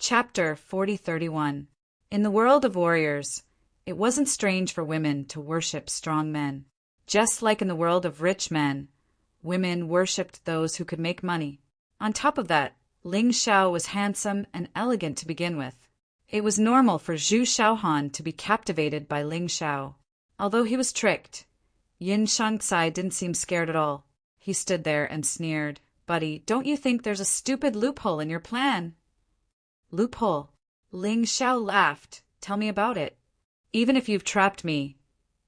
Chapter 4031. In the world of warriors, it wasn't strange for women to worship strong men. Just like in the world of rich men, women worshipped those who could make money. On top of that, Ling Xiao was handsome and elegant to begin with. It was normal for Zhu Xiaohan to be captivated by Ling Xiao. Although he was tricked, Yin Shangcai didn't seem scared at all. He stood there and sneered. "Buddy, don't you think there's a stupid loophole in your plan?" "Loophole?" Ling Xiao laughed. "Tell me about it. Even if you've trapped me,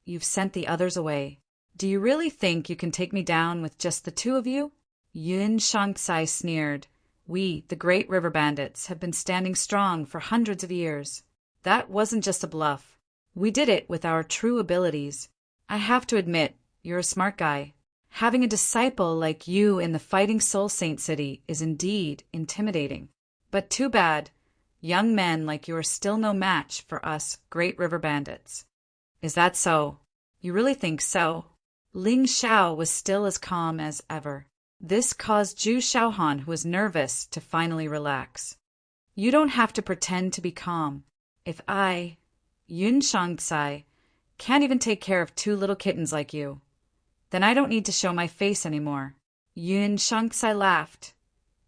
you've sent the others away. Do you really think you can take me down with just the two of you?" Yin Shangcai sneered. "We, the Great River Bandits, have been standing strong for hundreds of years. That wasn't just a bluff. We did it with our true abilities. I have to admit, you're a smart guy. Having a disciple like you in the Fighting Soul Saint City is indeed intimidating. But too bad. Young men like you are still no match for us Great River Bandits." "Is that so? You really think so?" Ling Xiao was still as calm as ever. This caused Zhu Xiaohan, who was nervous, to finally relax. "You don't have to pretend to be calm. If I, Yun Shangcai, can't even take care of two little kittens like you, then I don't need to show my face anymore." Yun Shangcai laughed.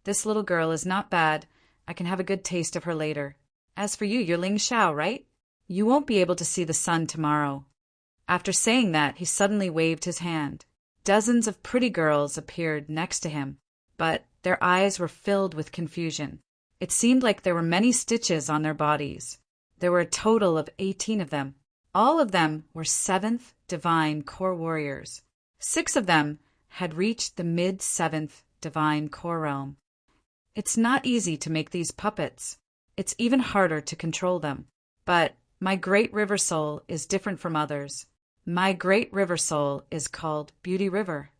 "This little girl is not bad. I can have a good taste of her later. As for you, you're Ling Xiao, right? You won't be able to see the sun tomorrow." After saying that, he suddenly waved his hand. Dozens of pretty girls appeared next to him, but their eyes were filled with confusion. It seemed like there were many stitches on their bodies. There were a total of 18 of them. All of them were 7th Divine Core Warriors. 6 of them had reached the mid-7th Divine Core Realm. It's not easy to make these puppets. It's even harder to control them. But my Great River Soul is different from others. My Great River Soul is called Beauty River.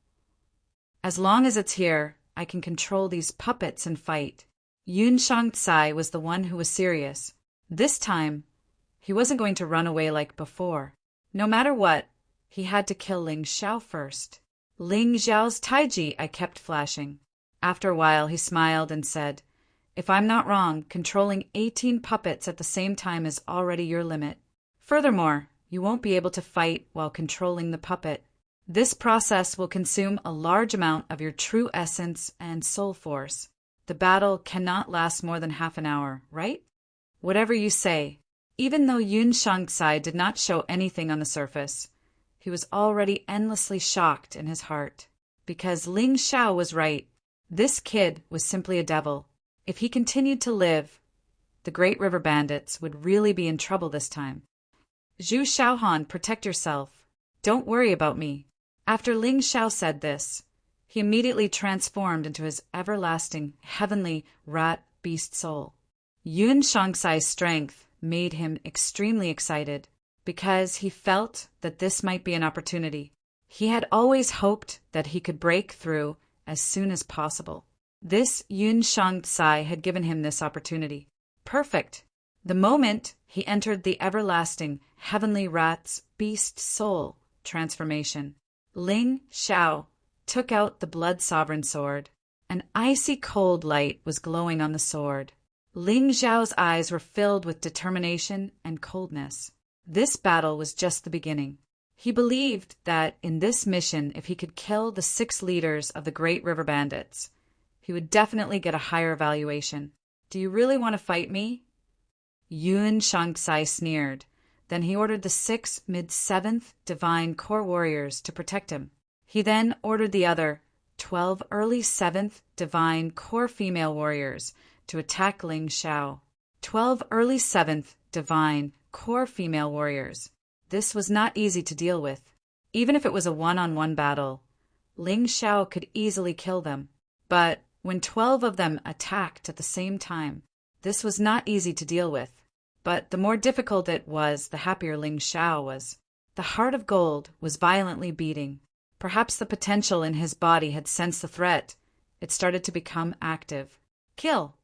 As long as it's here, I can control these puppets and fight. Yun Shangcai was the one who was serious. This time, he wasn't going to run away like before. No matter what, he had to kill Ling Xiao first. Ling Xiao's taiji I kept flashing. After a while, he smiled and said, "If I'm not wrong, controlling 18 puppets at the same time is already your limit. Furthermore, you won't be able to fight while controlling the puppet. This process will consume a large amount of your true essence and soul force. The battle cannot last more than half an hour, right?" "Whatever you say." Even though Yun Shangcai did not show anything on the surface, he was already endlessly shocked in his heart. Because Ling Xiao was right. This kid was simply a devil. If he continued to live, the Great River Bandits would really be in trouble this time. "Zhu Xiaohan, protect yourself. Don't worry about me." After Ling Xiao said this, he immediately transformed into his everlasting, heavenly rat beast soul. Yun Shangcai's strength made him extremely excited, because he felt that this might be an opportunity. He had always hoped that he could break through as soon as possible. This Yun Shangcai had given him this opportunity. Perfect! The moment he entered the everlasting heavenly rat's beast soul transformation, Ling Xiao took out the Blood Sovereign sword. An icy cold light was glowing on the sword. Ling Xiao's eyes were filled with determination and coldness. This battle was just the beginning. He believed that in this mission, if he could kill the 6 leaders of the Great River Bandits, he would definitely get a higher valuation. "Do you really want to fight me?" Yun Shangcai sneered. Then he ordered the 6 mid-7th Divine Core Warriors to protect him. He then ordered the other 12 early 7th Divine Core Female Warriors to attack Ling Xiao. 12 early 7th Divine Core Female Warriors. This was not easy to deal with. Even if it was a one-on-one battle, Ling Xiao could easily kill them. But when 12 of them attacked at the same time, this was not easy to deal with. But the more difficult it was, the happier Ling Xiao was. The heart of gold was violently beating. Perhaps the potential in his body had sensed the threat. It started to become active. Kill!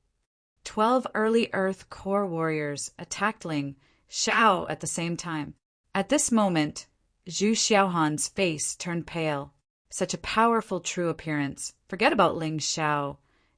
12 early Earth Core Warriors attacked Ling Xiao at the same time. At this moment, Zhu Xiaohan's face turned pale. Such a powerful true appearance. Forget about Ling Xiao.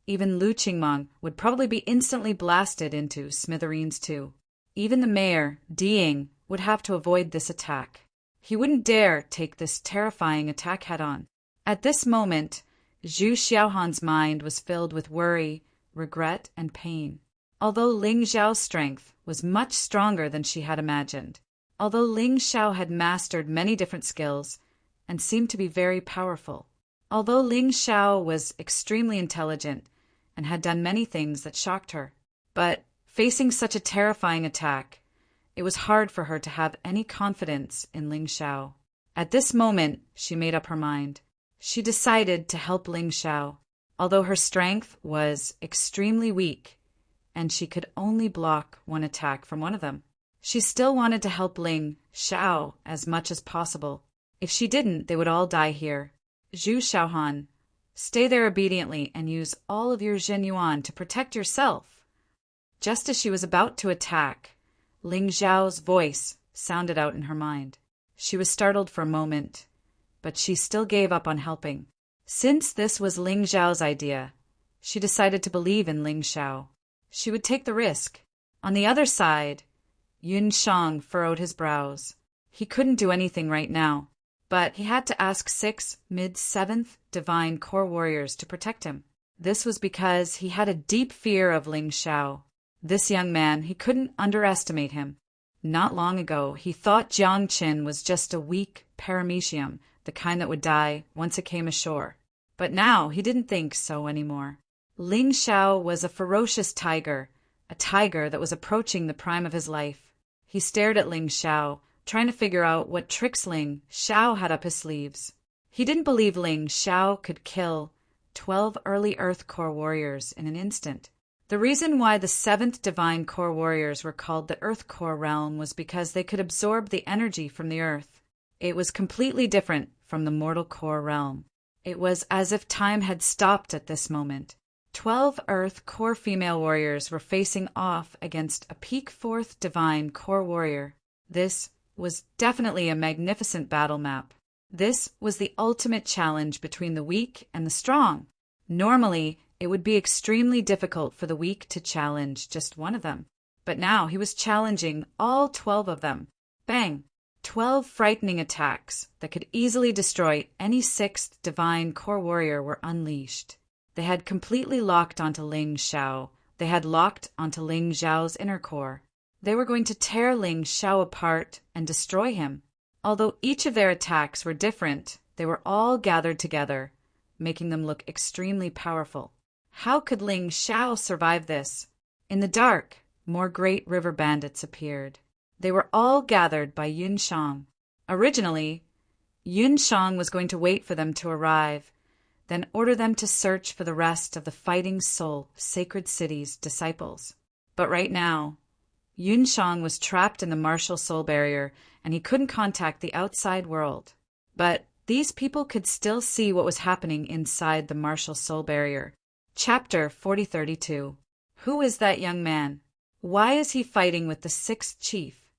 Even Lu Qingmong would probably be instantly blasted into smithereens too. Even the mayor, Diying, would have to avoid this attack. He wouldn't dare take this terrifying attack head-on. At this moment, Zhu Xiaohan's mind was filled with worry, regret, and pain. Although Ling Xiao's strength was much stronger than she had imagined, although Ling Xiao had mastered many different skills and seemed to be very powerful, although Ling Xiao was extremely intelligent and had done many things that shocked her, but facing such a terrifying attack, it was hard for her to have any confidence in Ling Xiao. At this moment, she made up her mind. She decided to help Ling Xiao, although her strength was extremely weak, and she could only block one attack from one of them. She still wanted to help Ling Xiao as much as possible. If she didn't, they would all die here. Zhu Xiaohan, stay there obediently and use all of your Zhenyuan to protect yourself. Just as she was about to attack, Ling Xiao's voice sounded out in her mind. She was startled for a moment, but she still gave up on helping. Since this was Ling Xiao's idea, she decided to believe in Ling Xiao. She would take the risk. On the other side, Yun Shang furrowed his brows. He couldn't do anything right now, but he had to ask 6 mid-7th divine core warriors to protect him. This was because he had a deep fear of Ling Xiao. This young man, he couldn't underestimate him. Not long ago, he thought Jiang Qin was just a weak paramecium, the kind that would die once it came ashore. But now he didn't think so anymore. Ling Xiao was a ferocious tiger, a tiger that was approaching the prime of his life. He stared at Ling Xiao, trying to figure out what tricks Ling Xiao had up his sleeves. He didn't believe Ling Xiao could kill 12 early Earth Core warriors in an instant. The reason why the 7th Divine Core warriors were called the Earth Core realm was because they could absorb the energy from the Earth. It was completely different from the Mortal Core realm. It was as if time had stopped at this moment. 12 Earth Core female warriors were facing off against a peak 4th Divine Core warrior. This was definitely a magnificent battle map. This was the ultimate challenge between the weak and the strong. Normally, it would be extremely difficult for the weak to challenge just one of them. But now he was challenging all 12 of them. Bang! 12 frightening attacks that could easily destroy any 6th Divine Core warrior were unleashed. They had completely locked onto Ling Xiao. They had locked onto Ling Xiao's inner core. They were going to tear Ling Xiao apart and destroy him. Although each of their attacks were different, they were all gathered together, making them look extremely powerful. How could Ling Xiao survive this? In the dark, more great river bandits appeared. They were all gathered by Yun Shang. Originally, Yun Shang was going to wait for them to arrive, then order them to search for the rest of the Fighting Soul Sacred City's disciples. But right now, Yun Shang was trapped in the Martial Soul Barrier, and he couldn't contact the outside world. But these people could still see what was happening inside the Martial Soul Barrier. Chapter 4032. Who is that young man? Why is he fighting with the 6th chief?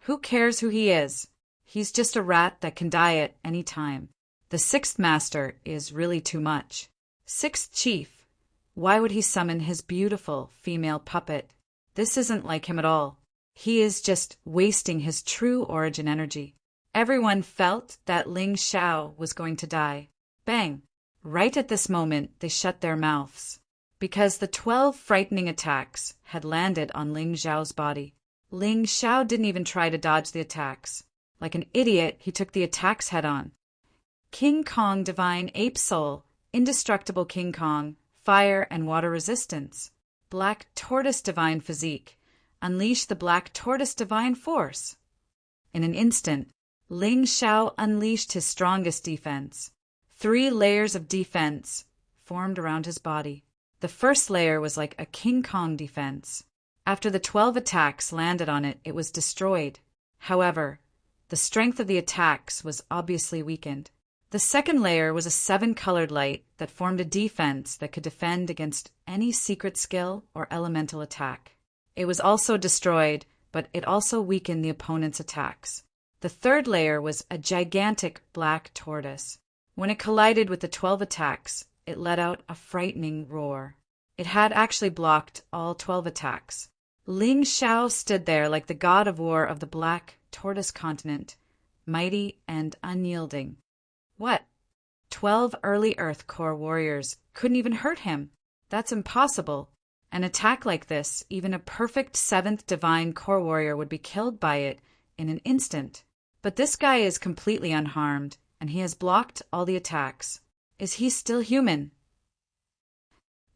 Who cares who he is? He's just a rat that can die at any time. The 6th master is really too much. 6th chief. Why would he summon his beautiful female puppet? This isn't like him at all. He is just wasting his true origin energy. Everyone felt that Ling Xiao was going to die. Bang! Right at this moment, they shut their mouths, because the 12 frightening attacks had landed on Ling Xiao's body. Ling Xiao didn't even try to dodge the attacks. Like an idiot, he took the attacks head-on. King Kong Divine Ape Soul, Indestructible King Kong, Fire and Water Resistance. Black Tortoise Divine Physique, unleash the Black Tortoise Divine Force. In an instant, Ling Xiao unleashed his strongest defense. 3 layers of defense formed around his body. The first layer was like a King Kong defense. After the 12 attacks landed on it, it was destroyed. However, the strength of the attacks was obviously weakened. The second layer was a 7-colored light that formed a defense that could defend against any secret skill or elemental attack. It was also destroyed, but it also weakened the opponent's attacks. The third layer was a gigantic black tortoise. When it collided with the 12 attacks, it let out a frightening roar. It had actually blocked all 12 attacks. Ling Xiao stood there like the god of war of the Black Tortoise continent, mighty and unyielding. What? 12 early Earth Core warriors couldn't even hurt him. That's impossible. An attack like this, even a perfect 7th Divine Core warrior would be killed by it in an instant. But this guy is completely unharmed, and he has blocked all the attacks. Is he still human?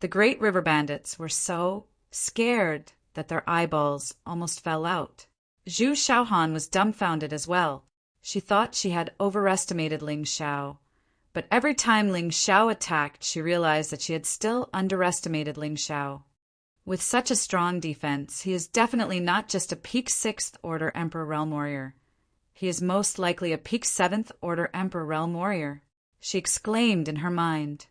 The Great River Bandits were so scared that their eyeballs almost fell out. Zhu Xiaohan was dumbfounded as well. She thought she had overestimated Ling Xiao. But every time Ling Xiao attacked, she realized that she had still underestimated Ling Xiao. With such a strong defense, he is definitely not just a peak 6th Order Emperor Realm Warrior. He is most likely a peak 7th Order Emperor Realm Warrior, she exclaimed in her mind.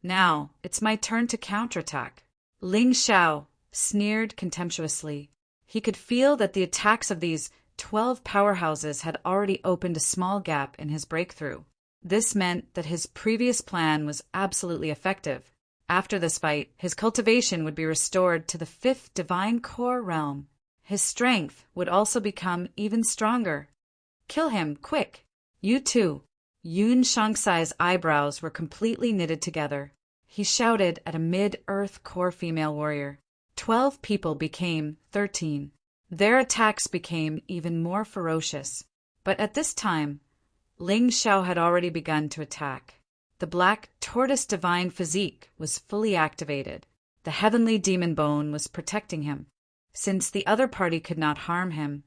Now, it's my turn to counterattack. Ling Xiao sneered contemptuously. He could feel that the attacks of these 12 powerhouses had already opened a small gap in his breakthrough. This meant that his previous plan was absolutely effective. After this fight, his cultivation would be restored to the 5th Divine Core realm. His strength would also become even stronger. Kill him, quick! You too! Yun Shangsai's eyebrows were completely knitted together. He shouted at a mid-Earth Core female warrior. 12 people became 13. Their attacks became even more ferocious. But at this time, Ling Xiao had already begun to attack. The Black Tortoise Divine Physique was fully activated. The Heavenly Demon Bone was protecting him. Since the other party could not harm him,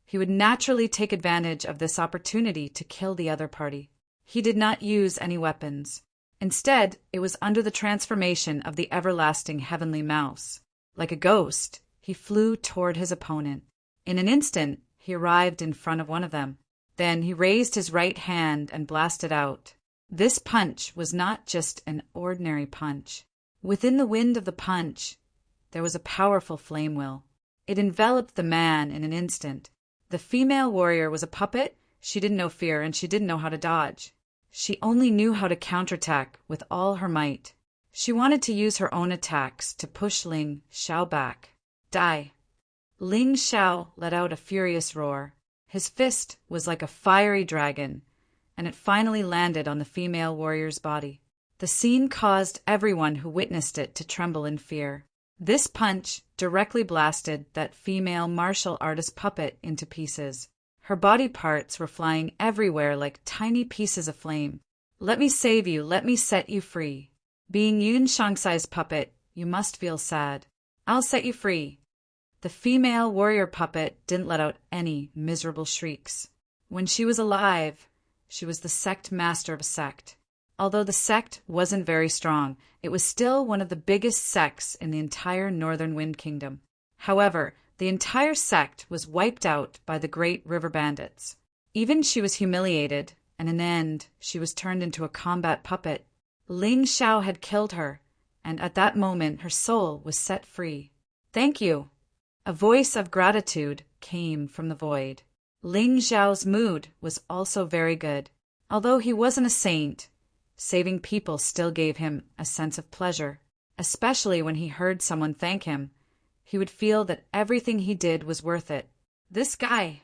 he would naturally take advantage of this opportunity to kill the other party. He did not use any weapons. Instead, it was under the transformation of the everlasting Heavenly Mouse. Like a ghost, he flew toward his opponent. In an instant, he arrived in front of one of them. Then he raised his right hand and blasted out. This punch was not just an ordinary punch. Within the wind of the punch, there was a powerful flame will. It enveloped the man in an instant. The female warrior was a puppet. She didn't know fear, and she didn't know how to dodge. She only knew how to counterattack with all her might. She wanted to use her own attacks to push Ling Xiao back. Die! Ling Xiao let out a furious roar. His fist was like a fiery dragon, and it finally landed on the female warrior's body. The scene caused everyone who witnessed it to tremble in fear. This punch directly blasted that female martial artist puppet into pieces. Her body parts were flying everywhere like tiny pieces of flame. Let me save you, let me set you free. Being Yun Shangsai's puppet, you must feel sad. I'll set you free. The female warrior puppet didn't let out any miserable shrieks. When she was alive, she was the sect master of a sect. Although the sect wasn't very strong, it was still one of the biggest sects in the entire Northern Wind Kingdom. However, the entire sect was wiped out by the Great River Bandits. Even she was humiliated, and in the end, she was turned into a combat puppet. Ling Xiao had killed her, and at that moment her soul was set free. Thank you. A voice of gratitude came from the void. Ling Xiao's mood was also very good. Although he wasn't a saint, saving people still gave him a sense of pleasure, especially when he heard someone thank him. He would feel that everything he did was worth it. This guy.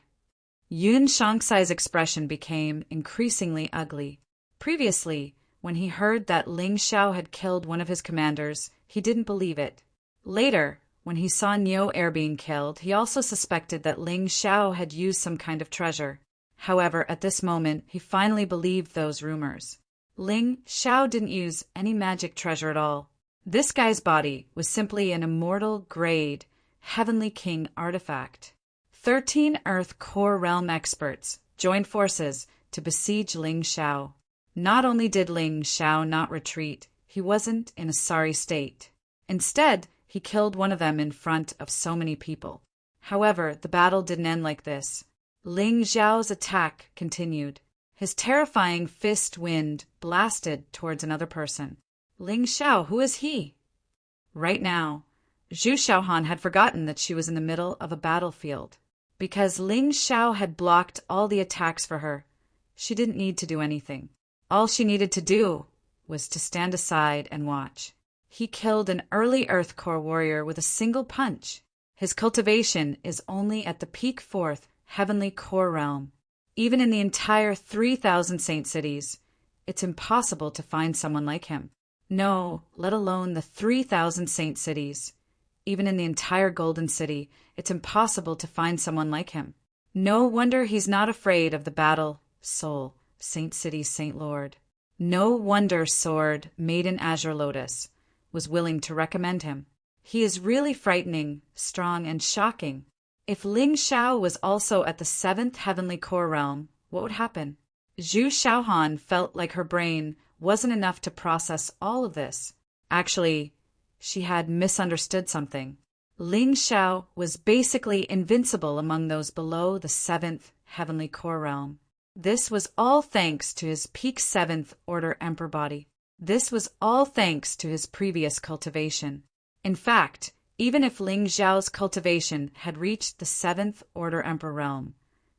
Yun Shangsai's expression became increasingly ugly. Previously, when he heard that Ling Xiao had killed one of his commanders, he didn't believe it. Later, when he saw Niu Air being killed, he also suspected that Ling Xiao had used some kind of treasure. However, at this moment, he finally believed those rumors. Ling Xiao didn't use any magic treasure at all. This guy's body was simply an immortal-grade, Heavenly King artifact. 13 Earth Core Realm experts joined forces to besiege Ling Xiao. Not only did Ling Xiao not retreat, he wasn't in a sorry state. Instead, he killed one of them in front of so many people. However, the battle didn't end like this. Ling Xiao's attack continued. His terrifying fist wind blasted towards another person. Ling Xiao, who is he? Right now, Zhu Xiaohan had forgotten that she was in the middle of a battlefield. Because Ling Xiao had blocked all the attacks for her, she didn't need to do anything. All she needed to do was to stand aside and watch. He killed an early Earth Core warrior with a single punch. His cultivation is only at the peak 4th Heavenly Core realm. Even in the entire 3,000 saint cities, it's impossible to find someone like him. No, let alone the 3,000 saint cities. Even in the entire Golden City, it's impossible to find someone like him. No wonder he's not afraid of the battle, soul, Saint City, Saint Lord. No wonder Sword, Maiden Azure Lotus, was willing to recommend him. He is really frightening, strong, and shocking. If Ling Xiao was also at the 7th Heavenly Core realm, what would happen? Zhu Xiaohan felt like her brain wasn't enough to process all of this. Actually, she had misunderstood something. Ling Xiao was basically invincible among those below the 7th Heavenly Core realm. This was all thanks to his peak 7th Order Emperor body. This was all thanks to his previous cultivation. In fact, even if Ling Xiao's cultivation had reached the 7th Order Emperor realm,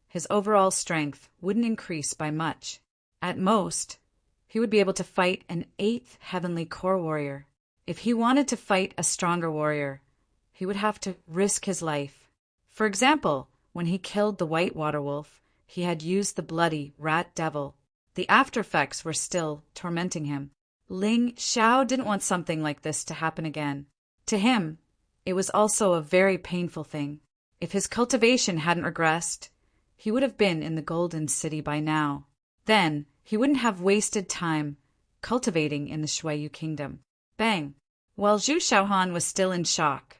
his overall strength wouldn't increase by much. At most, he would be able to fight an 8th Heavenly Core warrior. If he wanted to fight a stronger warrior, he would have to risk his life. For example, when he killed the White Water Wolf, he had used the bloody Rat Devil. The after effects were still tormenting him. Ling Xiao didn't want something like this to happen again. To him, it was also a very painful thing. If his cultivation hadn't regressed, he would have been in the Golden City by now. Then, he wouldn't have wasted time cultivating in the Shuiyu Kingdom. Bang! While Zhu Xiaohan was still in shock,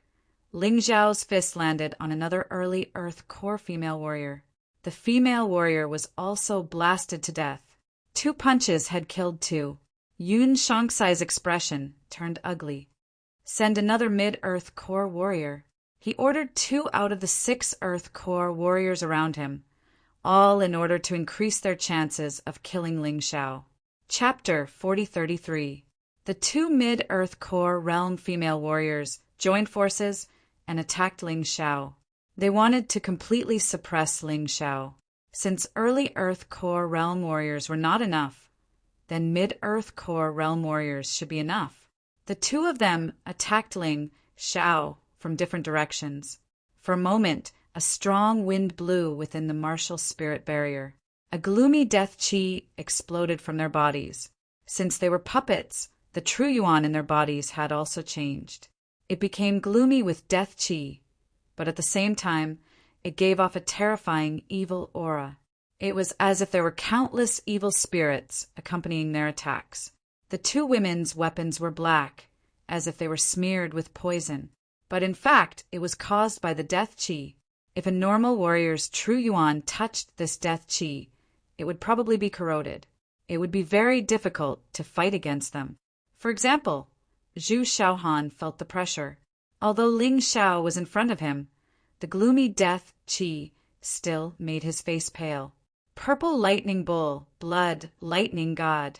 Ling Xiao's fist landed on another early Earth Core female warrior. The female warrior was also blasted to death. 2 punches had killed 2. Yun Shangsai's expression turned ugly. Send another mid-Earth Core warrior. He ordered 2 out of the 6 Earth Core warriors around him, all in order to increase their chances of killing Ling Xiao. Chapter 4033. The 2 mid-Earth Core realm female warriors joined forces and attacked Ling Xiao. They wanted to completely suppress Ling Xiao. Since early Earth Core realm warriors were not enough, then mid-Earth Core realm warriors should be enough. The 2 of them attacked Ling Xiao from different directions. For a moment, a strong wind blew within the martial spirit barrier. A gloomy death chi exploded from their bodies. Since they were puppets, the true yuan in their bodies had also changed. It became gloomy with death chi, but at the same time, it gave off a terrifying evil aura. It was as if there were countless evil spirits accompanying their attacks. The 2 women's weapons were black, as if they were smeared with poison. But in fact, it was caused by the death chi. If a normal warrior's true yuan touched this death chi, it would probably be corroded. It would be very difficult to fight against them. For example, Zhu Xiaohan felt the pressure. Although Ling Xiao was in front of him, the gloomy death chi still made his face pale. Purple lightning bull, blood, lightning god.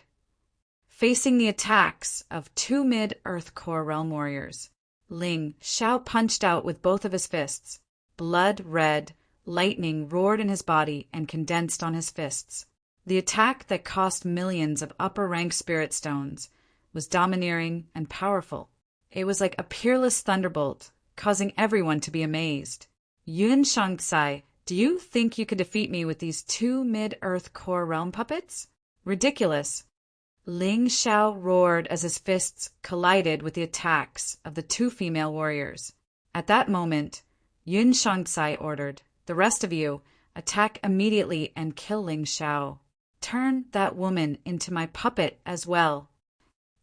Facing the attacks of 2 mid-Earth Core realm warriors, Ling Xiao punched out with both of his fists. Blood red, lightning roared in his body and condensed on his fists. The attack that cost millions of upper-rank spirit stones was domineering and powerful. It was like a peerless thunderbolt, causing everyone to be amazed. Yun Shangsai, do you think you could defeat me with these 2 mid-Earth Core realm puppets? Ridiculous. Ling Xiao roared as his fists collided with the attacks of the 2 female warriors. At that moment, Yun Shangsai ordered, "The rest of you, attack immediately and kill Ling Xiao. Turn that woman into my puppet as well."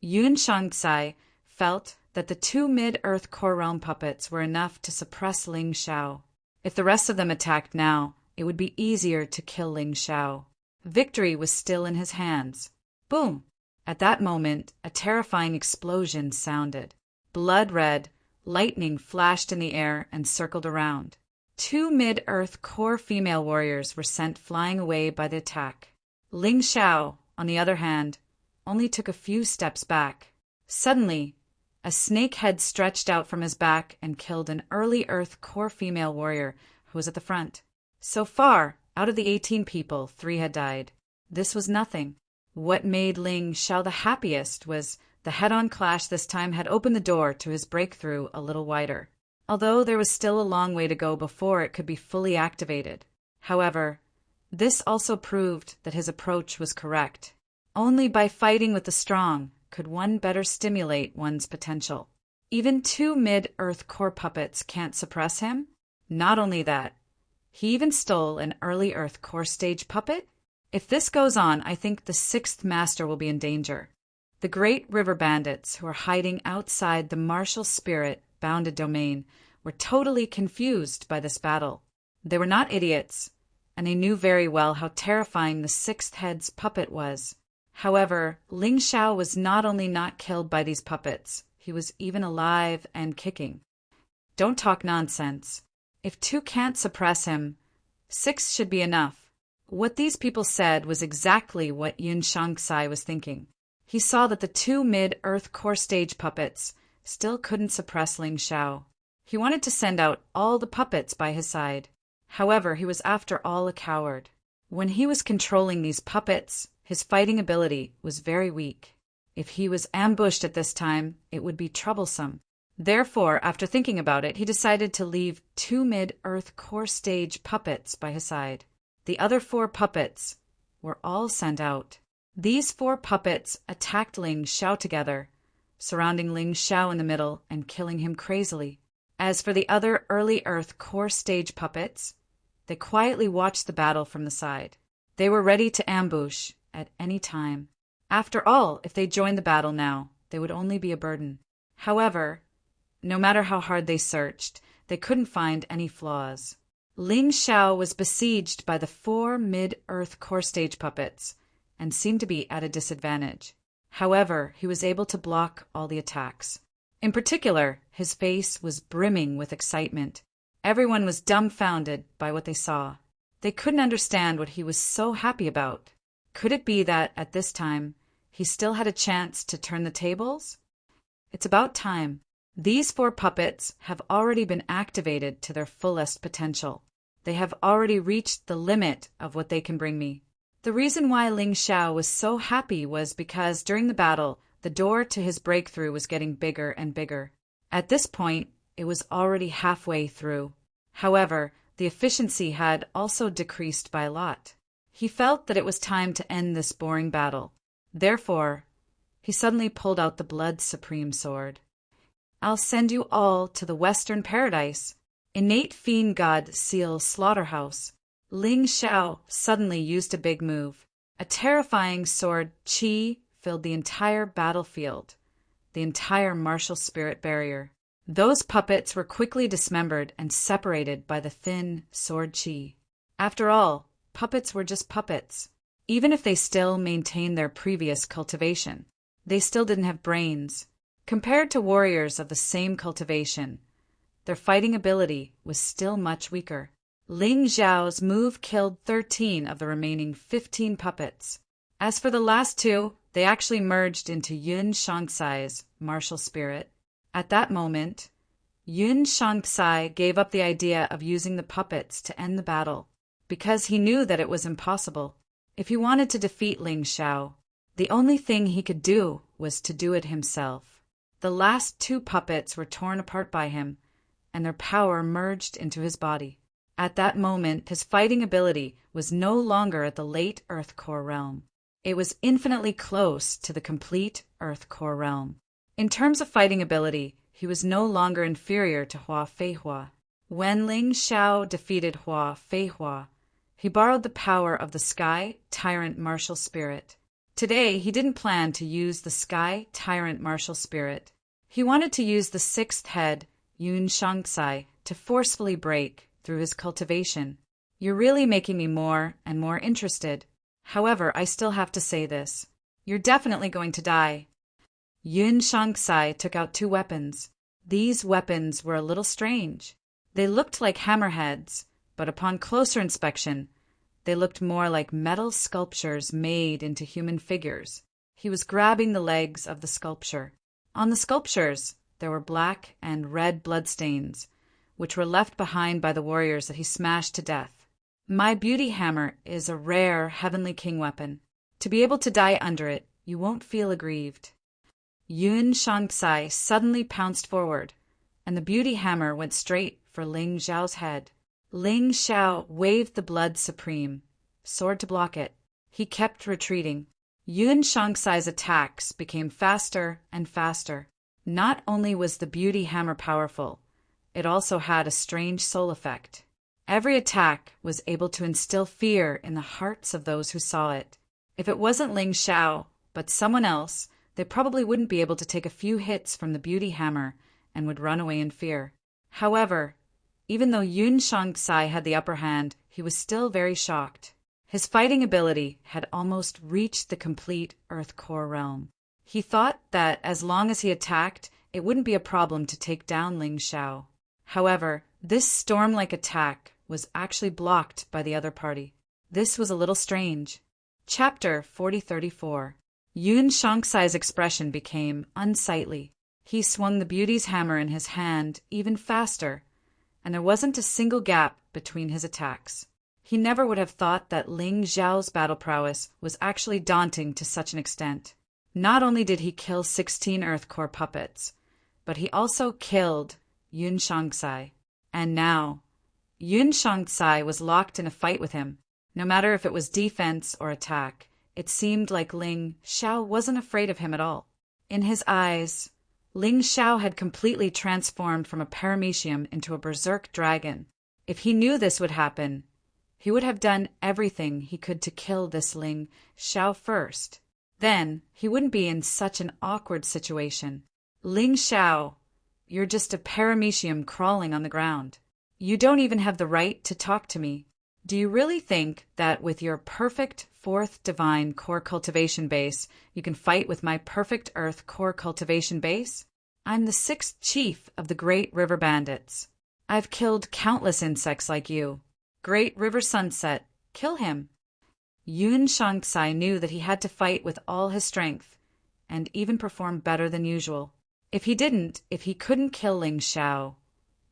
Yun Shangsai felt that the 2 mid-Earth Core realm puppets were enough to suppress Ling Xiao. If the rest of them attacked now, it would be easier to kill Ling Xiao. Victory was still in his hands. Boom! At that moment, a terrifying explosion sounded. Blood red, lightning flashed in the air and circled around. 2 mid-Earth Core female warriors were sent flying away by the attack. Ling Xiao, on the other hand, only took a few steps back. Suddenly, a snake head stretched out from his back and killed an early Earth Core female warrior who was at the front. So far, out of the 18 people, 3 had died. This was nothing. What made Ling Xiao the happiest was The head-on clash this time had opened the door to his breakthrough a little wider, although there was still a long way to go before it could be fully activated. However, this also proved that his approach was correct. Only by fighting with the strong could one better stimulate one's potential. Even 2 mid-Earth core puppets can't suppress him. Not only that, he even stole an early Earth core stage puppet. If this goes on, I think the 6th master will be in danger. The great river bandits who are hiding outside the martial spirit bounded domain were totally confused by this battle. They were not idiots, and they knew very well how terrifying the 6th head's puppet was. However, Ling Xiao was not only not killed by these puppets, he was even alive and kicking. Don't talk nonsense. If 2 can't suppress him, 6 should be enough. What these people said was exactly what Yun Shangsai was thinking. He saw that the 2 mid-Earth core stage puppets still couldn't suppress Ling Xiao. He wanted to send out all the puppets by his side. However, he was after all a coward. When he was controlling these puppets, his fighting ability was very weak. If he was ambushed at this time, it would be troublesome. Therefore, after thinking about it, he decided to leave 2 mid-Earth core stage puppets by his side. The other 4 puppets were all sent out. These 4 puppets attacked Ling Xiao together, surrounding Ling Xiao in the middle and killing him crazily. As for the other early Earth core stage puppets, they quietly watched the battle from the side. They were ready to ambush at any time. After all, if they joined the battle now, they would only be a burden. However, no matter how hard they searched, they couldn't find any flaws. Ling Xiao was besieged by the 4 mid-Earth core stage puppets and seemed to be at a disadvantage. However, he was able to block all the attacks. In particular, his face was brimming with excitement. Everyone was dumbfounded by what they saw. They couldn't understand what he was so happy about. Could it be that, at this time, he still had a chance to turn the tables? It's about time. These 4 puppets have already been activated to their fullest potential. They have already reached the limit of what they can bring me. The reason why Ling Xiao was so happy was because during the battle, the door to his breakthrough was getting bigger and bigger. At this point, it was already halfway through. However, the efficiency had also decreased by a lot. He felt that it was time to end this boring battle. Therefore, he suddenly pulled out the Blood Supreme sword. I'll send you all to the Western Paradise. Innate Fiend God Seal Slaughterhouse. Ling Xiao suddenly used a big move. A terrifying sword qi filled the entire battlefield, the entire martial spirit barrier. Those puppets were quickly dismembered and separated by the thin sword qi. After all, puppets were just puppets. Even if they still maintained their previous cultivation, they still didn't have brains. Compared to warriors of the same cultivation, their fighting ability was still much weaker. Ling Xiao's move killed 13 of the remaining 15 puppets. As for the last 2, they actually merged into Yun Shangsai's martial spirit. At that moment, Yun Shangsai gave up the idea of using the puppets to end the battle, because he knew that it was impossible. If he wanted to defeat Ling Xiao, the only thing he could do was to do it himself. The last 2 puppets were torn apart by him, and their power merged into his body. At that moment, his fighting ability was no longer at the late Earth Core realm. It was infinitely close to the complete Earth Core realm. In terms of fighting ability, he was no longer inferior to Hua Feihua. When Ling Xiao defeated Hua Feihua, he borrowed the power of the Sky Tyrant Martial Spirit. Today, he didn't plan to use the Sky Tyrant Martial Spirit. He wanted to use the 6th head, Yun Shangsai, to forcefully break through his cultivation. You're really making me more and more interested. However, I still have to say this. You're definitely going to die. Yun Shangsai took out 2 weapons. These weapons were a little strange. They looked like hammerheads, but upon closer inspection, they looked more like metal sculptures made into human figures. He was grabbing the legs of the sculpture. On the sculptures, there were black and red bloodstains, which were left behind by the warriors that he smashed to death. My beauty hammer is a rare Heavenly King weapon. To be able to die under it, you won't feel aggrieved. Yun Shangsai suddenly pounced forward, and the beauty hammer went straight for Ling Xiao's head. Ling Xiao waved the blood supreme sword to block it. He kept retreating. Yun Shangsai's attacks became faster and faster. Not only was the beauty hammer powerful, it also had a strange soul effect. Every attack was able to instill fear in the hearts of those who saw it. If it wasn't Ling Xiao, but someone else, they probably wouldn't be able to take a few hits from the beauty hammer and would run away in fear. However, even though Yun Shangsai had the upper hand, he was still very shocked. His fighting ability had almost reached the complete Earth Core realm. He thought that as long as he attacked, it wouldn't be a problem to take down Ling Xiao. However, this storm-like attack was actually blocked by the other party. This was a little strange. Chapter 4034. Yun Shangsai's expression became unsightly. He swung the beauty's hammer in his hand even faster, and there wasn't a single gap between his attacks. He never would have thought that Ling Xiao's battle prowess was actually daunting to such an extent. Not only did he kill 16 Earth Core puppets, but he also killed Yun Shangsai. And now, Yun Shangsai was locked in a fight with him. No matter if it was defense or attack, it seemed like Ling Xiao wasn't afraid of him at all. In his eyes, Ling Xiao had completely transformed from a paramecium into a berserk dragon. If he knew this would happen, he would have done everything he could to kill this Ling Xiao first. Then he wouldn't be in such an awkward situation. Ling Xiao, you're just a paramecium crawling on the ground. You don't even have the right to talk to me. Do you really think that with your perfect fourth divine core cultivation base, you can fight with my perfect earth core cultivation base? I'm the sixth chief of the Great River Bandits. I've killed countless insects like you. Great River Sunset, kill him. Yun Shangsai knew that he had to fight with all his strength, and even perform better than usual. If he couldn't kill Ling Xiao,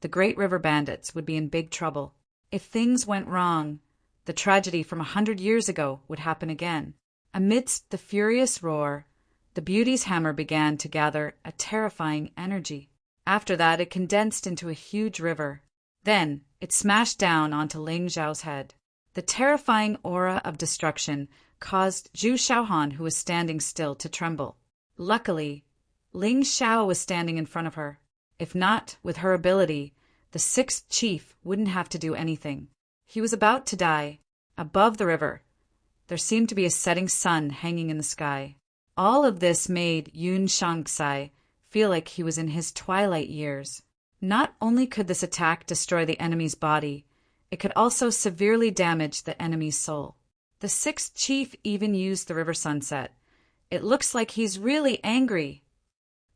the Great River Bandits would be in big trouble. If things went wrong, the tragedy from 100 years ago would happen again. Amidst the furious roar, the beauty's hammer began to gather a terrifying energy. After that, it condensed into a huge river. Then, it smashed down onto Ling Xiao's head. The terrifying aura of destruction caused Zhu Xiaohan, who was standing still, to tremble. Luckily, Ling Xiao was standing in front of her. If not, with her ability, the sixth chief wouldn't have to do anything. He was about to die. Above the river, there seemed to be a setting sun hanging in the sky. All of this made Yun Shangsai feel like he was in his twilight years. Not only could this attack destroy the enemy's body, it could also severely damage the enemy's soul. The sixth chief even used the river sunset. It looks like he's really angry.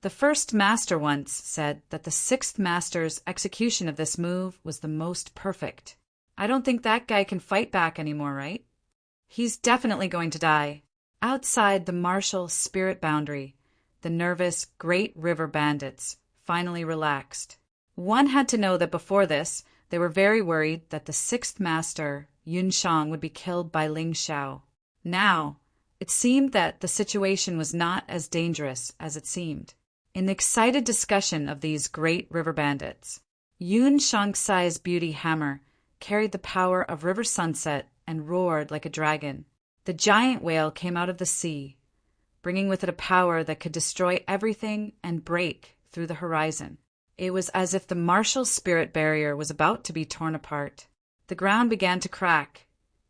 The first master once said that the sixth master's execution of this move was the most perfect. I don't think that guy can fight back anymore, right? He's definitely going to die. Outside the martial spirit boundary, the nervous Great River Bandits finally relaxed. One had to know that before this, they were very worried that the sixth master, Yun Shang, would be killed by Ling Xiao. Now, it seemed that the situation was not as dangerous as it seemed. In the excited discussion of these Great River Bandits, Yun Shangsai's beauty hammer carried the power of river sunset and roared like a dragon. The giant whale came out of the sea, bringing with it a power that could destroy everything and break through the horizon. It was as if the martial spirit barrier was about to be torn apart. The ground began to crack,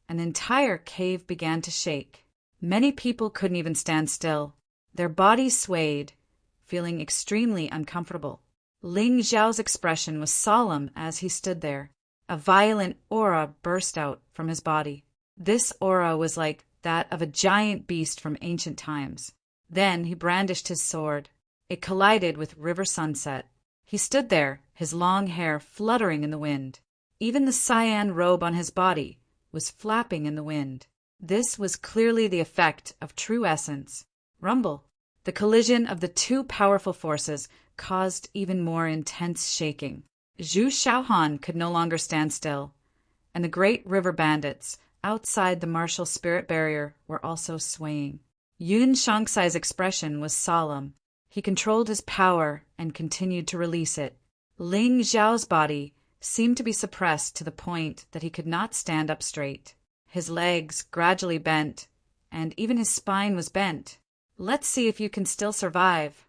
and the entire cave began to shake. Many people couldn't even stand still. Their bodies swayed, feeling extremely uncomfortable. Ling Xiao's expression was solemn as he stood there. A violent aura burst out from his body. This aura was like that of a giant beast from ancient times. Then he brandished his sword. It collided with River Sunset. He stood there, his long hair fluttering in the wind. Even the cyan robe on his body was flapping in the wind. This was clearly the effect of true essence. Rumble. The collision of the two powerful forces caused even more intense shaking. Zhu Xiaohan could no longer stand still, and the Great River Bandits outside the martial spirit barrier were also swaying. Yun Shangsai's expression was solemn. He controlled his power and continued to release it. Ling Xiao's body seemed to be suppressed to the point that he could not stand up straight. His legs gradually bent, and even his spine was bent. "Let's see if you can still survive."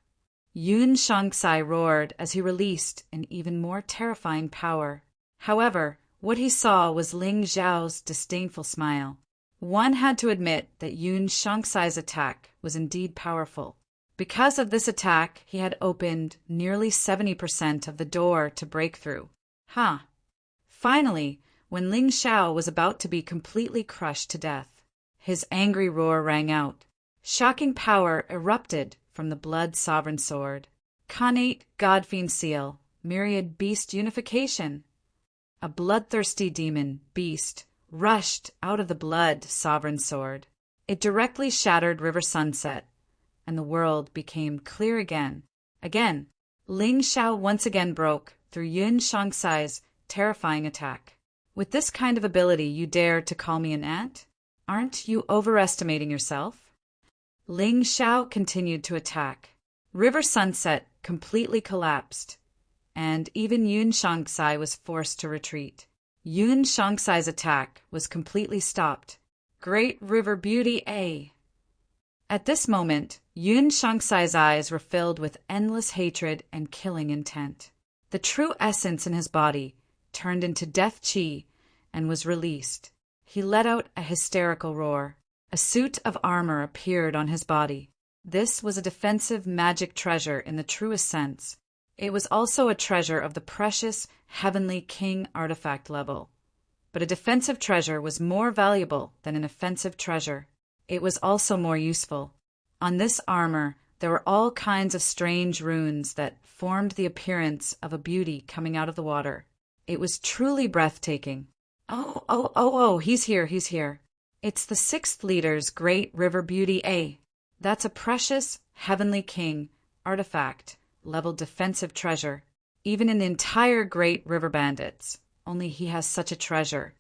Yun Shangsai roared as he released an even more terrifying power. However, what he saw was Ling Xiao's disdainful smile. One had to admit that Yun Shangsai's attack was indeed powerful. Because of this attack, he had opened nearly 70% of the door to break through. Finally, when Ling Xiao was about to be completely crushed to death, his angry roar rang out. Shocking power erupted from the blood sovereign sword. Khanate Godfiend seal, myriad beast unification. A bloodthirsty demon beast rushed out of the blood sovereign sword. It directly shattered River Sunset, and the world became clear again. Ling Xiao once again broke through Yun Shangsai's terrifying attack. "With this kind of ability, you dare to call me an ant? Aren't you overestimating yourself?" Ling Xiao continued to attack. River Sunset completely collapsed, and even Yun Shangsai was forced to retreat. Yun Shangsai's attack was completely stopped. Great River Beauty A. At this moment, Yun Shangsai's eyes were filled with endless hatred and killing intent. The true essence in his body turned into death chi and was released. He let out a hysterical roar. A suit of armor appeared on his body. This was a defensive magic treasure in the truest sense. It was also a treasure of the precious Heavenly King artifact level. But a defensive treasure was more valuable than an offensive treasure. It was also more useful. On this armor, there were all kinds of strange runes that formed the appearance of a beauty coming out of the water. It was truly breathtaking. Oh, he's here. It's the 6th leader's Great River Beauty A. That's a precious Heavenly King artifact level defensive treasure. Even in the entire Great River Bandits, only he has such a treasure.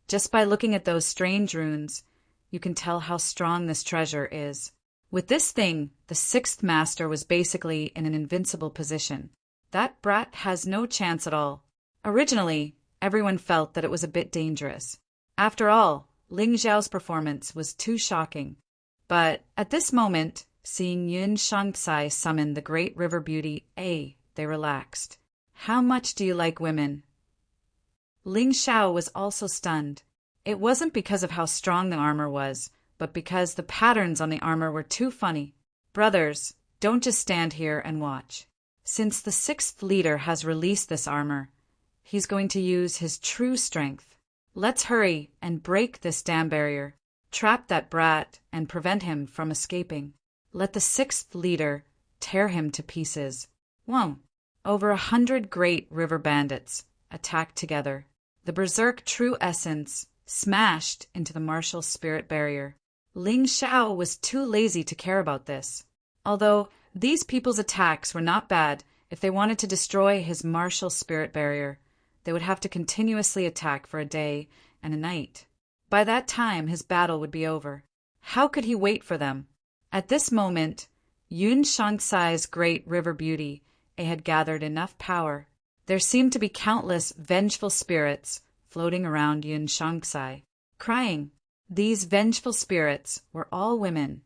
Just by looking at those strange runes, you can tell how strong this treasure is. With this thing, the 6th master was basically in an invincible position. That brat has no chance at all. Originally, everyone felt that it was a bit dangerous. After all, Ling Xiao's performance was too shocking. But at this moment, seeing Yun Shangsai summon the Great River Beauty A, they relaxed. "How much do you like women?" Ling Xiao was also stunned. It wasn't because of how strong the armor was, but because the patterns on the armor were too funny. "Brothers, don't just stand here and watch. Since the 6th leader has released this armor, he's going to use his true strength. Let's hurry and break this dam barrier, trap that brat, and prevent him from escaping. Let the 6th leader tear him to pieces." Over 100 Great River Bandits attacked together. The berserk true essence smashed into the martial spirit barrier. Ling Xiao was too lazy to care about this. Although these people's attacks were not bad, if they wanted to destroy his martial spirit barrier, they would have to continuously attack for a day and a night. By that time, his battle would be over. How could he wait for them? At this moment, Yun Shangsai's Great River Beauty had gathered enough power. There seemed to be countless vengeful spirits floating around Yun Shangsai, crying. These vengeful spirits were all women,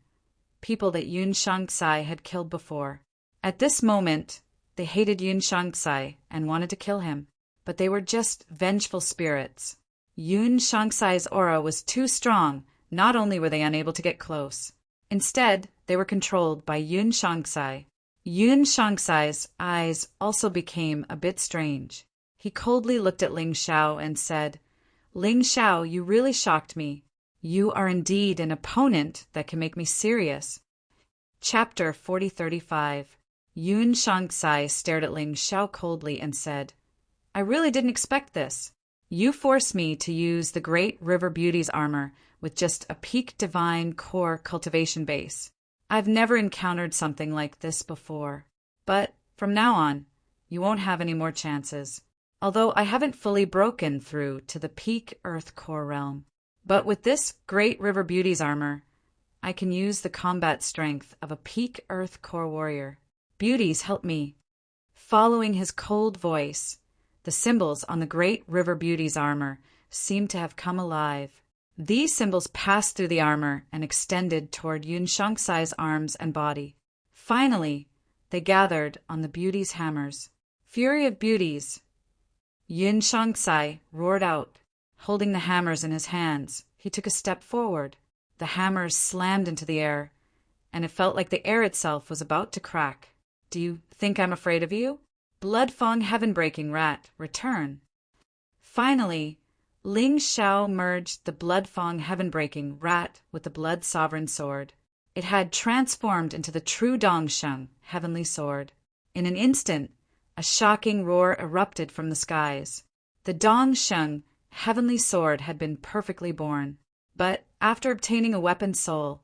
people that Yun Shangsai had killed before. At this moment, they hated Yun Shangsai and wanted to kill him, but they were just vengeful spirits. Yun Shangsai's aura was too strong. Not only were they unable to get close, instead, they were controlled by Yun Shangsai. Yun Shangsai's eyes also became a bit strange. He coldly looked at Ling Xiao and said, "Ling Xiao, you really shocked me. You are indeed an opponent that can make me serious." Chapter 4035. Yun Shangsai stared at Ling Xiao coldly and said, "I really didn't expect this. You forced me to use the Great River Beauty's armor with just a peak divine core cultivation base. I've never encountered something like this before. But from now on, you won't have any more chances. Although I haven't fully broken through to the peak Earth core realm. But with this Great River Beauty's armor, I can use the combat strength of a peak Earth core warrior. Beauties, help me. Following his cold voice, the symbols on the great river beauty's armor seemed to have come alive. These symbols passed through the armor and extended toward Yun Shangsai's arms and body. Finally, they gathered on the beauty's hammers. Fury of beauties! Yun Shangsai roared out. Holding the hammers in his hands, he took a step forward. The hammers slammed into the air, and it felt like the air itself was about to crack. Do you think I'm afraid of you? Blood-fong heaven-breaking rat, return. Finally, Ling Xiao merged the blood-fong heaven-breaking rat with the blood-sovereign sword. It had transformed into the true Dongsheng, heavenly sword. In an instant, a shocking roar erupted from the skies. The Dongsheng, heavenly sword had been perfectly born. But after obtaining a weapon soul,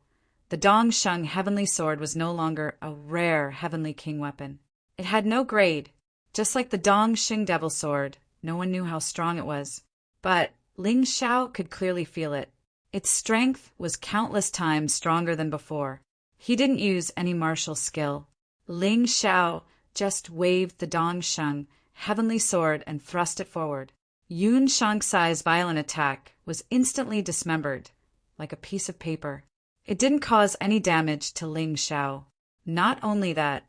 the Dongsheng heavenly sword was no longer a rare heavenly king weapon. It had no grade, just like the Dongsheng devil sword. No one knew how strong it was. But Ling Xiao could clearly feel it. Its strength was countless times stronger than before. He didn't use any martial skill. Ling Xiao just waved the Dongsheng heavenly sword and thrust it forward. Yun Shangsai's violent attack was instantly dismembered, like a piece of paper. It didn't cause any damage to Ling Xiao. Not only that,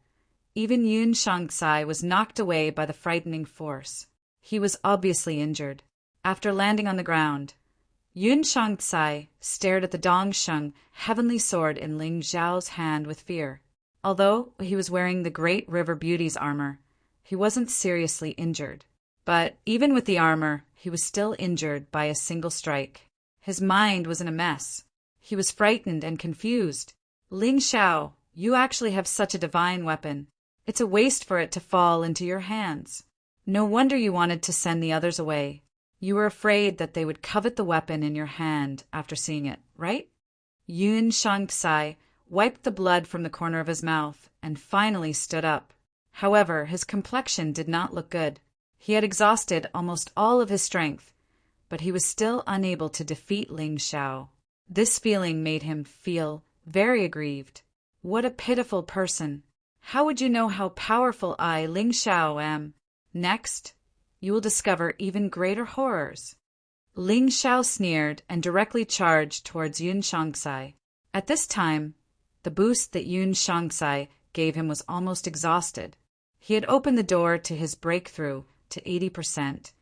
even Yun Shangsai was knocked away by the frightening force. He was obviously injured. After landing on the ground, Yun Shangsai stared at the Dongsheng heavenly sword in Ling Xiao's hand with fear. Although he was wearing the Great River Beauty's armor, he wasn't seriously injured. But even with the armor, he was still injured by a single strike. His mind was in a mess. He was frightened and confused. Ling Xiao, you actually have such a divine weapon. It's a waste for it to fall into your hands. No wonder you wanted to send the others away. You were afraid that they would covet the weapon in your hand after seeing it, right? Yun Shangsai wiped the blood from the corner of his mouth and finally stood up. However, his complexion did not look good. He had exhausted almost all of his strength, but he was still unable to defeat Ling Xiao. This feeling made him feel very aggrieved. What a pitiful person. How would you know how powerful I, Ling Xiao, am? Next, you will discover even greater horrors. Ling Xiao sneered and directly charged towards Yun Shangsai. At this time, the boost that Yun Shangsai gave him was almost exhausted. He had opened the door to his breakthrough to 80%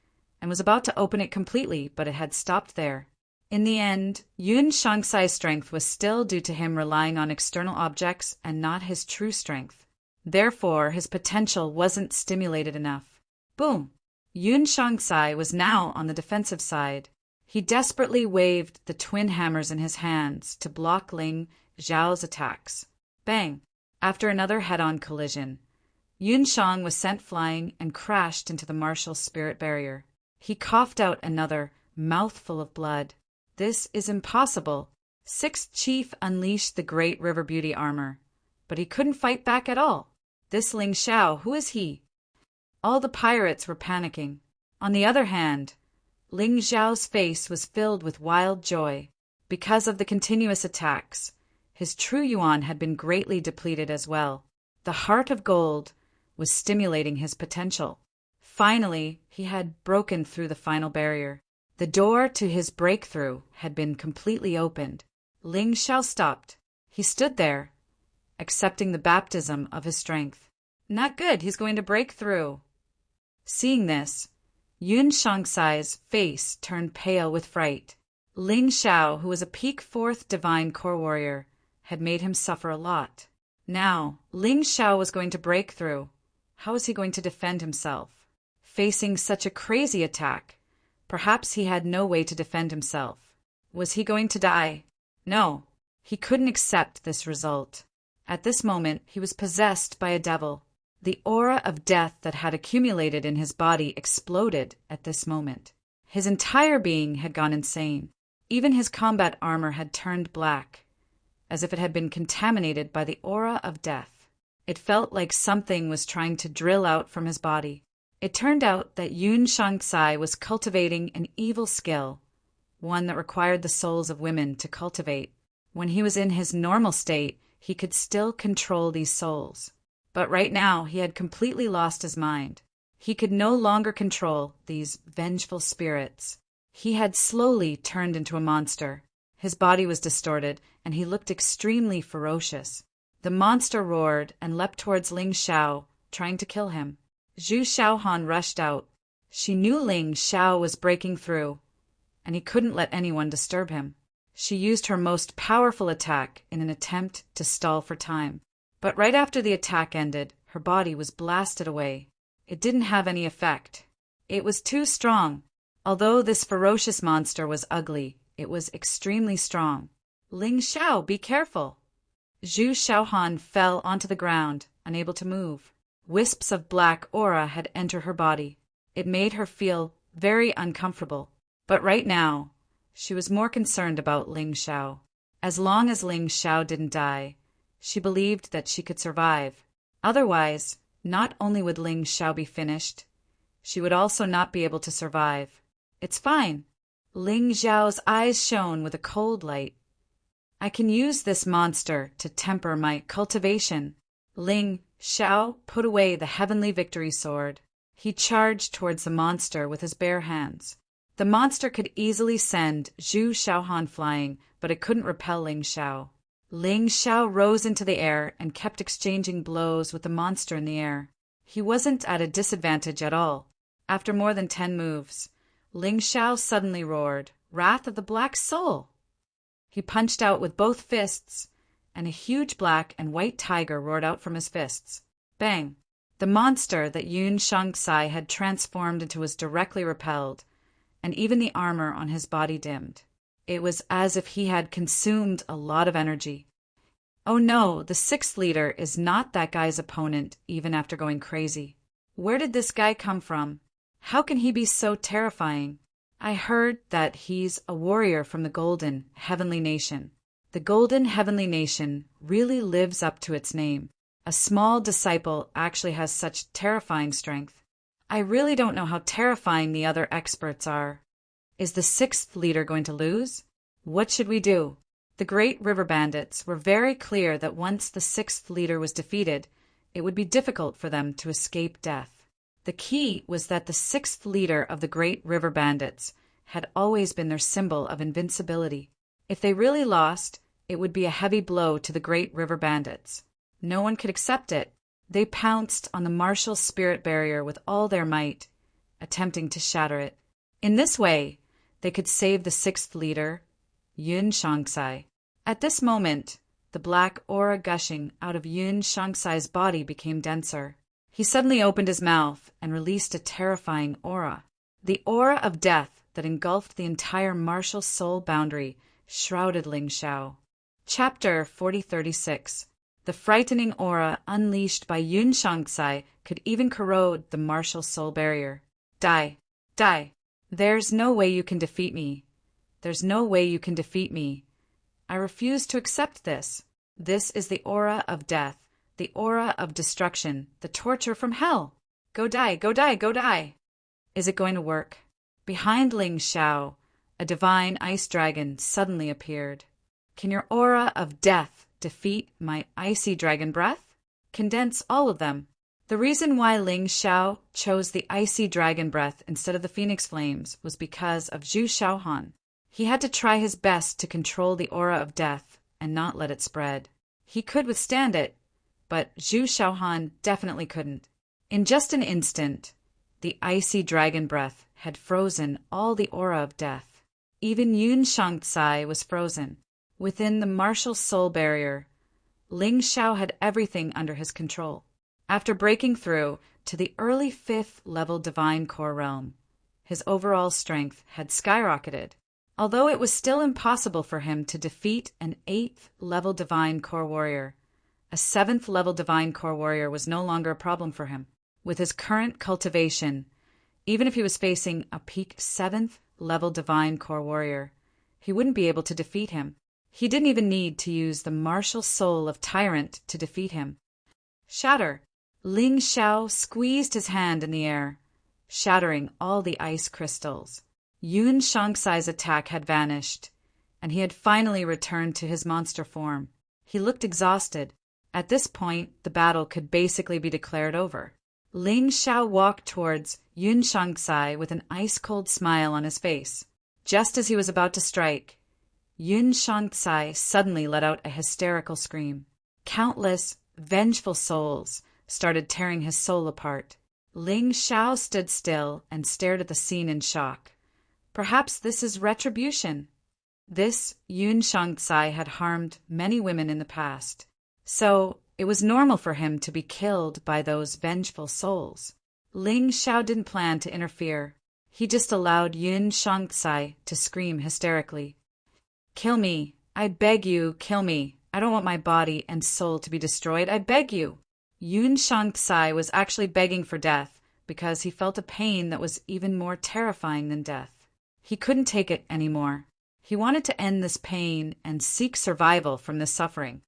and was about to open it completely, but it had stopped there. In the end, Yun Shangsai's strength was still due to him relying on external objects and not his true strength. Therefore, his potential wasn't stimulated enough. Boom! Yun Shangsai was now on the defensive side. He desperately waved the twin hammers in his hands to block Ling Xiao's attacks. Bang! After another head-on collision, Yun Shang was sent flying and crashed into the martial spirit barrier. He coughed out another mouthful of blood. This is impossible. Sixth Chief unleashed the Great River Beauty armor, but he couldn't fight back at all. This Ling Xiao, who is he? All the pirates were panicking. On the other hand, Ling Xiao's face was filled with wild joy. Because of the continuous attacks, his true yuan had been greatly depleted as well. The heart of gold was stimulating his potential. Finally, he had broken through the final barrier. The door to his breakthrough had been completely opened. Ling Xiao stopped. He stood there, accepting the baptism of his strength. Not good, he's going to break through. Seeing this, Yun Shangsai's face turned pale with fright. Ling Xiao, who was a peak 4th divine core warrior, had made him suffer a lot. Now, Ling Xiao was going to break through. How was he going to defend himself? Facing such a crazy attack, perhaps he had no way to defend himself. Was he going to die? No, he couldn't accept this result. At this moment, he was possessed by a devil. The aura of death that had accumulated in his body exploded at this moment. His entire being had gone insane. Even his combat armor had turned black, as if it had been contaminated by the aura of death. It felt like something was trying to drill out from his body. It turned out that Yun Shangsai was cultivating an evil skill, one that required the souls of women to cultivate. When he was in his normal state, he could still control these souls. But right now he had completely lost his mind. He could no longer control these vengeful spirits. He had slowly turned into a monster. His body was distorted, and he looked extremely ferocious. The monster roared and leapt towards Ling Xiao, trying to kill him. Zhu Xiaohan rushed out. She knew Ling Xiao was breaking through, and he couldn't let anyone disturb him. She used her most powerful attack in an attempt to stall for time. But right after the attack ended, her body was blasted away. It didn't have any effect. It was too strong. Although this ferocious monster was ugly, it was extremely strong. Ling Xiao, be careful! Zhu Xiaohan fell onto the ground, unable to move. Wisps of black aura had entered her body. It made her feel very uncomfortable. But right now, she was more concerned about Ling Xiao. As long as Ling Xiao didn't die, she believed that she could survive. Otherwise, not only would Ling Xiao be finished, she would also not be able to survive. It's fine. Ling Xiao's eyes shone with a cold light. I can use this monster to temper my cultivation. Ling Xiao put away the heavenly victory sword. He charged towards the monster with his bare hands. The monster could easily send Zhu Xiaohan flying, but it couldn't repel Ling Xiao. Ling Xiao rose into the air and kept exchanging blows with the monster in the air. He wasn't at a disadvantage at all. After more than 10 moves, Ling Xiao suddenly roared, "Wrath of the Black Soul!" He punched out with both fists, and a huge black and white tiger roared out from his fists. Bang! The monster that Yun Shangsai had transformed into was directly repelled, and even the armor on his body dimmed. It was as if he had consumed a lot of energy. Oh no, the 6th leader is not that guy's opponent, even after going crazy. Where did this guy come from? How can he be so terrifying? I heard that he's a warrior from the Golden Heavenly Nation. The Golden Heavenly Nation really lives up to its name. A small disciple actually has such terrifying strength. I really don't know how terrifying the other experts are. Is the 6th leader going to lose? What should we do? The Great River Bandits were very clear that once the 6th leader was defeated, it would be difficult for them to escape death. The key was that the 6th leader of the Great River Bandits had always been their symbol of invincibility. If they really lost, it would be a heavy blow to the Great River Bandits. No one could accept it. They pounced on the martial spirit barrier with all their might, attempting to shatter it. In this way, they could save the 6th leader, Yun Shangsai. At this moment, the black aura gushing out of Yun Shangsai's body became denser. He suddenly opened his mouth and released a terrifying aura. The aura of death that engulfed the entire martial soul boundary shrouded Ling Xiao. Chapter 4036. The frightening aura unleashed by Yun Shangsai could even corrode the martial soul barrier. Die! Die! There's no way you can defeat me. There's no way you can defeat me. I refuse to accept this. This is the aura of death, the aura of destruction, the torture from hell. Go die, go die, go die. Is it going to work? Behind Ling Xiao, a divine ice dragon suddenly appeared. Can your aura of death defeat my icy dragon breath? Condense all of them. The reason why Ling Xiao chose the icy dragon breath instead of the phoenix flames was because of Zhu Xiaohan. He had to try his best to control the aura of death and not let it spread. He could withstand it, but Zhu Xiaohan definitely couldn't. In just an instant, the icy dragon breath had frozen all the aura of death. Even Yun Shangsai was frozen. Within the martial soul barrier, Ling Xiao had everything under his control. After breaking through to the early 5th level divine core realm, his overall strength had skyrocketed. Although it was still impossible for him to defeat an 8th level divine core warrior, a 7th level divine core warrior was no longer a problem for him. With his current cultivation, even if he was facing a peak 7th level divine core warrior, he wouldn't be able to defeat him. He didn't even need to use the martial soul of Tyrant to defeat him. Shatter! Ling Xiao squeezed his hand in the air, shattering all the ice crystals. Yun Shangsai's attack had vanished, and he had finally returned to his monster form. He looked exhausted. At this point, the battle could basically be declared over. Ling Xiao walked towards Yun Shangsai with an ice-cold smile on his face. Just as he was about to strike, Yun Shangsai suddenly let out a hysterical scream. Countless, vengeful souls started tearing his soul apart. Ling Xiao stood still and stared at the scene in shock. Perhaps this is retribution. This Yun Shangsai had harmed many women in the past, so it was normal for him to be killed by those vengeful souls. Ling Xiao didn't plan to interfere. He just allowed Yun Shangsai to scream hysterically. "Kill me! I beg you, kill me! I don't want my body and soul to be destroyed. I beg you!" Yun Shangsai was actually begging for death because he felt a pain that was even more terrifying than death. He couldn't take it anymore. He wanted to end this pain and seek survival from this suffering.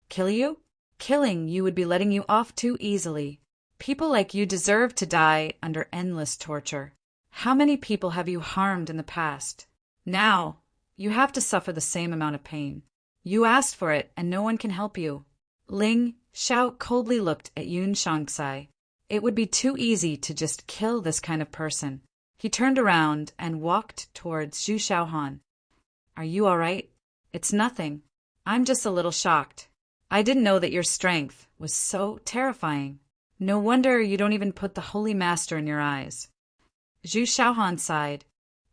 "Kill you? Killing you would be letting you off too easily. People like you deserve to die under endless torture. How many people have you harmed in the past? Now, you have to suffer the same amount of pain. You asked for it, and no one can help you." Ling Xiao coldly looked at Yun Shangsai. It would be too easy to just kill this kind of person. He turned around and walked towards Zhu Xiaohan. "Are you all right?" "It's nothing. I'm just a little shocked. I didn't know that your strength was so terrifying. No wonder you don't even put the Holy Master in your eyes." Zhu Xiaohan sighed.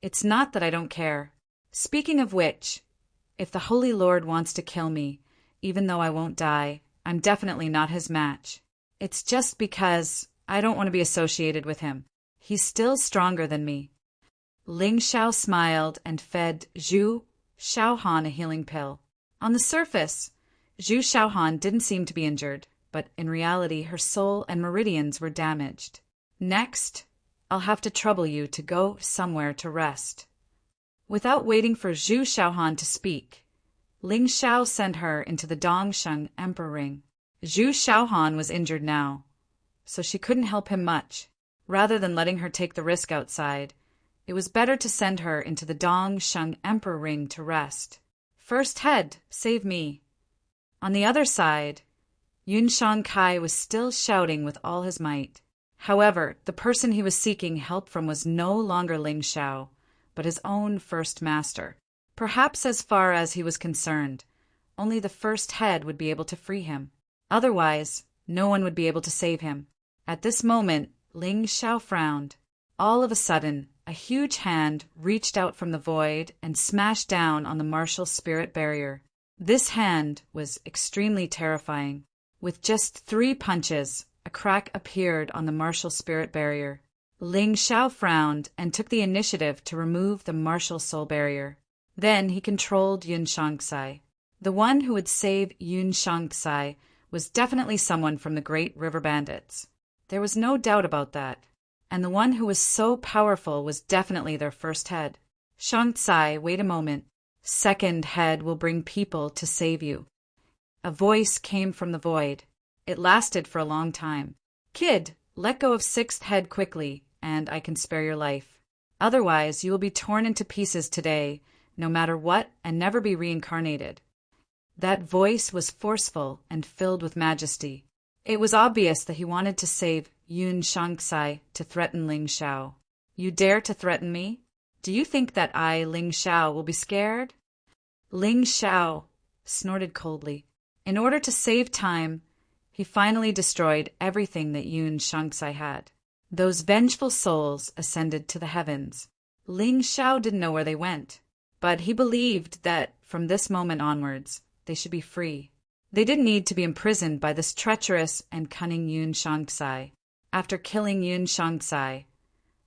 "It's not that I don't care. Speaking of which, if the Holy Lord wants to kill me, even though I won't die, I'm definitely not his match. It's just because I don't want to be associated with him. He's still stronger than me." Ling Xiao smiled and fed Zhu Xiaohan a healing pill. On the surface, Zhu Xiaohan didn't seem to be injured, but in reality her soul and meridians were damaged. "Next, I'll have to trouble you to go somewhere to rest." Without waiting for Zhu Xiaohan to speak, Ling Xiao sent her into the Dongsheng Emperor Ring. Zhu Xiaohan was injured now, so she couldn't help him much. Rather than letting her take the risk outside, it was better to send her into the Dongsheng Emperor Ring to rest. "First head, save me." On the other side, Yun Shangsai was still shouting with all his might. However, the person he was seeking help from was no longer Ling Xiao, but his own first master. Perhaps as far as he was concerned, only the first head would be able to free him. Otherwise, no one would be able to save him. At this moment, Ling Xiao frowned. All of a sudden, a huge hand reached out from the void and smashed down on the martial spirit barrier. This hand was extremely terrifying. With just 3 punches, a crack appeared on the martial spirit barrier. Ling Xiao frowned and took the initiative to remove the martial soul barrier. Then he controlled Yun Shangsai. The one who would save Yun Shangsai was definitely someone from the Great River Bandits. There was no doubt about that. And the one who was so powerful was definitely their first head. "Shangsai, wait a moment. Second head will bring people to save you." A voice came from the void. It lasted for a long time. "Kid, let go of sixth head quickly, and I can spare your life. Otherwise, you will be torn into pieces today, no matter what, and never be reincarnated." That voice was forceful and filled with majesty. It was obvious that he wanted to save Yun Shangsai to threaten Ling Xiao. "You dare to threaten me? Do you think that I, Ling Xiao, will be scared?" Ling Xiao snorted coldly. In order to save time, he finally destroyed everything that Yun Shangsai had. Those vengeful souls ascended to the heavens. Ling Xiao didn't know where they went, but he believed that from this moment onwards, they should be free. They didn't need to be imprisoned by this treacherous and cunning Yun Shangsai. After killing Yun Shangsai,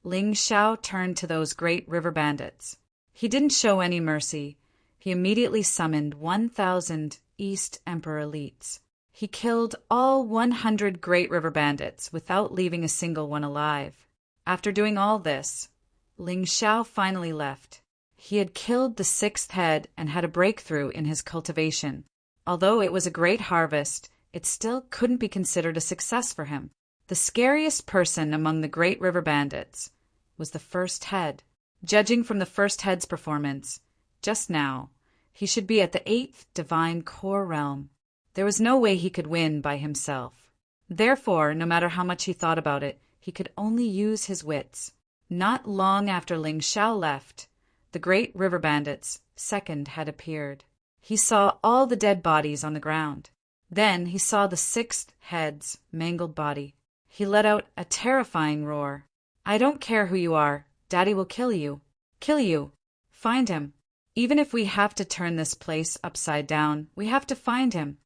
Ling Xiao turned to those Great River Bandits. He didn't show any mercy. He immediately summoned 1,000 East Emperor elites. He killed all 100 Great River Bandits without leaving a single one alive. After doing all this, Ling Xiao finally left. He had killed the sixth head and had a breakthrough in his cultivation. Although it was a great harvest, it still couldn't be considered a success for him. The scariest person among the Great River Bandits was the first head. Judging from the first head's performance, just now, he should be at the 8th Divine Core Realm. There was no way he could win by himself. Therefore, no matter how much he thought about it, he could only use his wits. Not long after Ling Xiao left, the great river bandits' second had appeared. He saw all the dead bodies on the ground. Then he saw the sixth head's mangled body. He let out a terrifying roar. "I don't care who you are. Daddy will kill you. Kill you. Find him. Even if we have to turn this place upside down, we have to find him."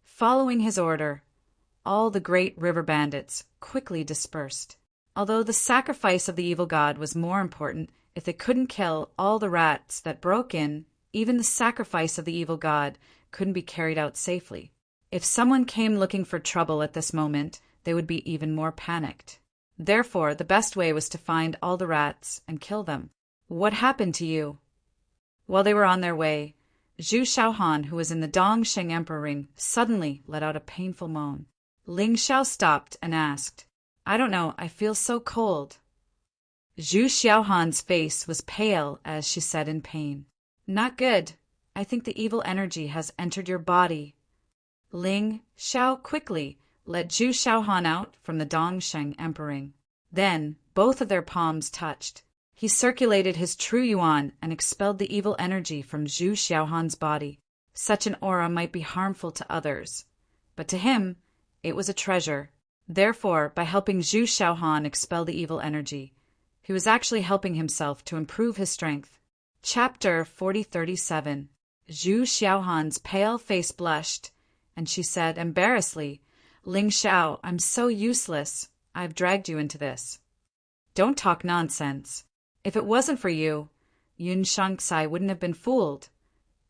Following his order, all the great river bandits quickly dispersed. Although the sacrifice of the evil god was more important, if they couldn't kill all the rats that broke in, even the sacrifice of the evil god couldn't be carried out safely. If someone came looking for trouble at this moment, they would be even more panicked. Therefore, the best way was to find all the rats and kill them. "What happened to you?" While they were on their way, Zhu Xiaohan, who was in the Dongsheng Emperor ring, suddenly let out a painful moan. Ling Xiao stopped and asked, "I don't know, I feel so cold." Zhu Xiaohan's face was pale as she said in pain, "Not good. I think the evil energy has entered your body." Ling Xiao quickly let Zhu Xiaohan out from the Dongsheng Emperor ring. Then both of their palms touched. He circulated his true yuan and expelled the evil energy from Zhu Xiaohan's body. Such an aura might be harmful to others, but to him, it was a treasure. Therefore, by helping Zhu Xiaohan expel the evil energy, he was actually helping himself to improve his strength. Chapter 4037. Zhu Xiaohan's pale face blushed, and she said embarrassedly, "Ling Xiao, I'm so useless. I've dragged you into this." "Don't talk nonsense. If it wasn't for you, Yun Shangsai wouldn't have been fooled,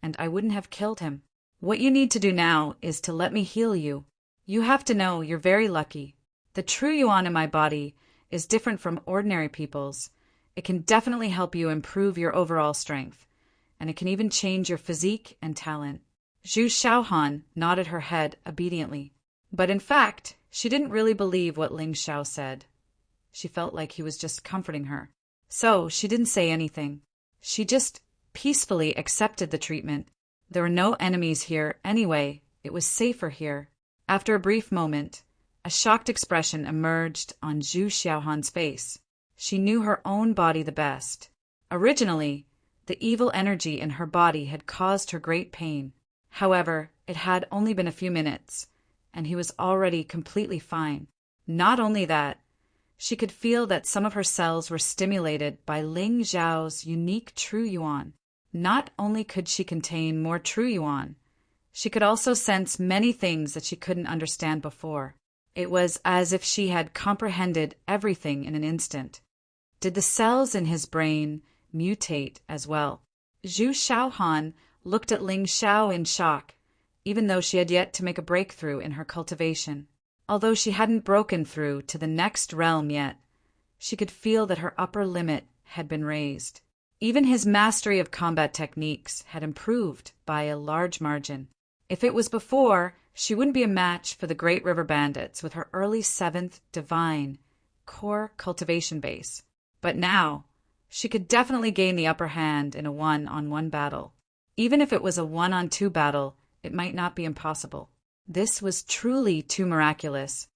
and I wouldn't have killed him. What you need to do now is to let me heal you. You have to know you're very lucky. The true yuan in my body is different from ordinary people's. It can definitely help you improve your overall strength, and it can even change your physique and talent." Zhu Xiaohan nodded her head obediently. But in fact, she didn't really believe what Ling Xiao said. She felt like he was just comforting her. So she didn't say anything. She just peacefully accepted the treatment. There were no enemies here anyway. It was safer here. After a brief moment, a shocked expression emerged on Zhu Xiaohan's face. She knew her own body the best. Originally, the evil energy in her body had caused her great pain. However, it had only been a few minutes, and he was already completely fine. Not only that, she could feel that some of her cells were stimulated by Ling Xiao's unique true yuan. Not only could she contain more true yuan, she could also sense many things that she couldn't understand before. It was as if she had comprehended everything in an instant. Did the cells in his brain mutate as well? Zhu Xiaohan looked at Ling Xiao in shock, even though she had yet to make a breakthrough in her cultivation. Although she hadn't broken through to the next realm yet, she could feel that her upper limit had been raised. Even his mastery of combat techniques had improved by a large margin. If it was before, she wouldn't be a match for the Great River Bandits with her early 7th divine core cultivation base. But now, she could definitely gain the upper hand in a one-on-one battle. Even if it was a one-on-two battle, it might not be impossible. This was truly too miraculous.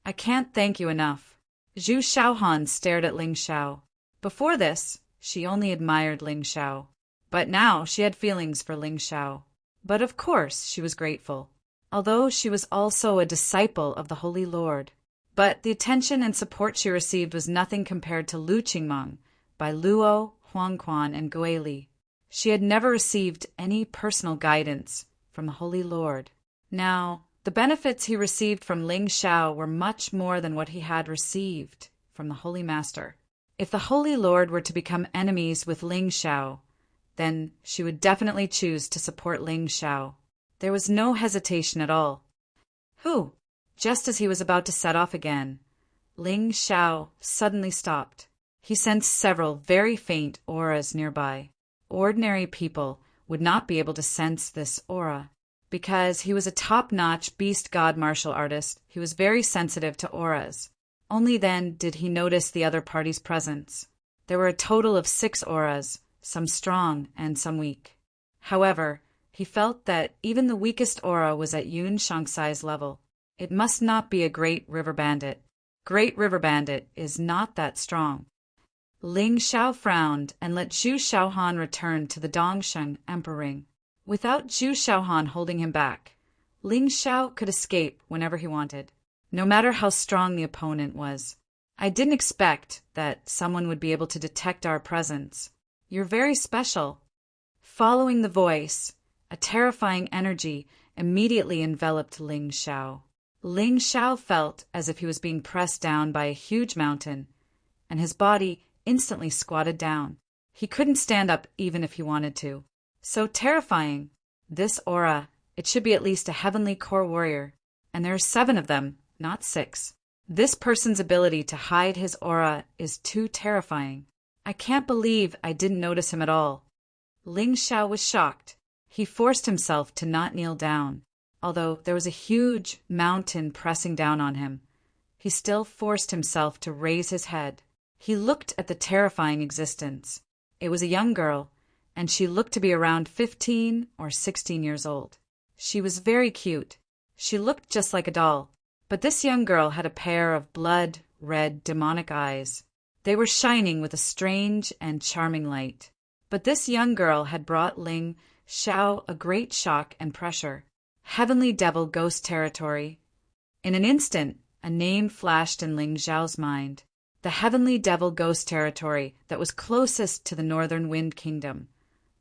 "I can't thank you enough." Zhu Xiaohan stared at Ling Xiao. Before this, she only admired Ling Xiao. But now she had feelings for Ling Xiao. But of course she was grateful, although she was also a disciple of the Holy Lord. But the attention and support she received was nothing compared to Lu Qingmeng by Luo, Huangquan, and Guili. She had never received any personal guidance from the Holy Lord. Now, the benefits he received from Ling Xiao were much more than what he had received from the Holy Master. If the Holy Lord were to become enemies with Ling Xiao, then she would definitely choose to support Ling Xiao. There was no hesitation at all. Who? Just as he was about to set off again, Ling Xiao suddenly stopped. He sensed several very faint auras nearby. Ordinary people would not be able to sense this aura. Because he was a top-notch beast god martial artist, he was very sensitive to auras. Only then did he notice the other party's presence. There were a total of 6 auras, some strong and some weak. However, He felt that even the weakest aura was at Yun Shangsai's level. It must not be a great river bandit. Great river bandit is not that strong. Ling Xiao frowned and let Zhu Xiaohan return to the Dongsheng Emperor. Without Zhu Xiaohan holding him back, Ling Xiao could escape whenever he wanted, no matter how strong the opponent was. I didn't expect that someone would be able to detect our presence. You're very special. Following the voice, a terrifying energy immediately enveloped Ling Xiao. Ling Xiao felt as if he was being pressed down by a huge mountain, and his body instantly squatted down. He couldn't stand up even if he wanted to. So terrifying. This aura, it should be at least a heavenly core warrior, and there are 7 of them, not 6. This person's ability to hide his aura is too terrifying. I can't believe I didn't notice him at all. Ling Xiao was shocked. He forced himself to not kneel down. Although there was a huge mountain pressing down on him, he still forced himself to raise his head. He looked at the terrifying existence. It was a young girl, and she looked to be around 15 or 16 years old. She was very cute. She looked just like a doll. But this young girl had a pair of blood-red demonic eyes. They were shining with a strange and charming light. But this young girl had brought Ling Xiao a great shock and pressure. Heavenly Devil Ghost Territory. In an instant, a name flashed in Ling Xiao's mind. The Heavenly Devil Ghost Territory that was closest to the Northern Wind Kingdom,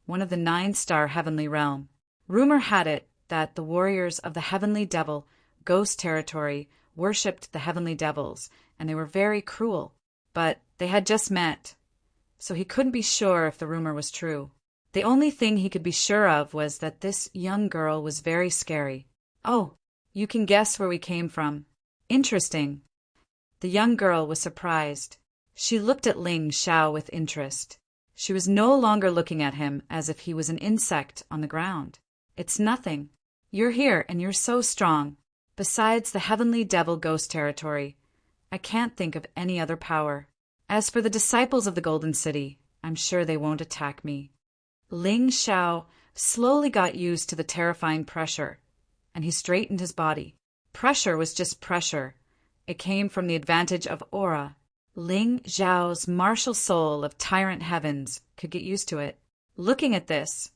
one of the 9-star heavenly realm. Rumor had it that the warriors of the Heavenly Devil Ghost Territory worshipped the heavenly devils, and they were very cruel. But they had just met, so he couldn't be sure if the rumor was true. The only thing he could be sure of was that this young girl was very scary. Oh, you can guess where we came from. Interesting. The young girl was surprised. She looked at Ling Xiao with interest. She was no longer looking at him as if he was an insect on the ground. It's nothing. You're here and you're so strong. Besides the Heavenly Devil Ghost Territory, I can't think of any other power. As for the disciples of the Golden City, I'm sure they won't attack me. Ling Xiao slowly got used to the terrifying pressure, and he straightened his body. Pressure was just pressure. It came from the advantage of aura. Ling Xiao's martial soul of tyrant heavens could get used to it. Looking at this,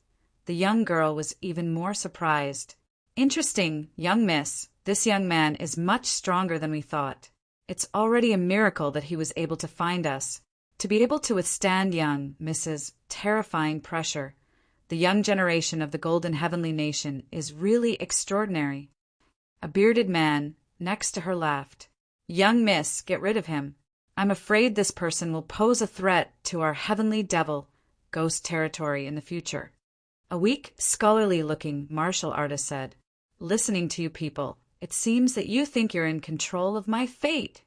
the young girl was even more surprised. Interesting, young miss. This young man is much stronger than we thought. It's already a miracle that he was able to find us. To be able to withstand young Mrs. terrifying pressure, the young generation of the Golden Heavenly Nation is really extraordinary. A bearded man next to her laughed. Young miss, get rid of him. I'm afraid this person will pose a threat to our Heavenly Devil Ghost Territory in the future. A weak, scholarly-looking martial artist said, Listening to you people, it seems that you think you're in control of my fate.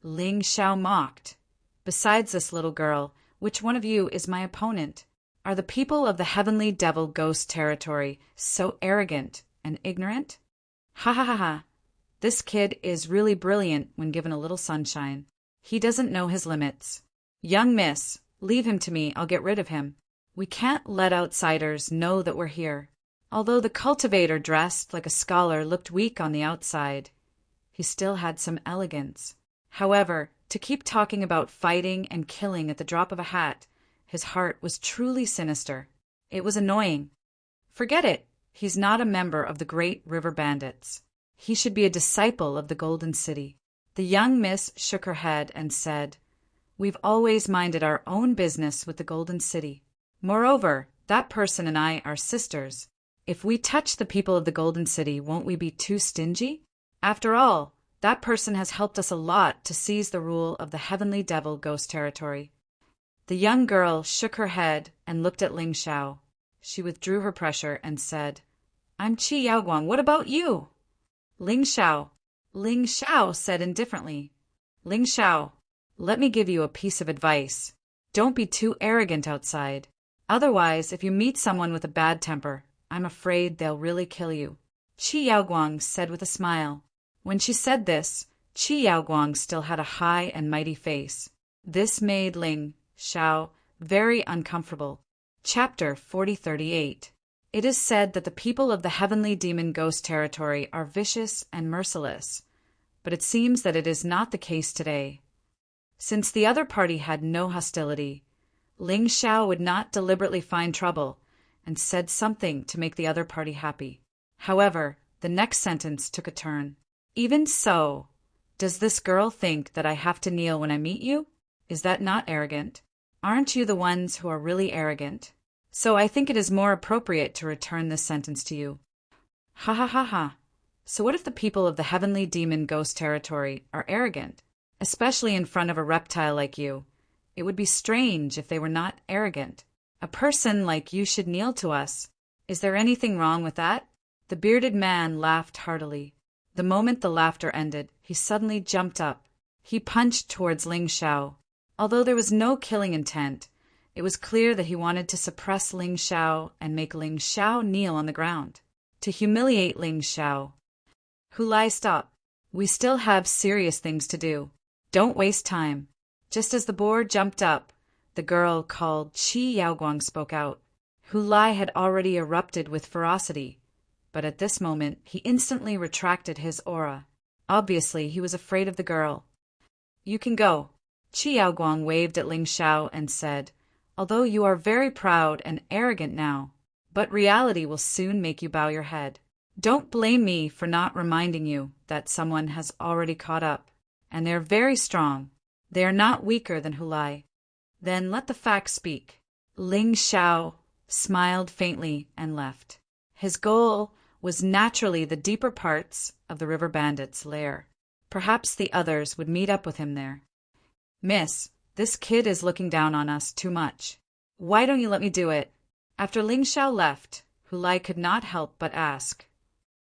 Ling Xiao mocked. Besides this little girl, which one of you is my opponent? Are the people of the Heavenly Devil Ghost Territory so arrogant and ignorant? Ha ha ha ha. This kid is really brilliant when given a little sunshine. He doesn't know his limits. Young miss, leave him to me, I'll get rid of him. We can't let outsiders know that we're here. Although the cultivator dressed like a scholar looked weak on the outside, he still had some elegance. However, to keep talking about fighting and killing at the drop of a hat, his heart was truly sinister. It was annoying. Forget it. He's not a member of the Great River Bandits. He should be a disciple of the Golden City. The young miss shook her head and said, We've always minded our own business with the Golden City. Moreover, that person and I are sisters. If we touch the people of the Golden City, won't we be too stingy? After all, that person has helped us a lot to seize the rule of the Heavenly Devil Ghost Territory. The young girl shook her head and looked at Ling Xiao. She withdrew her pressure and said, I'm Qi Yaoguang, what about you? Ling Xiao said indifferently, Ling Xiao, let me give you a piece of advice. Don't be too arrogant outside. Otherwise, if you meet someone with a bad temper, I'm afraid they'll really kill you. Qi Yaoguang said with a smile. When she said this, Qi Yaoguang still had a high and mighty face. This made Ling Xiao very uncomfortable. Chapter 4038. It is said that the people of the heavenly demon ghost territory are vicious and merciless, but it seems that it is not the case today. Since the other party had no hostility, Ling Xiao would not deliberately find trouble and said something to make the other party happy. However, the next sentence took a turn. Even so, does this girl think that I have to kneel when I meet you? Is that not arrogant? Aren't you the ones who are really arrogant? So I think it is more appropriate to return this sentence to you. Ha ha ha ha. So what if the people of the heavenly demon ghost territory are arrogant, especially in front of a reptile like you? It would be strange if they were not arrogant. A person like you should kneel to us. Is there anything wrong with that? The bearded man laughed heartily. The moment the laughter ended, he suddenly jumped up. He punched towards Ling Xiao. Although there was no killing intent, it was clear that he wanted to suppress Ling Xiao and make Ling Xiao kneel on the ground, to humiliate Ling Xiao. Hulai, stop. We still have serious things to do. Don't waste time. Just as the boar jumped up, the girl called Qi Yaoguang spoke out. Hulai had already erupted with ferocity, but at this moment he instantly retracted his aura. Obviously, he was afraid of the girl. You can go. Qi Yaoguang waved at Ling Xiao and said, although you are very proud and arrogant now, but reality will soon make you bow your head. Don't blame me for not reminding you that someone has already caught up, and they are very strong. They are not weaker than Hulai. Then let the facts speak. Ling Xiao smiled faintly and left. His goal was naturally the deeper parts of the river bandits' lair. Perhaps the others would meet up with him there. Miss, this kid is looking down on us too much. Why don't you let me do it? After Ling Xiao left, Hulai could not help but ask.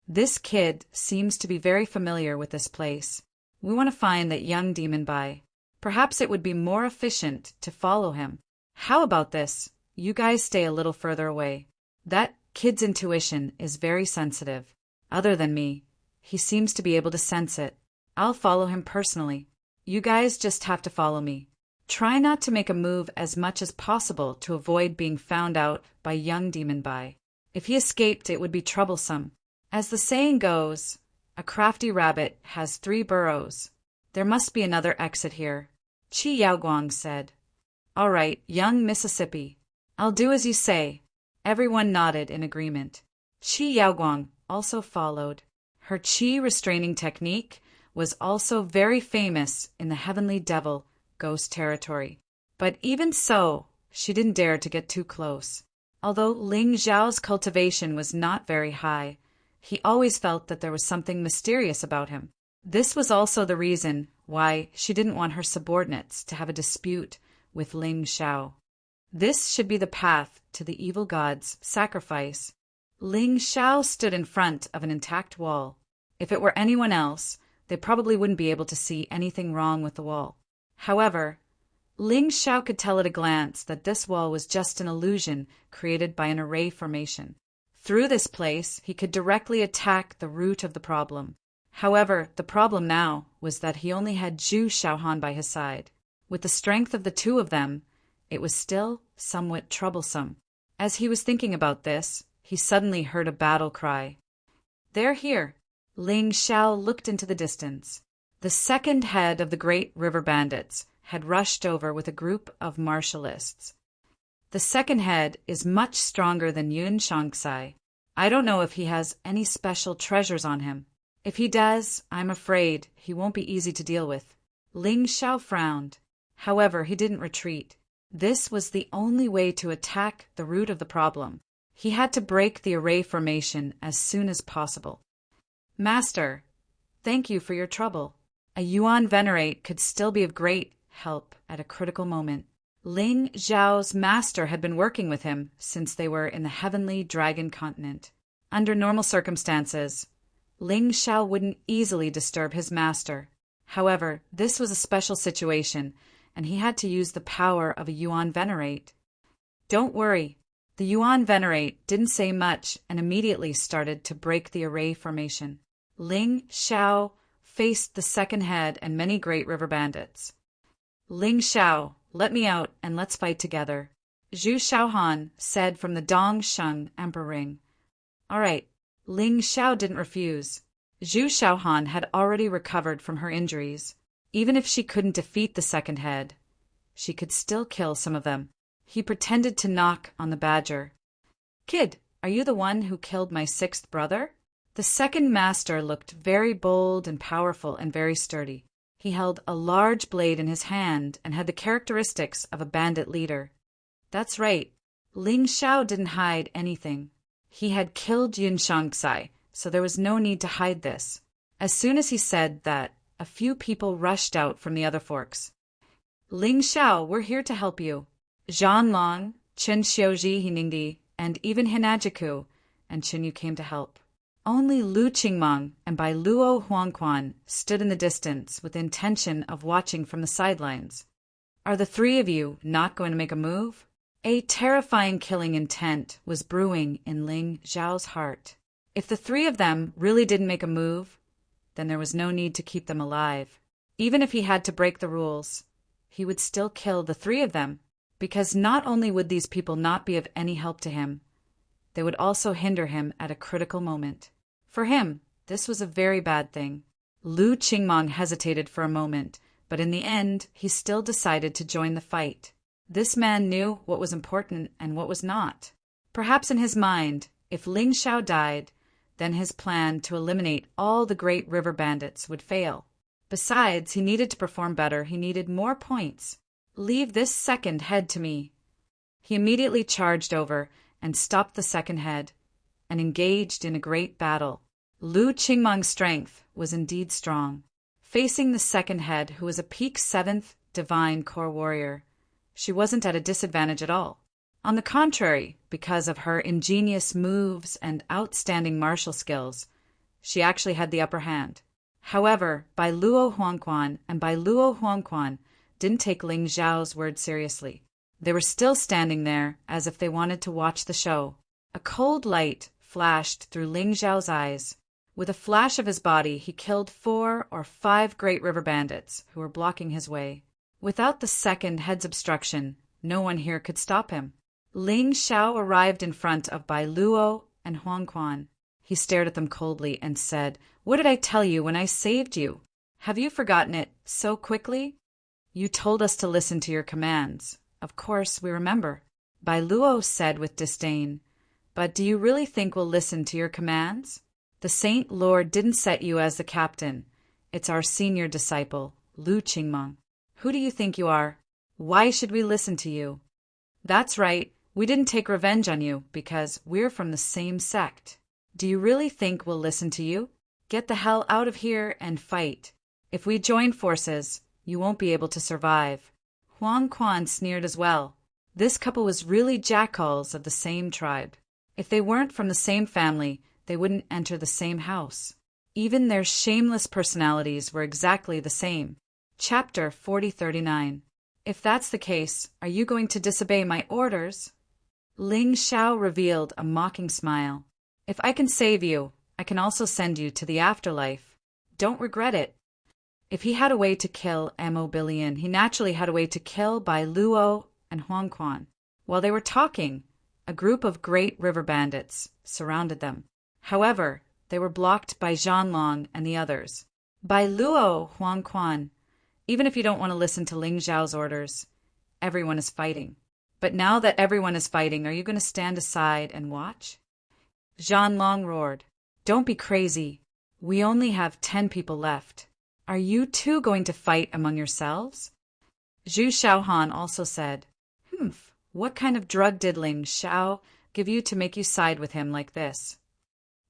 This kid seems to be very familiar with this place. We want to find that young demon Bai. Perhaps it would be more efficient to follow him. How about this? You guys stay a little further away. That kid's intuition is very sensitive. Other than me, he seems to be able to sense it. I'll follow him personally. You guys just have to follow me. Try not to make a move as much as possible to avoid being found out by young demon Bai. If he escaped, it would be troublesome. As the saying goes, a crafty rabbit has 3 burrows. There must be another exit here. Qi Yaoguang said. All right, young Mississippi. I'll do as you say. Everyone nodded in agreement. Qi Yaoguang also followed. Her qi restraining technique was also very famous in the heavenly devil ghost territory. But even so, she didn't dare to get too close. Although Ling Xiao's cultivation was not very high, he always felt that there was something mysterious about him. This was also the reason why she didn't want her subordinates to have a dispute with Ling Xiao. This should be the path to the evil god's sacrifice. Ling Xiao stood in front of an intact wall. If it were anyone else, they probably wouldn't be able to see anything wrong with the wall. However, Ling Xiao could tell at a glance that this wall was just an illusion created by an array formation. Through this place, he could directly attack the root of the problem. However, the problem now was that he only had Zhu Xiaohan by his side. With the strength of the two of them, it was still somewhat troublesome. As he was thinking about this, he suddenly heard a battle cry. They're here. Ling Xiao looked into the distance. The second head of the great river bandits had rushed over with a group of martialists. The second head is much stronger than Yun Shangsai. I don't know if he has any special treasures on him. If he does, I'm afraid he won't be easy to deal with. Ling Xiao frowned. However, he didn't retreat. This was the only way to attack the root of the problem. He had to break the array formation as soon as possible. Master, thank you for your trouble. A Yuan Venerate could still be of great help at a critical moment. Ling Xiao's master had been working with him since they were in the heavenly dragon continent. Under normal circumstances, Ling Xiao wouldn't easily disturb his master. However, this was a special situation, and he had to use the power of a Yuan Venerate. Don't worry. The Yuan Venerate didn't say much and immediately started to break the array formation. Ling Xiao faced the second head and many great river bandits. Ling Xiao, let me out and let's fight together. Zhu Shaohan said from the Dongsheng Emperor Ring. All right. Ling Xiao didn't refuse. Zhu Shaohan had already recovered from her injuries. Even if she couldn't defeat the second head, she could still kill some of them. He pretended to knock on the badger. Kid, are you the one who killed my sixth brother? The second master looked very bold and powerful and very sturdy. He held a large blade in his hand and had the characteristics of a bandit leader. That's right. Ling Xiao didn't hide anything. He had killed Yun Shangsai, so there was no need to hide this. As soon as he said that, a few people rushed out from the other forks. Ling Xiao, we're here to help you. Zhan Long, Chen Xiuji Hiningdi, and even Hinajiku and Chinyu came to help. Only Lu Qingmang and Bai Luo Huangquan stood in the distance with the intention of watching from the sidelines. Are the three of you not going to make a move? A terrifying killing intent was brewing in Ling Xiao's heart. If the three of them really didn't make a move, then there was no need to keep them alive. Even if he had to break the rules, he would still kill the three of them, because not only would these people not be of any help to him, they would also hinder him at a critical moment. For him, this was a very bad thing. Lu Qingmang hesitated for a moment, but in the end, he still decided to join the fight. This man knew what was important and what was not. Perhaps in his mind, if Ling Xiao died, then his plan to eliminate all the great river bandits would fail. Besides, he needed to perform better. He needed more points. Leave this second head to me. He immediately charged over and stopped the second head and engaged in a great battle. Lu Qingmang's strength was indeed strong. Facing the second head, who was a peak 7th divine core warrior, she wasn't at a disadvantage at all. On the contrary, because of her ingenious moves and outstanding martial skills, she actually had the upper hand. However, Bai Luo Huangquan and Bai Luo Huangquan didn't take Ling Xiao's word seriously. They were still standing there as if they wanted to watch the show. A cold light flashed through Ling Xiao's eyes. With a flash of his body, he killed 4 or 5 great river bandits who were blocking his way. Without the second head's obstruction, no one here could stop him. Ling Xiao arrived in front of Bai Luo and Huangquan. He stared at them coldly and said, "What did I tell you when I saved you? Have you forgotten it so quickly? You told us to listen to your commands. Of course, we remember." Bai Luo said with disdain, "But do you really think we'll listen to your commands? The Saint Lord didn't set you as the captain. It's our senior disciple, Lu Qingmang. Who do you think you are? Why should we listen to you?" "That's right. We didn't take revenge on you because we're from the same sect. Do you really think we'll listen to you? Get the hell out of here and fight. If we join forces, you won't be able to survive." Huang Quan sneered as well. This couple was really jackals of the same tribe. If they weren't from the same family, they wouldn't enter the same house. Even their shameless personalities were exactly the same. Chapter 4039. If that's the case, are you going to disobey my orders? Ling Xiao revealed a mocking smile. If I can save you, I can also send you to the afterlife. Don't regret it. If he had a way to kill Mo Billion, he naturally had a way to kill Bai Luo and Huang Quan. While they were talking, a group of great river bandits surrounded them. However, they were blocked by Zhan Long and the others. Bai Luo, Huang Quan, even if you don't want to listen to Ling Xiao's orders, everyone is fighting. But now that everyone is fighting, are you going to stand aside and watch? Zhan Long roared, "Don't be crazy. We only have 10 people left. Are you two going to fight among yourselves?" Zhu Shaohan also said, "Humph, what kind of drug did Ling Xiao give you to make you side with him like this?"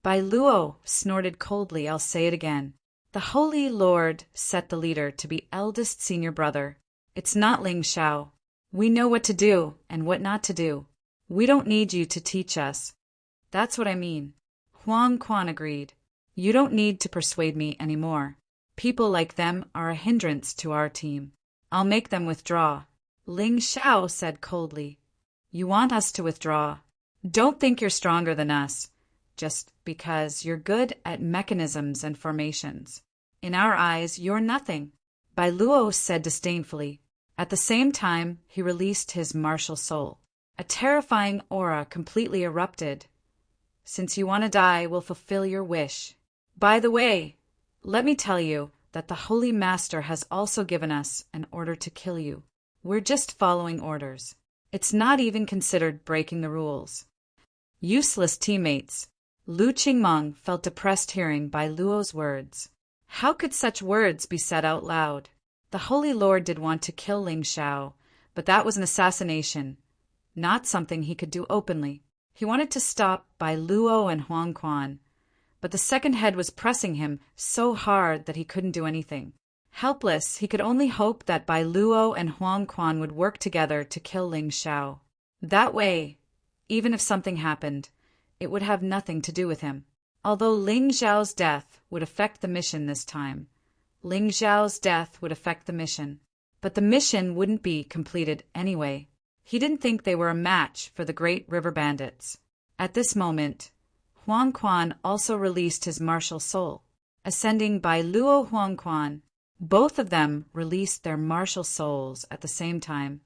Bai Luo snorted coldly. "I'll say it again. The Holy Lord set the leader to be eldest senior brother. It's not Ling Xiao. We know what to do and what not to do. We don't need you to teach us." "That's what I mean." Huang Quan agreed. "You don't need to persuade me anymore. People like them are a hindrance to our team. I'll make them withdraw." Ling Xiao said coldly, "You want us to withdraw? Don't think you're stronger than us, just because you're good at mechanisms and formations. In our eyes, you're nothing." Bai Luo said disdainfully. At the same time, he released his martial soul. A terrifying aura completely erupted. Since you want to die, we'll fulfill your wish. By the way, let me tell you that the Holy Master has also given us an order to kill you. We're just following orders. It's not even considered breaking the rules. Useless teammates. Lu Qingmeng felt depressed hearing Bai Luo's words. How could such words be said out loud? The Holy Lord did want to kill Ling Xiao, but that was an assassination, not something he could do openly. He wanted to stop Bai Luo and Huang Quan, but the second head was pressing him so hard that he couldn't do anything. Helpless, he could only hope that Bai Luo and Huang Quan would work together to kill Ling Xiao. That way, even if something happened, it would have nothing to do with him. Although Ling Xiao's death would affect the mission this time, Ling Xiao's death would affect the mission. But the mission wouldn't be completed anyway. He didn't think they were a match for the Great River Bandits. At this moment, Huang Quan also released his martial soul, ascending Bai Luo Huang Quan. Both of them released their martial souls at the same time.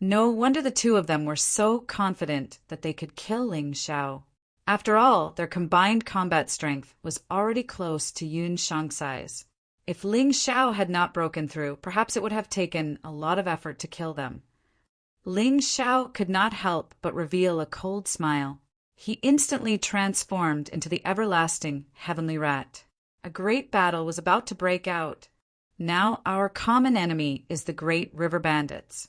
No wonder the two of them were so confident that they could kill Ling Xiao. After all, their combined combat strength was already close to Yun Shangcai's. If Ling Xiao had not broken through, perhaps it would have taken a lot of effort to kill them. Ling Xiao could not help but reveal a cold smile. He instantly transformed into the everlasting heavenly rat. A great battle was about to break out. Now our common enemy is the Great River Bandits.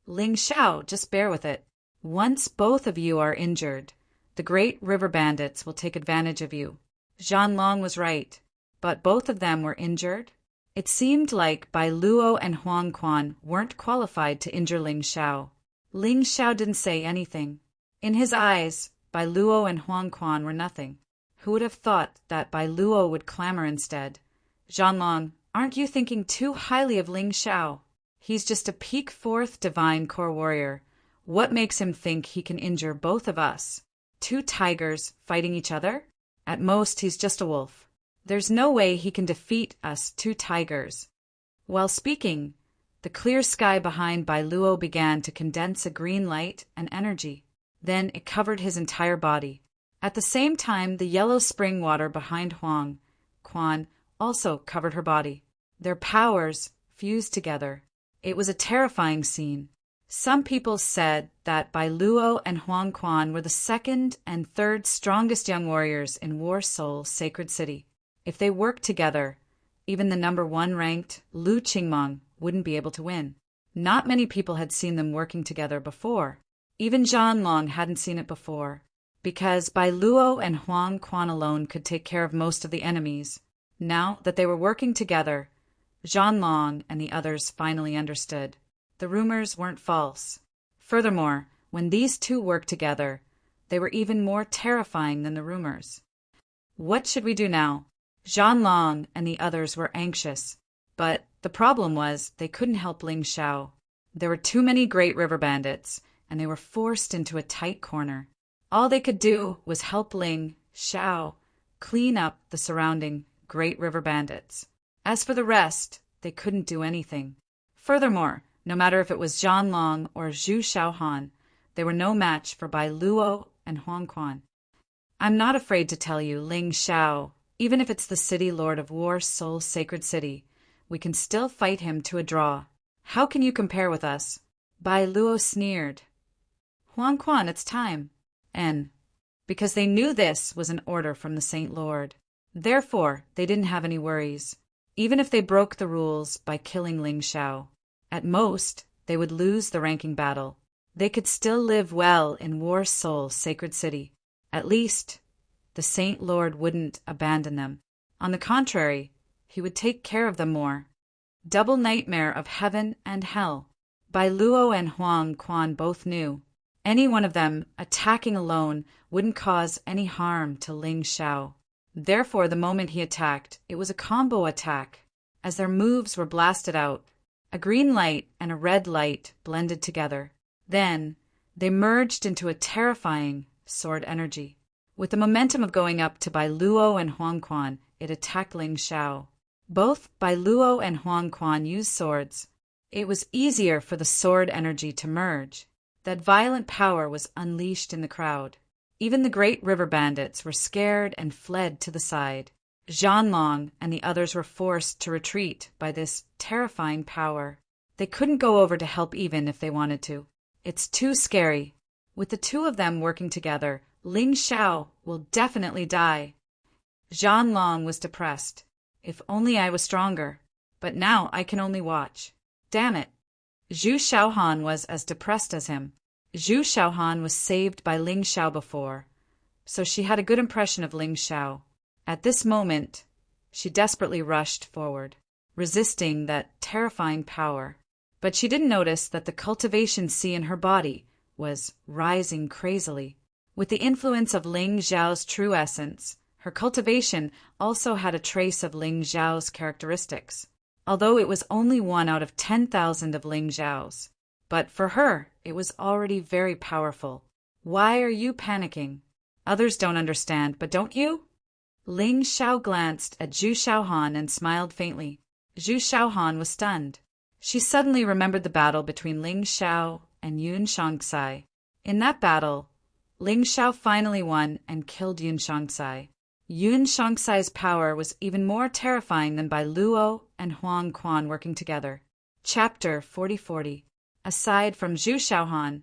Ling Xiao, just bear with it. Once both of you are injured, the Great River Bandits will take advantage of you. Zhan Long was right, but both of them were injured. It seemed like Bai Luo and Huang Quan weren't qualified to injure Ling Xiao. Ling Xiao didn't say anything. In his eyes, Bai Luo and Huang Quan were nothing. Who would have thought that Bai Luo would clamor instead? Zhan Long, aren't you thinking too highly of Ling Xiao? He's just a peak 4th divine core warrior. What makes him think he can injure both of us? 2 tigers fighting each other? At most, he's just a wolf. There's no way he can defeat us 2 tigers. While speaking, the clear sky behind Bai Luo began to condense a green light and energy. Then it covered his entire body. At the same time, the yellow spring water behind Huang Quan also covered her body. Their powers fused together. It was a terrifying scene. Some people said that Bai Luo and Huang Quan were the 2nd and 3rd strongest young warriors in War Soul Sacred City. If they worked together, even the number 1 ranked Lu Qingmeng wouldn't be able to win. Not many people had seen them working together before. Even Zhan Long hadn't seen it before, because Bai Luo and Huang Quan alone could take care of most of the enemies. Now that they were working together, Zhan Long and the others finally understood. The rumors weren't false. Furthermore, when these two worked together, they were even more terrifying than the rumors. What should we do now? Zhan Long and the others were anxious, but the problem was they couldn't help Ling Xiao. There were too many Great River Bandits, and they were forced into a tight corner. All they could do was help Ling Xiao clean up the surrounding Great River Bandits. As for the rest, they couldn't do anything. Furthermore, no matter if it was Zhan Long or Zhu Xiaohan, they were no match for Bai Luo and Huang Quan. I'm not afraid to tell you, Ling Xiao, even if it's the City Lord of War Soul Sacred City, we can still fight him to a draw. How can you compare with us? Bai Luo sneered. Huang Quan, it's time. Because they knew this was an order from the Saint Lord. Therefore, they didn't have any worries, even if they broke the rules by killing Ling Xiao. At most, they would lose the ranking battle. They could still live well in War Soul Sacred City. At least, the Saint Lord wouldn't abandon them. On the contrary, he would take care of them more. Double nightmare of heaven and hell. Bai Luo and Huang Quan both knew. Any one of them attacking alone wouldn't cause any harm to Ling Xiao. Therefore, the moment he attacked, it was a combo attack. As their moves were blasted out, a green light and a red light blended together. Then, they merged into a terrifying sword energy. With the momentum of going up to Bai Luo and Huang Quan, it attacked Ling Xiao. Both Bai Luo and Huang Quan used swords. It was easier for the sword energy to merge. That violent power was unleashed in the crowd. Even the great river bandits were scared and fled to the side. Zhanlong and the others were forced to retreat by this terrifying power. They couldn't go over to help even if they wanted to. It's too scary. With the two of them working together, Ling Xiao will definitely die. Zhanlong was depressed. If only I was stronger. But now I can only watch. Damn it. Zhu Xiaohan was as depressed as him. Zhu Xiaohan was saved by Ling Xiao before, so she had a good impression of Ling Xiao. At this moment, she desperately rushed forward, resisting that terrifying power. But she didn't notice that the cultivation sea in her body was rising crazily. With the influence of Ling Xiao's true essence, her cultivation also had a trace of Ling Xiao's characteristics, although it was only 1 out of 10,000 of Ling Xiao's. But for her, it was already very powerful. Why are you panicking? Others don't understand, but don't you? Ling Xiao glanced at Zhu Xiaohan and smiled faintly. Zhu Xiaohan was stunned. She suddenly remembered the battle between Ling Xiao and Yun Shangsai. In that battle, Ling Xiao finally won and killed Yun Shangsai. Yun Shangsai's power was even more terrifying than by Luo and Huang Quan working together. Chapter 4040. Aside from Zhu Xiaohan,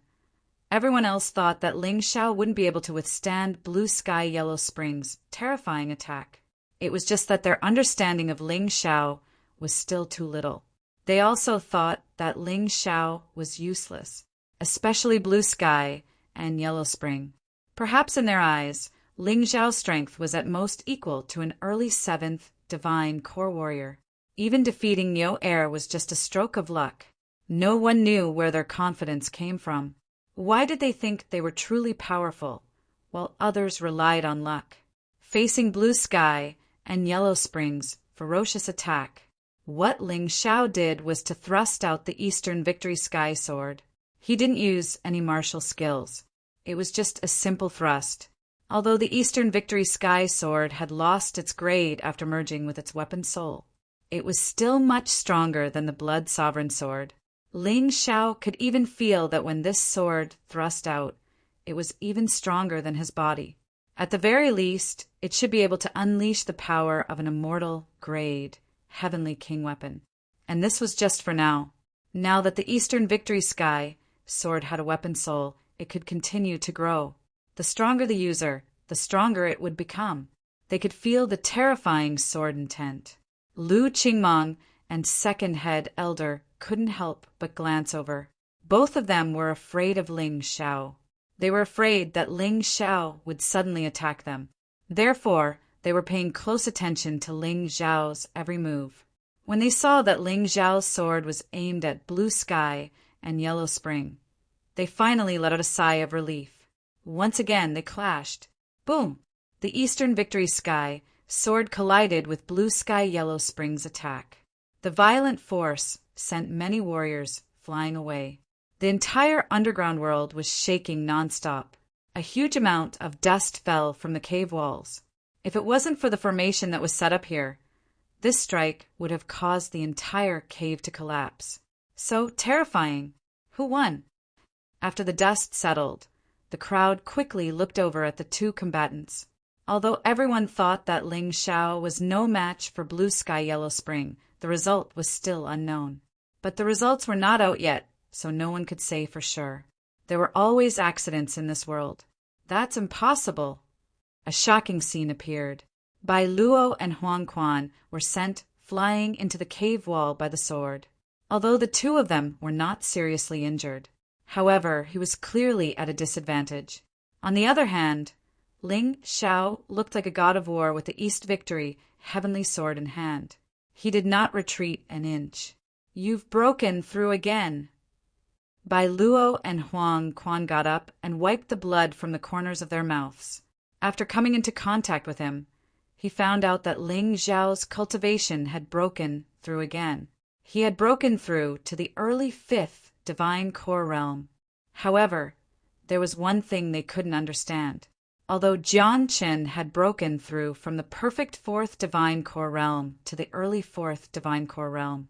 everyone else thought that Ling Xiao wouldn't be able to withstand Blue Sky Yellow Spring's terrifying attack. It was just that their understanding of Ling Xiao was still too little. They also thought that Ling Xiao was useless, especially Blue Sky and Yellow Spring. Perhaps in their eyes, Ling Xiao's strength was at most equal to an early 7th divine core warrior. Even defeating Neo Air was just a stroke of luck. No one knew where their confidence came from. Why did they think they were truly powerful, while others relied on luck? Facing Blue Sky and Yellow Spring's ferocious attack, what Ling Xiao did was to thrust out the Eastern Victory Sky Sword. He didn't use any martial skills. It was just a simple thrust. Although the Eastern Victory Sky Sword had lost its grade after merging with its weapon soul, it was still much stronger than the Blood Sovereign Sword. Ling Xiao could even feel that when this sword thrust out, it was even stronger than his body. At the very least, it should be able to unleash the power of an immortal, grade, heavenly king weapon. And this was just for now. Now that the Eastern Victory Sky Sword had a weapon soul, it could continue to grow. The stronger the user, the stronger it would become. They could feel the terrifying sword intent. Lu Qingmong and Second Head Elder couldn't help but glance over. Both of them were afraid of Ling Xiao. They were afraid that Ling Xiao would suddenly attack them. Therefore, they were paying close attention to Ling Xiao's every move. When they saw that Ling Xiao's sword was aimed at Blue Sky and Yellow Spring, they finally let out a sigh of relief. Once again, they clashed. Boom! The Eastern Victory Sky Sword collided with Blue Sky Yellow Spring's attack. The violent force sent many warriors flying away. The entire underground world was shaking nonstop. A huge amount of dust fell from the cave walls. If it wasn't for the formation that was set up here, this strike would have caused the entire cave to collapse. So terrifying. Who won? After the dust settled, the crowd quickly looked over at the two combatants. Although everyone thought that Ling Xiao was no match for Blue Sky Yellow Spring, the result was still unknown. But the results were not out yet, so no one could say for sure. There were always accidents in this world. That's impossible. A shocking scene appeared. Bai Luo and Huang Quan were sent flying into the cave wall by the sword, although the two of them were not seriously injured. However, he was clearly at a disadvantage. On the other hand, Ling Xiao looked like a god of war with the East Victory heavenly sword in hand. He did not retreat an inch. You've broken through again. Bai Luo and Huang Quan got up and wiped the blood from the corners of their mouths. After coming into contact with him, he found out that Ling Xiao's cultivation had broken through again. He had broken through to the early 5th divine core realm. However, there was one thing they couldn't understand. Although Jian Qin had broken through from the perfect 4th divine core realm to the early 4th divine core realm,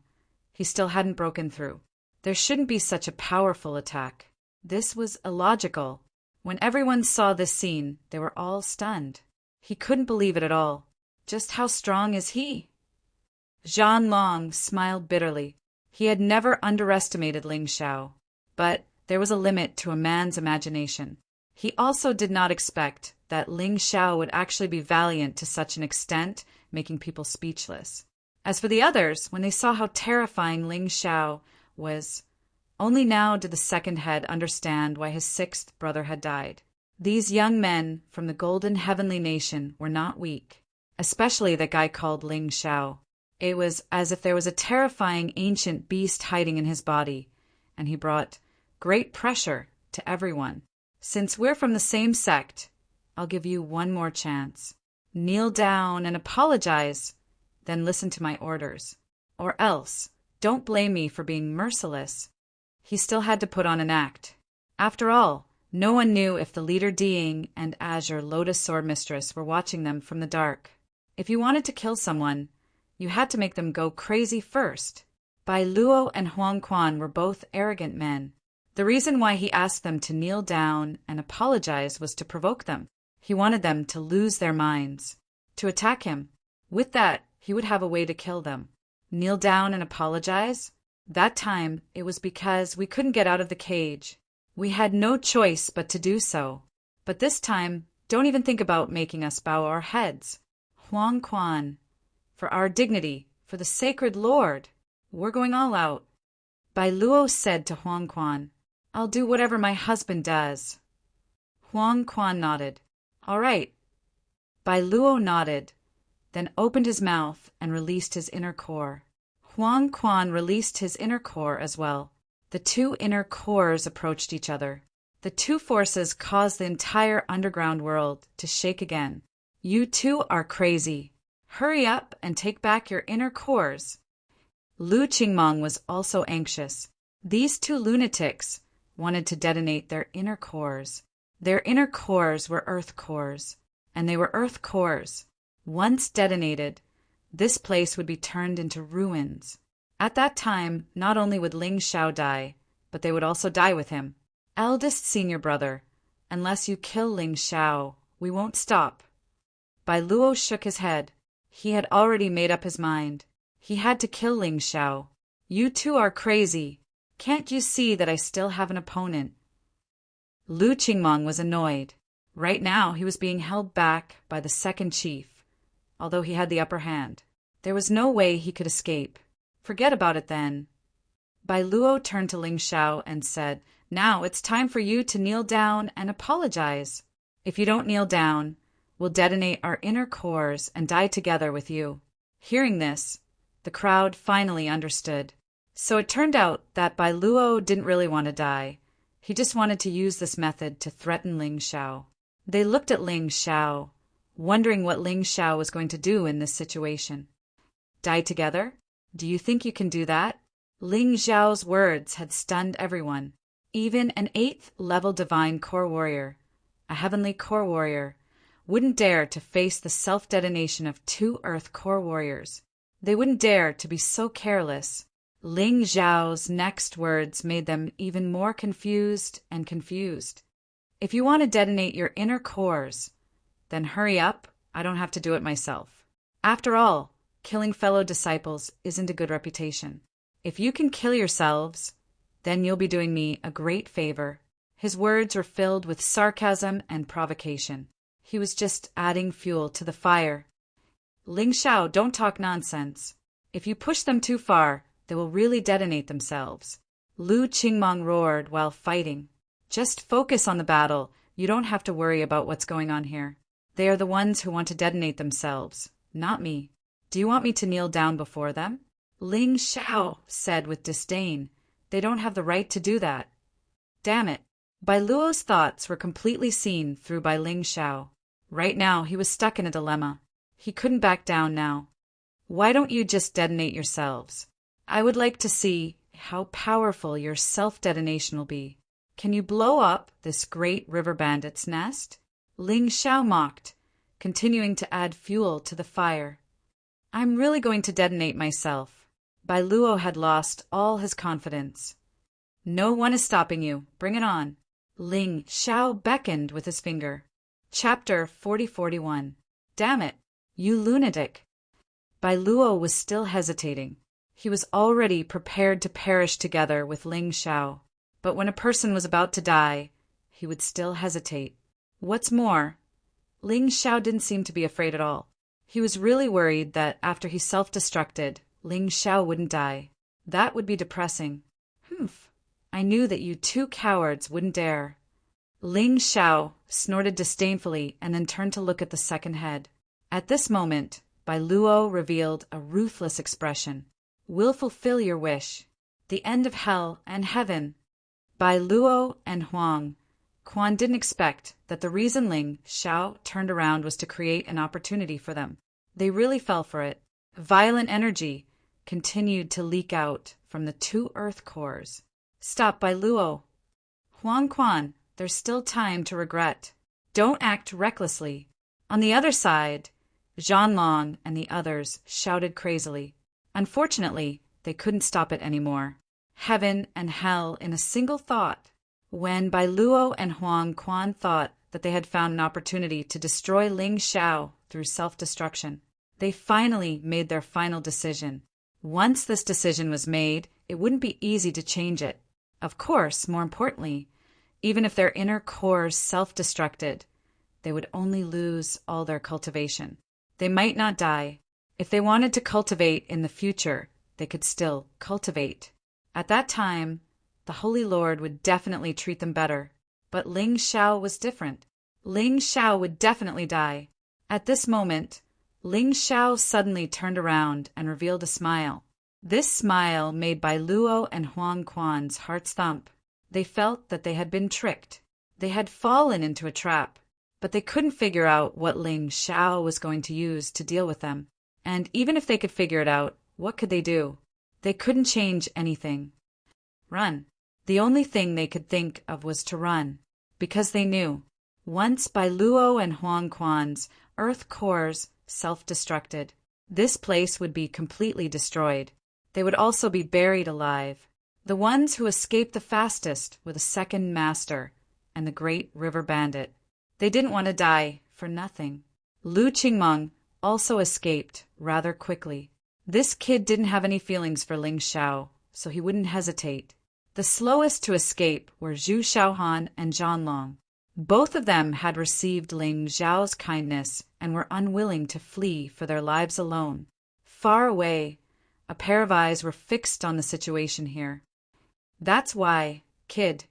he still hadn't broken through. There shouldn't be such a powerful attack. This was illogical. When everyone saw this scene, they were all stunned. He couldn't believe it at all. Just how strong is he? Zhan Long smiled bitterly. He had never underestimated Ling Xiao. But there was a limit to a man's imagination. He also did not expect that Ling Xiao would actually be valiant to such an extent, making people speechless. As for the others, when they saw how terrifying Ling Xiao was, only now did the second head understand why his sixth brother had died. These young men from the Golden Heavenly Nation were not weak, especially that guy called Ling Xiao. It was as if there was a terrifying ancient beast hiding in his body, and he brought great pressure to everyone. Since we're from the same sect, I'll give you one more chance. Kneel down and apologize, then listen to my orders. Or else, don't blame me for being merciless. He still had to put on an act. After all, no one knew if the leader Diying and Azure Lotus Sword Mistress were watching them from the dark. If you wanted to kill someone, you had to make them go crazy first. Bai Luo and Huang Quan were both arrogant men. The reason why he asked them to kneel down and apologize was to provoke them. He wanted them to lose their minds, to attack him. With that, he would have a way to kill them. Kneel down and apologize? That time, it was because we couldn't get out of the cage. We had no choice but to do so. But this time, don't even think about making us bow our heads. Huang Quan, for our dignity, for the sacred Lord, we're going all out. Bai Luo said to Huang Quan, I'll do whatever my husband does. Huang Quan nodded. All right. Bai Luo nodded, then opened his mouth and released his inner core. Huang Quan released his inner core as well. The two inner cores approached each other. The two forces caused the entire underground world to shake again. You two are crazy. Hurry up and take back your inner cores. Lu Qingmong was also anxious. These two lunatics wanted to detonate their inner cores. Their inner cores were earth cores, and they were earth cores. Once detonated, this place would be turned into ruins. At that time, not only would Ling Xiao die, but they would also die with him. Eldest senior brother, unless you kill Ling Xiao, we won't stop. Bai Luo shook his head. He had already made up his mind. He had to kill Ling Xiao. You two are crazy. Can't you see that I still have an opponent? Lu Qingmong was annoyed. Right now he was being held back by the second chief, although he had the upper hand. There was no way he could escape. Forget about it then. Bai Luo turned to Ling Xiao and said, Now it's time for you to kneel down and apologize. If you don't kneel down, we'll detonate our inner cores and die together with you. Hearing this, the crowd finally understood. So it turned out that Bai Luo didn't really want to die. He just wanted to use this method to threaten Ling Xiao. They looked at Ling Xiao, wondering what Ling Xiao was going to do in this situation. Die together? Do you think you can do that? Ling Xiao's words had stunned everyone. Even an 8th level divine core warrior, a heavenly core warrior, wouldn't dare to face the self-detonation of 2 earth core warriors. They wouldn't dare to be so careless. Ling Xiao's next words made them even more confused and confused. If you want to detonate your inner cores, then hurry up, I don't have to do it myself. After all, killing fellow disciples isn't a good reputation. If you can kill yourselves, then you'll be doing me a great favor. His words were filled with sarcasm and provocation. He was just adding fuel to the fire. Ling Xiao, don't talk nonsense. If you push them too far, they will really detonate themselves. Lu Qingmong roared while fighting. Just focus on the battle. You don't have to worry about what's going on here. They are the ones who want to detonate themselves, not me. Do you want me to kneel down before them? Ling Xiao said with disdain. They don't have the right to do that. Damn it. Bai Luo's thoughts were completely seen through by Ling Xiao. Right now, he was stuck in a dilemma. He couldn't back down now. Why don't you just detonate yourselves? I would like to see how powerful your self-detonation will be. Can you blow up this great river bandit's nest? Ling Xiao mocked, continuing to add fuel to the fire. I'm really going to detonate myself. Bai Luo had lost all his confidence. No one is stopping you. Bring it on. Ling Xiao beckoned with his finger. Chapter 4041. Damn it, you lunatic. Bai Luo was still hesitating. He was already prepared to perish together with Ling Xiao. But when a person was about to die, he would still hesitate. What's more, Ling Xiao didn't seem to be afraid at all. He was really worried that after he self-destructed, Ling Xiao wouldn't die. That would be depressing. Humph. I knew that you two cowards wouldn't dare. Ling Xiao snorted disdainfully and then turned to look at the second head. At this moment, Bai Luo revealed a ruthless expression. We'll fulfill your wish. The end of hell and heaven. Bai Luo and Huang Quan didn't expect that the reason Ling Xiao turned around was to create an opportunity for them. They really fell for it. Violent energy continued to leak out from the two earth cores. Stop, Bai Luo. Huang Quan, there's still time to regret. Don't act recklessly. On the other side, Zhanlong and the others shouted crazily. Unfortunately, they couldn't stop it anymore. Heaven and hell in a single thought. When Bai Luo and Huang Quan thought that they had found an opportunity to destroy Ling Xiao through self-destruction, they finally made their final decision. Once this decision was made, it wouldn't be easy to change it. Of course, more importantly, even if their inner cores self-destructed, they would only lose all their cultivation. They might not die. If they wanted to cultivate in the future, they could still cultivate. At that time, the Holy Lord would definitely treat them better. But Ling Xiao was different. Ling Xiao would definitely die. At this moment, Ling Xiao suddenly turned around and revealed a smile. This smile made Bai Luo and Huang Quan's hearts thump. They felt that they had been tricked. They had fallen into a trap, but they couldn't figure out what Ling Xiao was going to use to deal with them. And even if they could figure it out, what could they do? They couldn't change anything. Run. The only thing they could think of was to run, because they knew, once Bai Luo and Huang Quan's earth cores self-destructed, this place would be completely destroyed. They would also be buried alive. The ones who escaped the fastest were the second master and the great river bandit. They didn't want to die for nothing. Lu Qingmeng also escaped rather quickly. This kid didn't have any feelings for Ling Xiao, so he wouldn't hesitate. The slowest to escape were Zhu Xiaohan and Zhanlong. Both of them had received Ling Xiao's kindness and were unwilling to flee for their lives alone. Far away, a pair of eyes were fixed on the situation here. That's why, kid,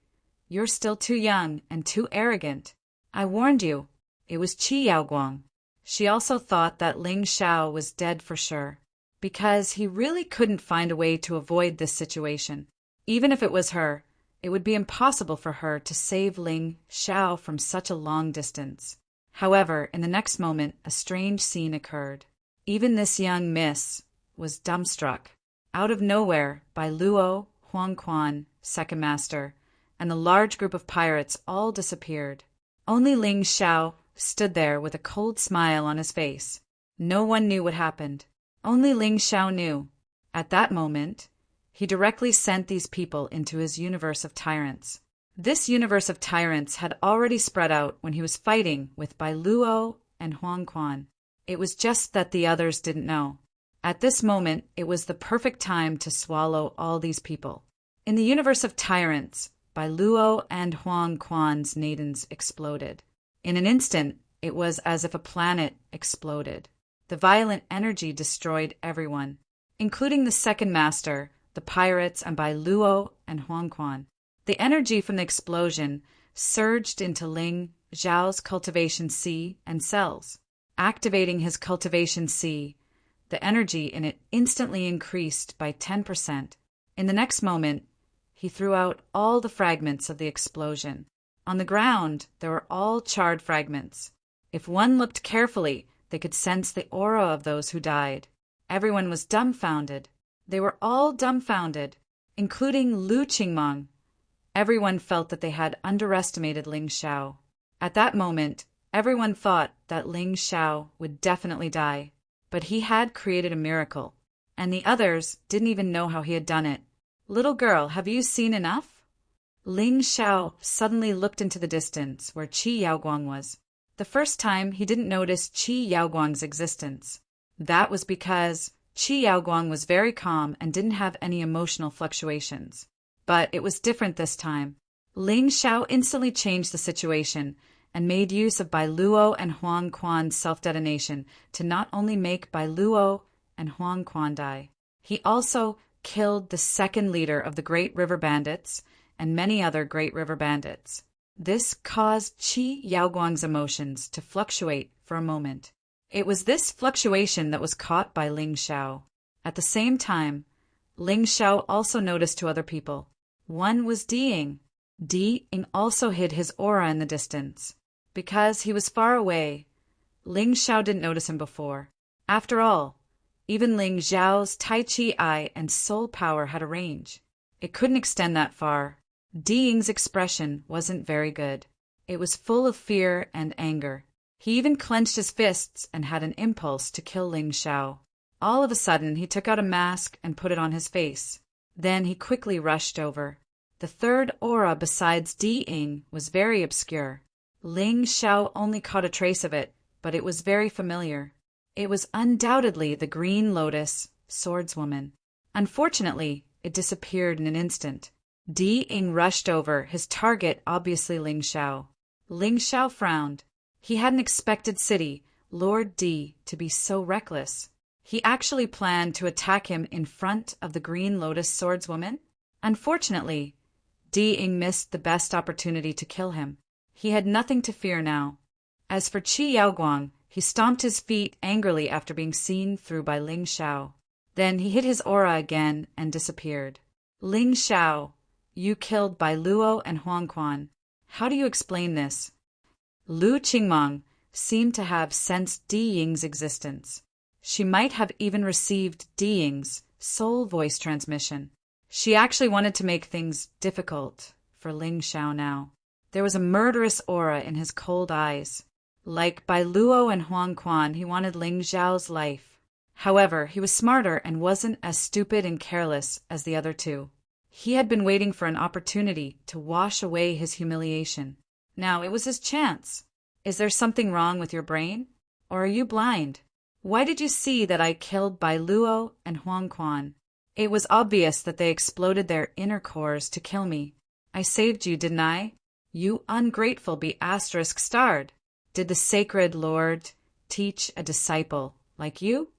you're still too young and too arrogant. I warned you. It was Qi Yaoguang. She also thought that Ling Xiao was dead for sure, because he really couldn't find a way to avoid this situation. Even if it was her, it would be impossible for her to save Ling Xiao from such a long distance. However, in the next moment, a strange scene occurred. Even this young miss was dumbstruck. Out of nowhere, Bai Luo, Huang Quan, second master, and the large group of pirates all disappeared. Only Ling Xiao stood there with a cold smile on his face. No one knew what happened. Only Ling Xiao knew. At that moment, he directly sent these people into his universe of tyrants. This universe of tyrants had already spread out when he was fighting with Bai Luo and Huang Quan. It was just that the others didn't know. At this moment, it was the perfect time to swallow all these people. In the universe of tyrants, Bai Luo and Huang Quan's nadens exploded. In an instant, it was as if a planet exploded. The violent energy destroyed everyone, including the second master, the pirates, and Bai Luo and Huang Quan. The energy from the explosion surged into Ling Xiao's cultivation C and cells. Activating his cultivation C, the energy in it instantly increased by 10%. In the next moment, he threw out all the fragments of the explosion. On the ground, there were all charred fragments. If one looked carefully, they could sense the aura of those who died. Everyone was dumbfounded. They were all dumbfounded, including Lu Qingmeng. Everyone felt that they had underestimated Ling Xiao. At that moment, everyone thought that Ling Xiao would definitely die. But he had created a miracle, and the others didn't even know how he had done it. Little girl, have you seen enough? Ling Xiao suddenly looked into the distance where Qi Yaoguang was. The first time he didn't notice Qi Yaoguang's existence. That was because Qi Yaoguang was very calm and didn't have any emotional fluctuations. But it was different this time. Ling Xiao instantly changed the situation and made use of Bai Luo and Huang Quan's self-detonation to not only make Bai Luo and Huang Quan die. He also killed the second leader of the Great River Bandits and many other Great River Bandits. This caused Qi Yaoguang's emotions to fluctuate for a moment. It was this fluctuation that was caught by Ling Xiao. At the same time, Ling Xiao also noticed two other people. One was Diying. Diying also hid his aura in the distance. Because he was far away, Ling Xiao didn't notice him before. After all, even Ling Xiao's Tai Chi eye and soul power had a range. It couldn't extend that far. Diying's expression wasn't very good. It was full of fear and anger. He even clenched his fists and had an impulse to kill Ling Xiao. All of a sudden, he took out a mask and put it on his face. Then he quickly rushed over. The third aura besides Diying was very obscure. Ling Xiao only caught a trace of it, but it was very familiar. It was undoubtedly the Green Lotus swordswoman. Unfortunately, it disappeared in an instant. Diying rushed over, his target obviously Ling Xiao. Ling Xiao frowned. He hadn't expected City, Lord Di, to be so reckless. He actually planned to attack him in front of the Green Lotus swordswoman. Unfortunately, Diying missed the best opportunity to kill him. He had nothing to fear now. As for Qi Yaoguang, he stomped his feet angrily after being seen through by Ling Xiao. Then he hid his aura again and disappeared. Ling Xiao, you killed Bai Luo and Huang Quan. How do you explain this? Lu Qingmong seemed to have sensed Diying's existence. She might have even received Diying's soul voice transmission. She actually wanted to make things difficult for Ling Xiao now. There was a murderous aura in his cold eyes. Like Bai Luo and Huang Quan, he wanted Ling Xiao's life. However, he was smarter and wasn't as stupid and careless as the other two. He had been waiting for an opportunity to wash away his humiliation. Now it was his chance. Is there something wrong with your brain? Or are you blind? Why did you see that I killed Bai Luo and Huang Quan? It was obvious that they exploded their inner cores to kill me. I saved you, didn't I? You ungrateful be***starred. Did the sacred Lord teach a disciple like you?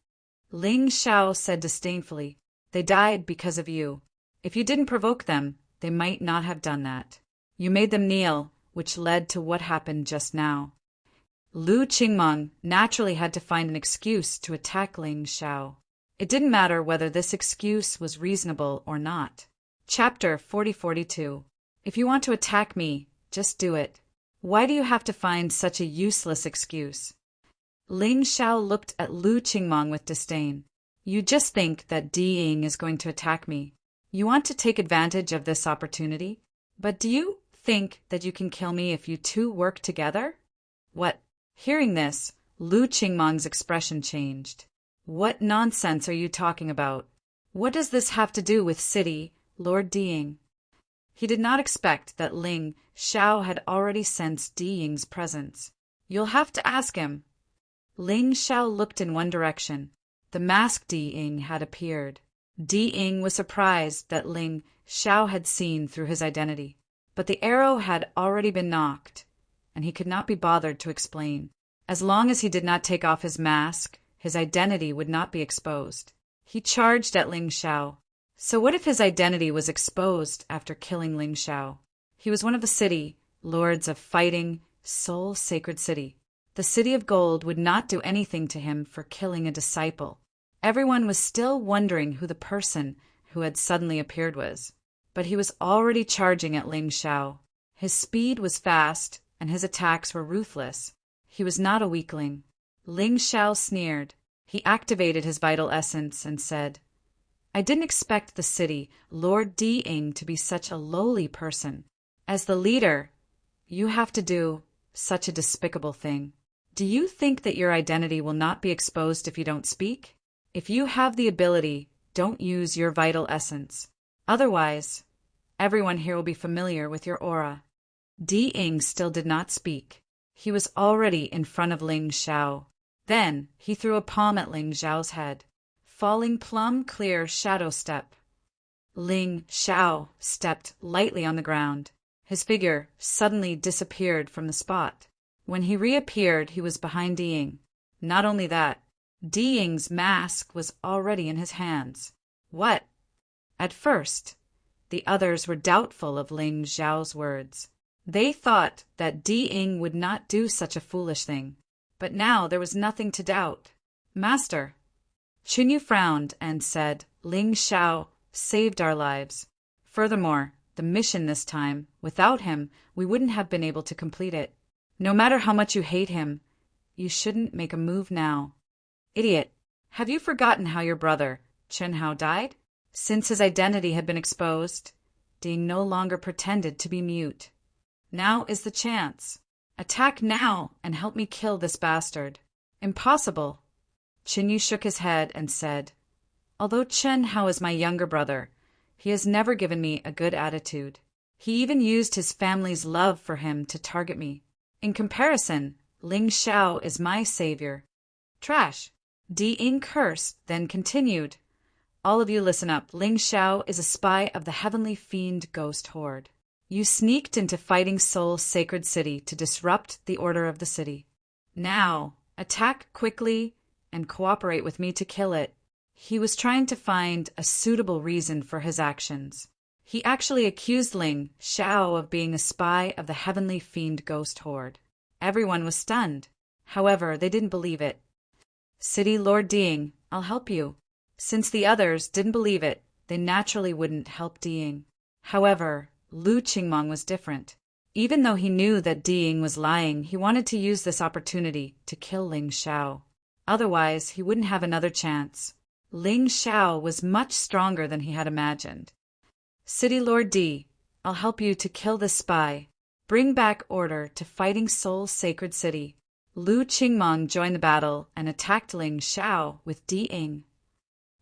Ling Xiao said disdainfully, they died because of you. If you didn't provoke them, they might not have done that. You made them kneel, which led to what happened just now. Lu Qingmong naturally had to find an excuse to attack Ling Xiao. It didn't matter whether this excuse was reasonable or not. Chapter 4042. If you want to attack me, just do it. Why do you have to find such a useless excuse? Ling Xiao looked at Lu Qingmong with disdain. You just think that Diying is going to attack me. You want to take advantage of this opportunity? But do you think that you can kill me if you two work together? What? Hearing this, Lu Qingmong's expression changed. What nonsense are you talking about? What does this have to do with City, Lord Diying? He did not expect that Ling Xiao had already sensed Diying's presence. You'll have to ask him. Ling Xiao looked in one direction. The masked Diying had appeared. Diying was surprised that Ling Xiao had seen through his identity. But the arrow had already been knocked, and he could not be bothered to explain. As long as he did not take off his mask, his identity would not be exposed. He charged at Ling Xiao. So what if his identity was exposed after killing Ling Xiao? He was one of the city, lords of fighting, soul sacred city. The city of gold would not do anything to him for killing a disciple. Everyone was still wondering who the person who had suddenly appeared was. But he was already charging at Ling Xiao. His speed was fast, and his attacks were ruthless. He was not a weakling. Ling Xiao sneered. He activated his vital essence and said, I didn't expect the city, Lord Diying, to be such a lowly person. As the leader, you have to do such a despicable thing. Do you think that your identity will not be exposed if you don't speak? If you have the ability, don't use your vital essence. Otherwise, Everyone here will be familiar with your aura." Di Ying still did not speak. He was already in front of Ling Xiao. Then he threw a palm at Ling Xiao's head. Falling plumb clear shadow step. Ling Xiao stepped lightly on the ground. His figure suddenly disappeared from the spot. When he reappeared, he was behind Di Ying. Not only that, Di Ying's mask was already in his hands. What? At first, the others were doubtful of Ling Xiao's words. They thought that Di Ying would not do such a foolish thing. But now there was nothing to doubt. "Master." Chunyu frowned and said, "Ling Xiao saved our lives. Furthermore, the mission this time, without him, we wouldn't have been able to complete it. No matter how much you hate him, you shouldn't make a move now." "Idiot! Have you forgotten how your brother, Chen Hao, died?" Since his identity had been exposed, Di Ying no longer pretended to be mute. "Now is the chance. Attack now and help me kill this bastard." "Impossible." Chinyu shook his head and said, "Although Chen Hao is my younger brother, he has never given me a good attitude. He even used his family's love for him to target me. In comparison, Ling Xiao is my savior." "Trash." Di Ying cursed, then continued, "All of you listen up. Ling Xiao is a spy of the heavenly fiend ghost horde. You sneaked into Fighting Soul's sacred city to disrupt the order of the city. Now, attack quickly and cooperate with me to kill it." He was trying to find a suitable reason for his actions. He actually accused Ling Xiao of being a spy of the heavenly fiend ghost horde. Everyone was stunned. However, they didn't believe it. "City Lord Di Ying, I'll help you." Since the others didn't believe it, they naturally wouldn't help Di Ying. However, Lu Qingmong was different. Even though he knew that Di Ying was lying, he wanted to use this opportunity to kill Ling Xiao. Otherwise, he wouldn't have another chance. Ling Xiao was much stronger than he had imagined. "City Lord Di, I'll help you to kill this spy. Bring back order to Fighting Soul's sacred city." Lu Qingmong joined the battle and attacked Ling Xiao with Di Ying.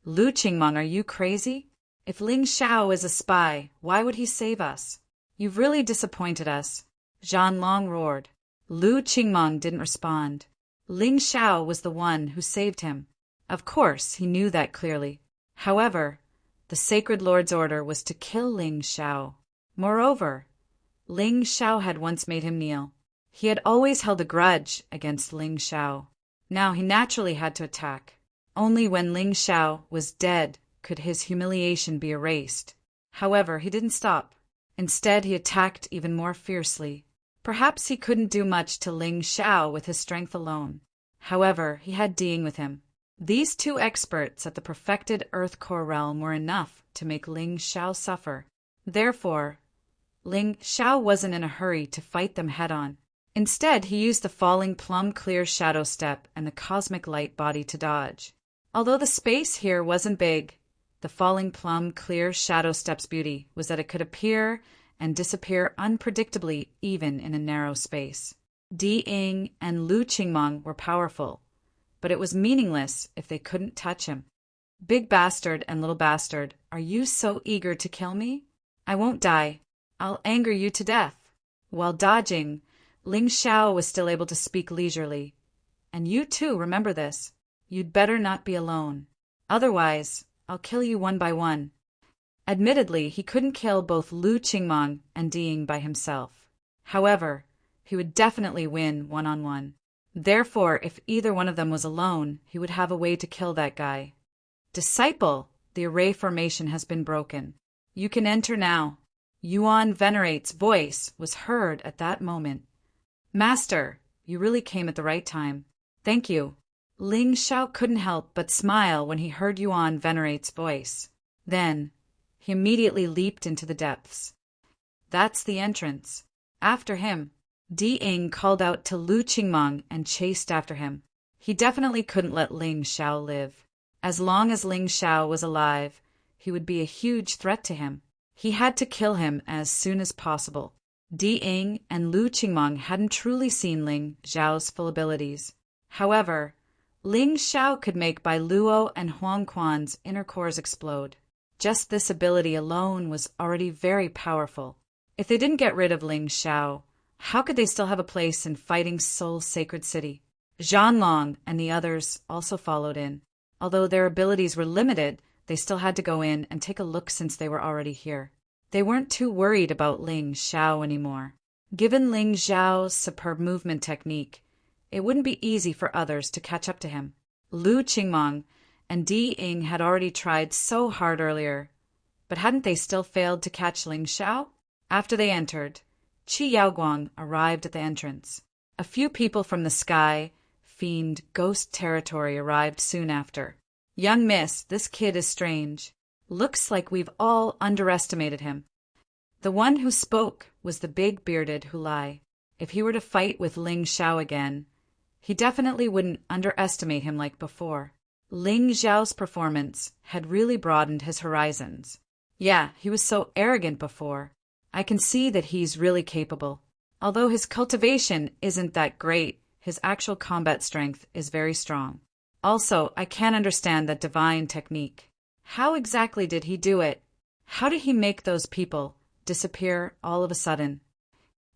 "Lu Qingmong, are you crazy? If Ling Xiao is a spy, why would he save us? You've really disappointed us," Zhan Long roared. Lu Qingmong didn't respond. Ling Xiao was the one who saved him. Of course, he knew that clearly. However, the Sacred Lord's order was to kill Ling Xiao. Moreover, Ling Xiao had once made him kneel. He had always held a grudge against Ling Xiao. Now he naturally had to attack. Only when Ling Xiao was dead could his humiliation be erased. However, he didn't stop. Instead, he attacked even more fiercely. Perhaps he couldn't do much to Ling Xiao with his strength alone. However, he had Di Ying with him. These two experts at the perfected Earth Core realm were enough to make Ling Xiao suffer. Therefore, Ling Xiao wasn't in a hurry to fight them head-on. Instead, he used the falling plum-clear shadow step and the cosmic light body to dodge. Although the space here wasn't big, the falling plum-clear shadow step's beauty was that it could appear and disappear unpredictably even in a narrow space. Di Ying and Lu Qingmong were powerful, but it was meaningless if they couldn't touch him. "Big bastard and little bastard, are you so eager to kill me? I won't die. I'll anger you to death." While dodging, Ling Xiao was still able to speak leisurely. "And you too, remember this. You'd better not be alone. Otherwise, I'll kill you one by one." Admittedly, he couldn't kill both Lu Qingmong and Di Ying by himself. However, he would definitely win one-on-one. Therefore, if either one of them was alone, he would have a way to kill that guy. "Disciple, the array formation has been broken. You can enter now." Yuan Venerate's voice was heard at that moment. "Master, you really came at the right time. Thank you." Ling Xiao couldn't help but smile when he heard Yuan Venerate's voice. Then, he immediately leaped into the depths. "That's the entrance." After him, Di Ying called out to Lu Qingmong and chased after him. He definitely couldn't let Ling Xiao live. As long as Ling Xiao was alive, he would be a huge threat to him. He had to kill him as soon as possible. Di Ying and Lu Qingmong hadn't truly seen Ling Xiao's full abilities. However, Ling Xiao could make Bai Luo and Huang Quan's inner cores explode. Just this ability alone was already very powerful. If they didn't get rid of Ling Xiao, how could they still have a place in Fighting Soul's sacred city? Zhanlong and the others also followed in. Although their abilities were limited, they still had to go in and take a look since they were already here. They weren't too worried about Ling Xiao anymore. Given Ling Xiao's superb movement technique, it wouldn't be easy for others to catch up to him. Lu Qingmong and Di Ying had already tried so hard earlier, but hadn't they still failed to catch Ling Xiao? After they entered, Qi Yaoguang arrived at the entrance. A few people from the sky, fiend, ghost territory arrived soon after. Young miss, this kid is strange. Looks like we've all underestimated him. The one who spoke was the big bearded Hulai. If he were to fight with Ling Xiao again, he definitely wouldn't underestimate him like before. Ling Xiao's performance had really broadened his horizons. Yeah, he was so arrogant before. I can see that he's really capable. Although his cultivation isn't that great, his actual combat strength is very strong. Also, I can't understand that divine technique. How exactly did he do it? How did he make those people disappear all of a sudden?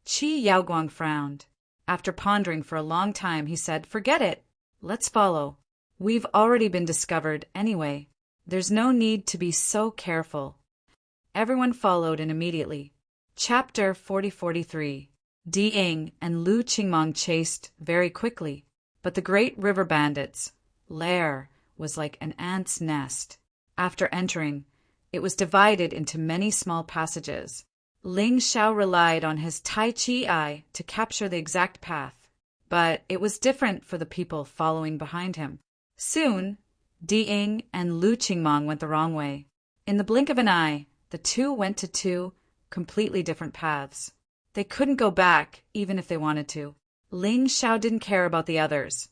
Qi Yaoguang frowned. After pondering for a long time, he said, "Forget it. Let's follow. We've already been discovered anyway. There's no need to be so careful." Everyone followed in immediately. Chapter 4043. Di Ying and Lu Qingmong chased very quickly, but the great river bandits' lair was like an ant's nest. After entering, it was divided into many small passages. Ling Xiao relied on his Tai Chi eye to capture the exact path, but it was different for the people following behind him. Soon, Di Ying and Lu Qingmong went the wrong way. In the blink of an eye, the two went to two completely different paths. They couldn't go back, even if they wanted to. Ling Xiao didn't care about the others,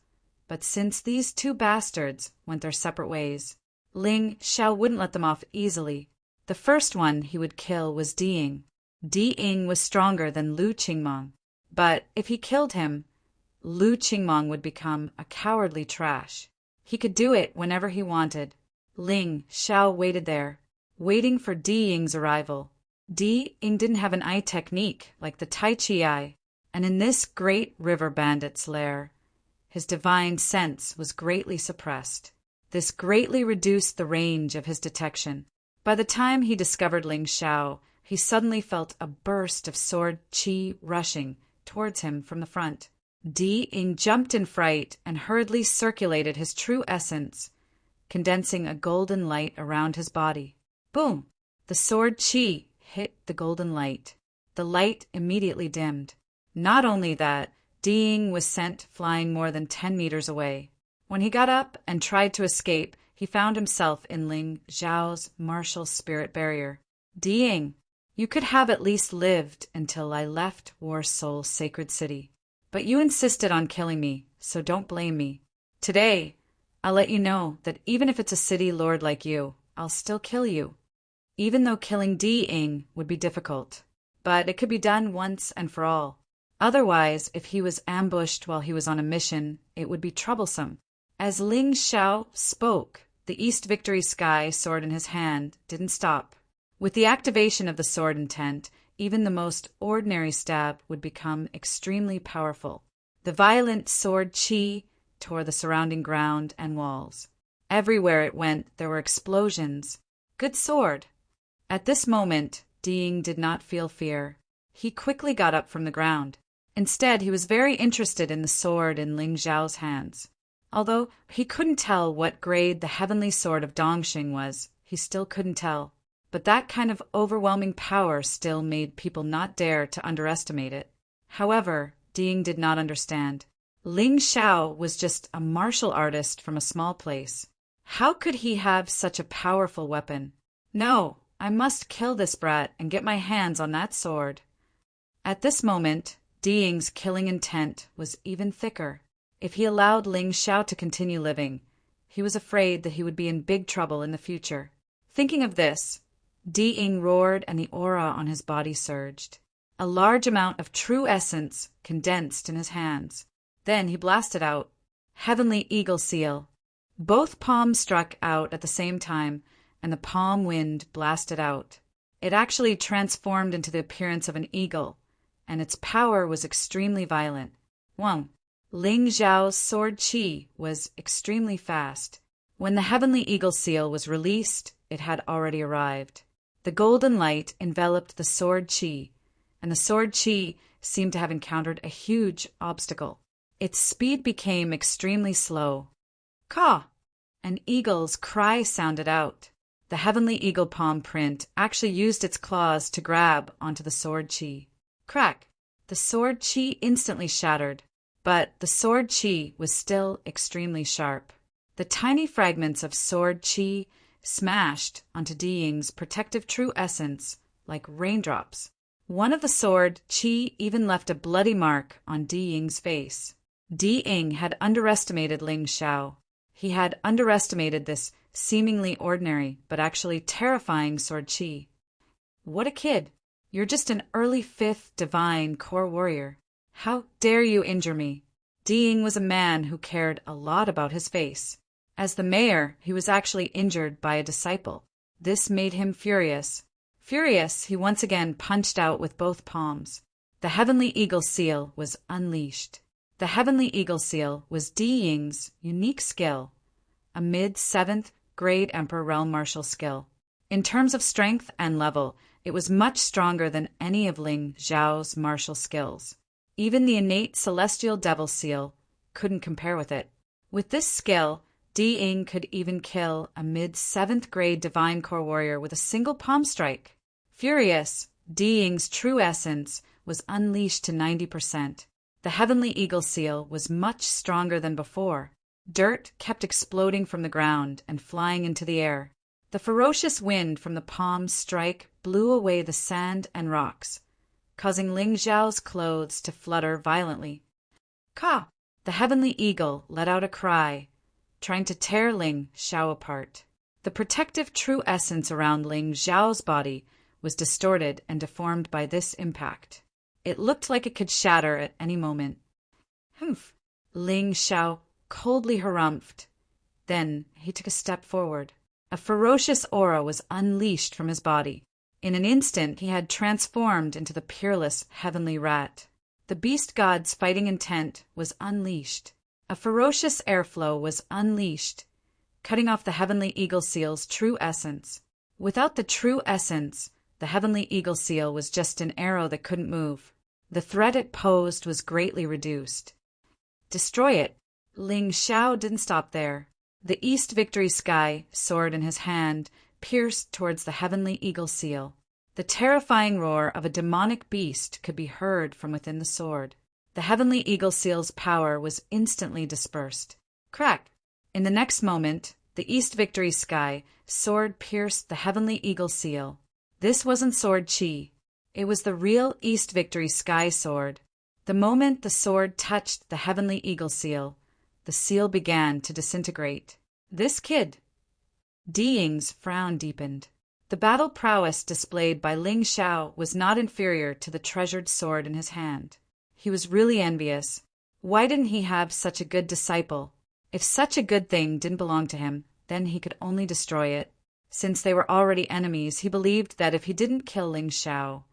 but since these two bastards went their separate ways, Ling Xiao wouldn't let them off easily. The first one he would kill was Di Ying. Di Ying was stronger than Lu Qingmong, but if he killed him, Lu Qingmong would become a cowardly trash. He could do it whenever he wanted. Ling Xiao waited there, waiting for Di Ying's arrival. Di Ying didn't have an eye technique like the Tai Chi eye, and in this great river bandit's lair, his divine sense was greatly suppressed. This greatly reduced the range of his detection. By the time he discovered Ling Xiao, he suddenly felt a burst of sword qi rushing towards him from the front. Di Ying jumped in fright and hurriedly circulated his true essence, condensing a golden light around his body. Boom! The sword qi hit the golden light. The light immediately dimmed. Not only that, Di Ying was sent flying more than 10 meters away. When he got up and tried to escape, he found himself in Ling Xiao's martial spirit barrier. Di Ying, you could have at least lived until I left War Soul's sacred city. But you insisted on killing me, so don't blame me. Today, I'll let you know that even if it's a city lord like you, I'll still kill you. Even though killing Di Ying would be difficult, but it could be done once and for all. Otherwise, if he was ambushed while he was on a mission, it would be troublesome. As Ling Xiao spoke, the East Victory Sky sword in his hand didn't stop. With the activation of the sword intent, even the most ordinary stab would become extremely powerful. The violent sword qi tore the surrounding ground and walls. Everywhere it went, there were explosions. Good sword. At this moment, Di Ying did not feel fear. He quickly got up from the ground. Instead, he was very interested in the sword in Ling Xiao's hands. Although he couldn't tell what grade the heavenly sword of Dongxing was, he still couldn't tell. But that kind of overwhelming power still made people not dare to underestimate it. However, Di Ying did not understand. Ling Xiao was just a martial artist from a small place. How could he have such a powerful weapon? No, I must kill this brat and get my hands on that sword. At this moment, Di Ying's killing intent was even thicker. If he allowed Ling Xiao to continue living, he was afraid that he would be in big trouble in the future. Thinking of this, Di Ying roared and the aura on his body surged. A large amount of true essence condensed in his hands. Then he blasted out, Heavenly Eagle Seal. Both palms struck out at the same time, and the palm wind blasted out. It actually transformed into the appearance of an eagle, and its power was extremely violent. 1. Ling Xiao's sword qi was extremely fast. When the heavenly eagle seal was released, it had already arrived. The golden light enveloped the sword qi, and the sword qi seemed to have encountered a huge obstacle. Its speed became extremely slow. Caw! An eagle's cry sounded out. The heavenly eagle palm print actually used its claws to grab onto the sword qi. Crack! The sword qi instantly shattered, but the sword qi was still extremely sharp. The tiny fragments of sword qi smashed onto Di Ying's protective true essence like raindrops. One of the sword qi even left a bloody mark on Di Ying's face. Di Ying had underestimated Ling Xiao. He had underestimated this seemingly ordinary but actually terrifying sword qi. What a kid! You're just an early 5th divine core warrior. How dare you injure me? Di Ying was a man who cared a lot about his face. As the mayor, he was actually injured by a disciple. This made him furious. Furious, he once again punched out with both palms. The heavenly eagle seal was unleashed. The heavenly eagle seal was Di Ying's unique skill, a mid-7th grade Emperor Realm martial skill. In terms of strength and level, it was much stronger than any of Ling Xiao's martial skills. Even the innate celestial devil seal couldn't compare with it. With this skill, Di Ying could even kill a mid-7th grade divine core warrior with a single palm strike. Furious, Di Ying's true essence was unleashed to 90%. The heavenly eagle seal was much stronger than before. Dirt kept exploding from the ground and flying into the air. The ferocious wind from the palm's strike blew away the sand and rocks, causing Ling Xiao's clothes to flutter violently. Ka! The heavenly eagle let out a cry, trying to tear Ling Xiao apart. The protective true essence around Ling Xiao's body was distorted and deformed by this impact. It looked like it could shatter at any moment. Humph! Ling Xiao coldly harumphed. Then he took a step forward. A ferocious aura was unleashed from his body. In an instant, he had transformed into the peerless heavenly rat. The beast god's fighting intent was unleashed. A ferocious airflow was unleashed, cutting off the heavenly eagle seal's true essence. Without the true essence, the heavenly eagle seal was just an arrow that couldn't move. The threat it posed was greatly reduced. Destroy it! Ling Xiao didn't stop there. The East Victory Sky, sword in his hand, pierced towards the heavenly eagle seal. The terrifying roar of a demonic beast could be heard from within the sword. The heavenly eagle seal's power was instantly dispersed. Crack! In the next moment, the East Victory Sky sword pierced the heavenly eagle seal. This wasn't sword qi. It was the real East Victory Sky sword. The moment the sword touched the heavenly eagle seal, the seal began to disintegrate. This kid! Di Ying's frown deepened. The battle prowess displayed by Ling Xiao was not inferior to the treasured sword in his hand. He was really envious. Why didn't he have such a good disciple? If such a good thing didn't belong to him, then he could only destroy it. Since they were already enemies, he believed that if he didn't kill Ling Xiao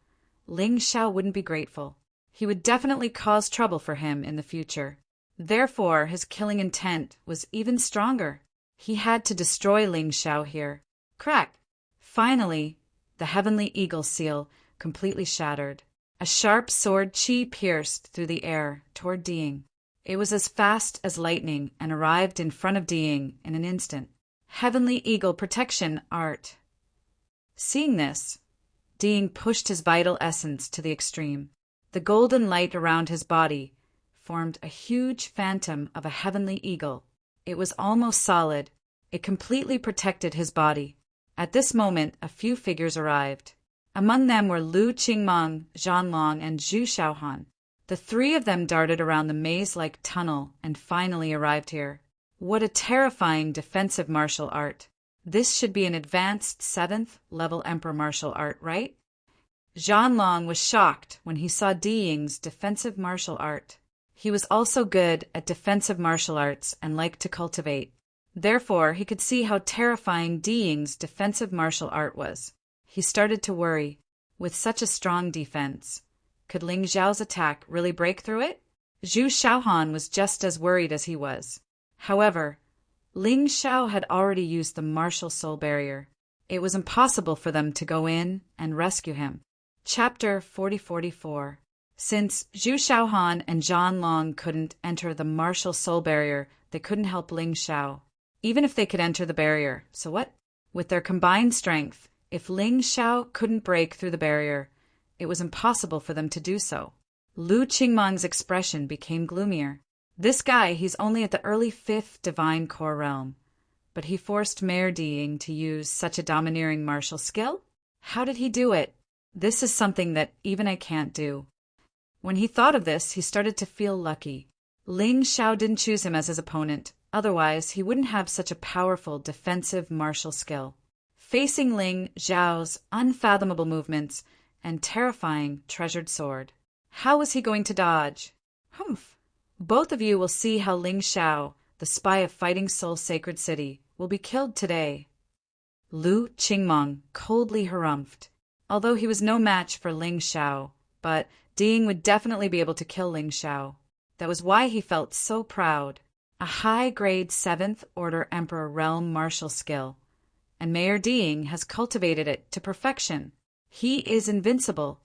wouldn't be grateful. He would definitely cause trouble for him in the future. Therefore, his killing intent was even stronger. He had to destroy Ling Xiao here. Crack! Finally, the heavenly eagle seal completely shattered. A sharp sword qi pierced through the air toward Di Ying. It was as fast as lightning and arrived in front of Di Ying in an instant. Heavenly eagle protection art. Seeing this, Di Ying pushed his vital essence to the extreme. The golden light around his body formed a huge phantom of a heavenly eagle. It was almost solid. It completely protected his body. At this moment, a few figures arrived. Among them were Lu Qingmeng, Zhan Long, and Zhu Xiaohan. The three of them darted around the maze-like tunnel and finally arrived here. What a terrifying defensive martial art. This should be an advanced 7th level Emperor martial art, right? Zhan Long was shocked when he saw Di Ying's defensive martial art. He was also good at defensive martial arts and liked to cultivate. Therefore, he could see how terrifying Di Ying's defensive martial art was. He started to worry. With such a strong defense, could Ling Xiao's attack really break through it? Zhu Shaohan was just as worried as he was. However, Ling Xiao had already used the martial soul barrier. It was impossible for them to go in and rescue him. Chapter 4044. Since Zhu Shaohan and Zhan Long couldn't enter the martial soul barrier, they couldn't help Ling Xiao. Even if they could enter the barrier, so what? With their combined strength, if Ling Xiao couldn't break through the barrier, it was impossible for them to do so. Lu Qingmang's expression became gloomier. This guy, he's only at the early 5th divine core realm. But he forced Mayor Di Ying to use such a domineering martial skill? How did he do it? This is something that even I can't do. When he thought of this, he started to feel lucky. Ling Xiao didn't choose him as his opponent. Otherwise, he wouldn't have such a powerful defensive martial skill. Facing Ling Xiao's unfathomable movements and terrifying treasured sword, how was he going to dodge? Humph! Both of you will see how Ling Xiao, the spy of Fighting Soul Sacred City, will be killed today. Lu Qingmang coldly harumphed. Although he was no match for Ling Xiao, but Di Ying would definitely be able to kill Ling Xiao. That was why he felt so proud. A high-grade 7th Order Emperor Realm martial skill, and Mayor Di Ying has cultivated it to perfection. He is invincible.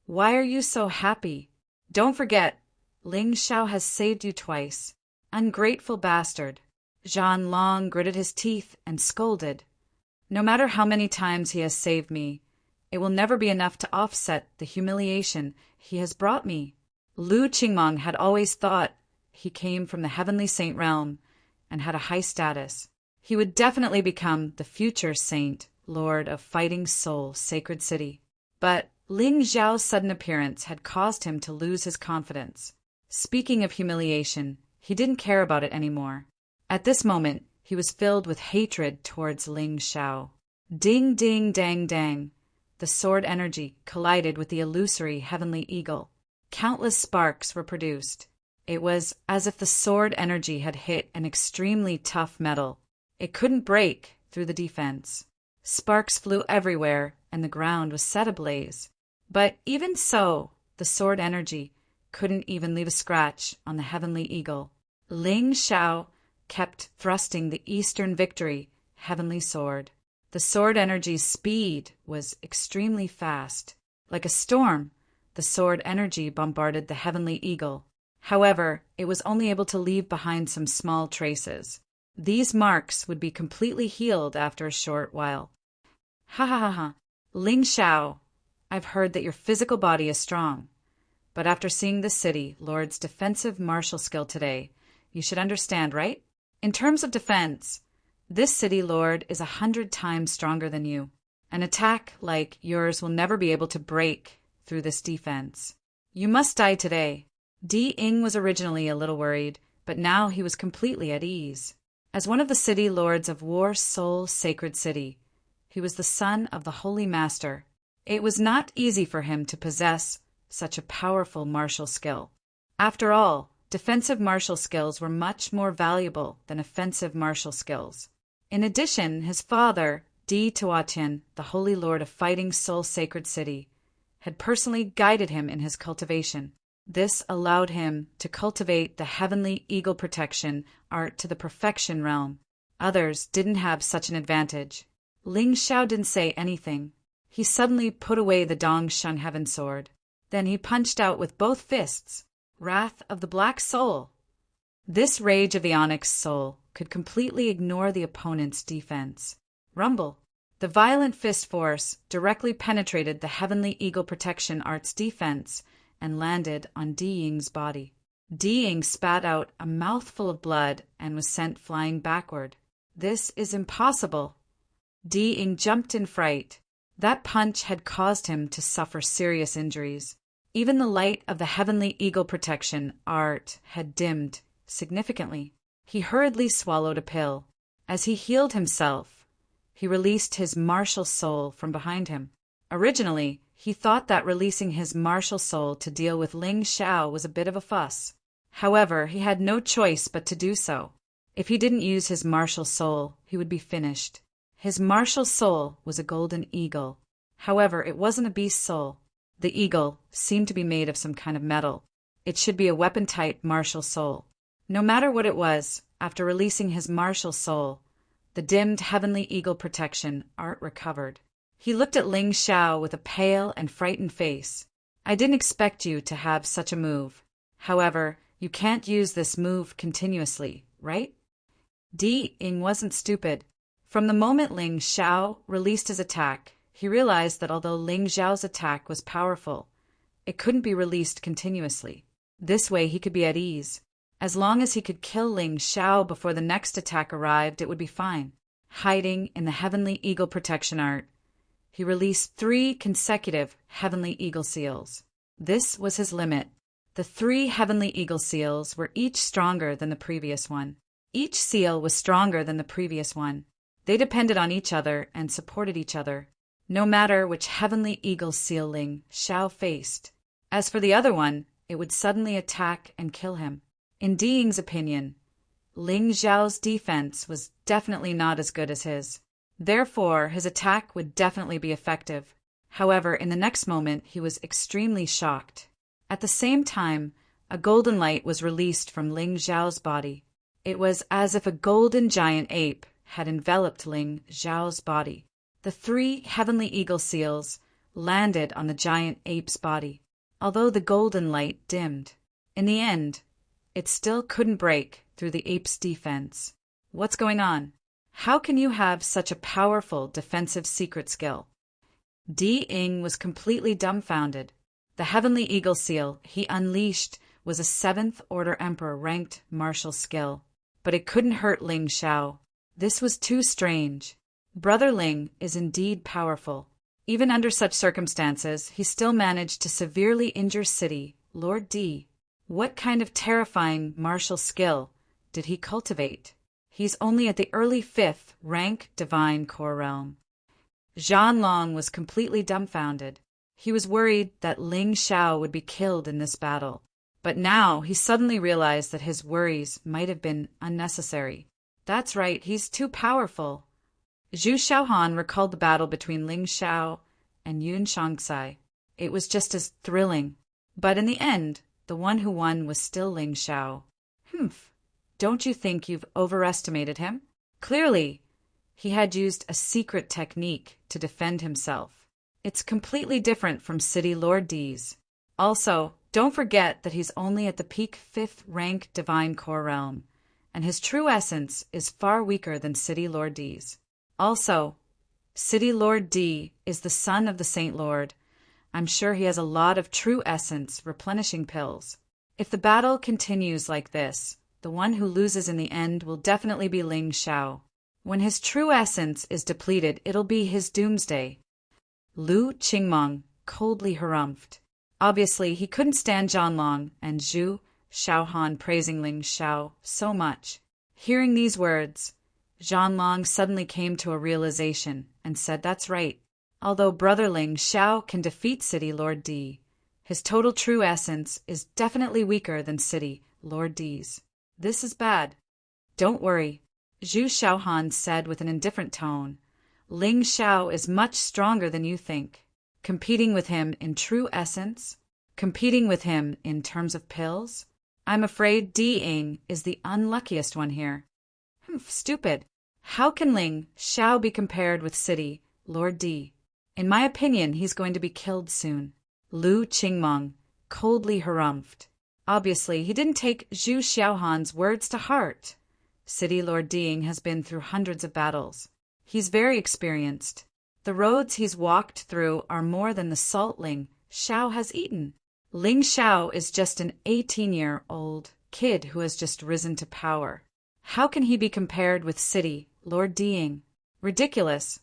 Why are you so happy? Don't forget, Ling Xiao has saved you twice. Ungrateful bastard. Zhan Long gritted his teeth and scolded. No matter how many times he has saved me, it will never be enough to offset the humiliation he has brought me. Lu Qingmang had always thought he came from the Heavenly Saint realm and had a high status. He would definitely become the future Saint, Lord of Fighting Soul Sacred City. But Ling Xiao's sudden appearance had caused him to lose his confidence. Speaking of humiliation, he didn't care about it anymore. At this moment, he was filled with hatred towards Ling Xiao. Ding ding dang dang. The sword energy collided with the illusory heavenly eagle. Countless sparks were produced. It was as if the sword energy had hit an extremely tough metal. It couldn't break through the defense. Sparks flew everywhere, and the ground was set ablaze. But even so, the sword energy couldn't even leave a scratch on the heavenly eagle. Ling Xiao kept thrusting the Eastern Victory heavenly sword. The sword energy's speed was extremely fast. Like a storm, the sword energy bombarded the heavenly eagle. However, it was only able to leave behind some small traces. These marks would be completely healed after a short while. Ha ha ha ha. Ling Xiao, I've heard that your physical body is strong. But after seeing the city Lord's defensive martial skill today, you should understand, right? In terms of defense, this city lord is 100 times stronger than you. An attack like yours will never be able to break through this defense. You must die today. Di Ying was originally a little worried, but now he was completely at ease. As one of the city lords of War Soul Sacred City, he was the son of the Holy Master. It was not easy for him to possess such a powerful martial skill. After all, defensive martial skills were much more valuable than offensive martial skills. In addition, his father, Di Tuatian, the Holy Lord of Fighting Soul Sacred City, had personally guided him in his cultivation. This allowed him to cultivate the heavenly eagle protection art to the perfection realm. Others didn't have such an advantage. Ling Xiao didn't say anything. He suddenly put away the Dong Shun Heaven Sword. Then he punched out with both fists. Wrath of the Black Soul. This rage of the Onyx Soul could completely ignore the opponent's defense. Rumble. The violent fist force directly penetrated the Heavenly Eagle Protection Art's defense and landed on Di Ying's body. Di Ying spat out a mouthful of blood and was sent flying backward. This is impossible. Di Ying jumped in fright. That punch had caused him to suffer serious injuries. Even the light of the Heavenly Eagle Protection art had dimmed significantly. He hurriedly swallowed a pill. As he healed himself, he released his martial soul from behind him. Originally, he thought that releasing his martial soul to deal with Ling Xiao was a bit of a fuss. However, he had no choice but to do so. If he didn't use his martial soul, he would be finished. His martial soul was a golden eagle. However, it wasn't a beast soul. The eagle seemed to be made of some kind of metal. It should be a weapon-type martial soul. No matter what it was, after releasing his martial soul, the dimmed heavenly eagle protection, Art recovered. He looked at Ling Xiao with a pale and frightened face. I didn't expect you to have such a move. However, you can't use this move continuously, right? Di Ying wasn't stupid. From the moment Ling Xiao released his attack, he realized that although Ling Xiao's attack was powerful, it couldn't be released continuously. This way he could be at ease. As long as he could kill Ling Xiao before the next attack arrived, it would be fine. Hiding in the heavenly eagle protection art, he released 3 consecutive heavenly eagle seals. This was his limit. The 3 heavenly eagle seals were each stronger than the previous one. Each seal was stronger than the previous one. They depended on each other and supported each other, no matter which heavenly eagle seal Ling Xiao faced. As for the other one, it would suddenly attack and kill him. In Di Ying's opinion, Ling Xiao's defense was definitely not as good as his. Therefore, his attack would definitely be effective. However, in the next moment, he was extremely shocked. At the same time, a golden light was released from Ling Xiao's body. It was as if a golden giant ape had enveloped Ling Xiao's body. The 3 heavenly eagle seals landed on the giant ape's body, although the golden light dimmed. In the end, it still couldn't break through the ape's defense. What's going on? How can you have such a powerful defensive secret skill? Di Ying was completely dumbfounded. The heavenly eagle seal he unleashed was a 7th Order Emperor ranked martial skill, but it couldn't hurt Ling Xiao. This was too strange. Brother Ling is indeed powerful. Even under such circumstances, he still managed to severely injure City Lord Di. What kind of terrifying martial skill did he cultivate? He's only at the early 5th rank Divine Core Realm. Zhanlong was completely dumbfounded. He was worried that Ling Xiao would be killed in this battle. But now he suddenly realized that his worries might have been unnecessary. That's right, he's too powerful. Zhu Xiaohan recalled the battle between Ling Xiao and Yun Shangsai. It was just as thrilling. But in the end, the one who won was still Ling Xiao. Don't you think you've overestimated him? Clearly, he had used a secret technique to defend himself. It's completely different from City Lord D's. Also, don't forget that he's only at the peak 5th rank Divine Core Realm, and his true essence is far weaker than City Lord D's. Also, City Lord D is the son of the Saint Lord. I'm sure he has a lot of true essence replenishing pills. If the battle continues like this, the one who loses in the end will definitely be Ling Xiao. When his true essence is depleted, it'll be his doomsday. Lu Qingmeng coldly harumphed. Obviously, he couldn't stand Zhanlong and Zhu Xiaohan praising Ling Xiao so much. Hearing these words, Zhanlong suddenly came to a realization and said, "That's right. Although Brother Ling Xiao can defeat City Lord D, his total true essence is definitely weaker than City Lord D's. This is bad." "Don't worry," Zhu Xiaohan said with an indifferent tone. "Ling Xiao is much stronger than you think. Competing with him in true essence? Competing with him in terms of pills? I'm afraid Di Ying is the unluckiest one here." Stupid. How can Ling Xiao be compared with City Lord D? In my opinion, he's going to be killed soon. Lu Qingmeng coldly harumphed. Obviously, he didn't take Zhu Xiaohan's words to heart. City Lord Ding has been through hundreds of battles. He's very experienced. The roads he's walked through are more than the salt Ling Xiao has eaten. Ling Xiao is just an 18-year-old kid who has just risen to power. How can he be compared with City Lord Ding? Ridiculous.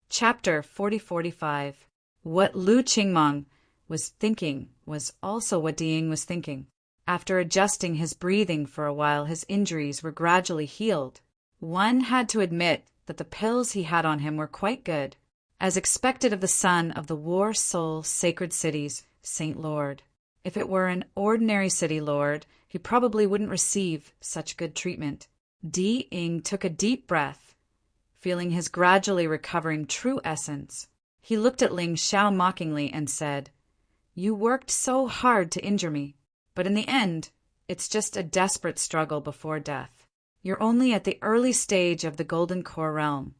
Chapter 4045. What Lu Qingmeng was thinking was also what Ding was thinking. After adjusting his breathing for a while, his injuries were gradually healed. One had to admit that the pills he had on him were quite good, as expected of the son of the War Soul Sacred City's Saint Lord. If it were an ordinary city lord, he probably wouldn't receive such good treatment. Di Ying took a deep breath, feeling his gradually recovering true essence. He looked at Ling Xiao mockingly and said, "You worked so hard to injure me, but in the end, it's just a desperate struggle before death. You're only at the early stage of the Golden Core realm,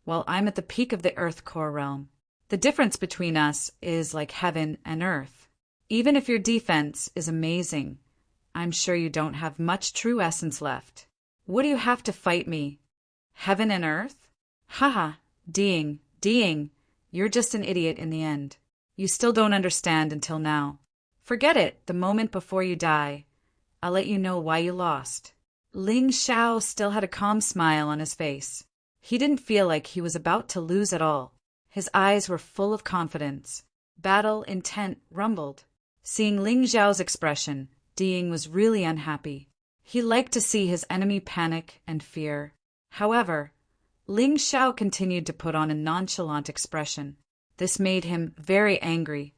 while I'm at the peak of the Earth Core realm. The difference between us is like heaven and earth. Even if your defense is amazing, I'm sure you don't have much true essence left. What do you have to fight me? Heaven and earth? Haha, Ding, you're just an idiot in the end. You still don't understand until now. Forget it, the moment before you die. I'll let you know why you lost." Ling Xiao still had a calm smile on his face. He didn't feel like he was about to lose at all. His eyes were full of confidence. Battle intent rumbled. Seeing Ling Xiao's expression, Ding was really unhappy. He liked to see his enemy panic and fear. However, Ling Xiao continued to put on a nonchalant expression. This made him very angry.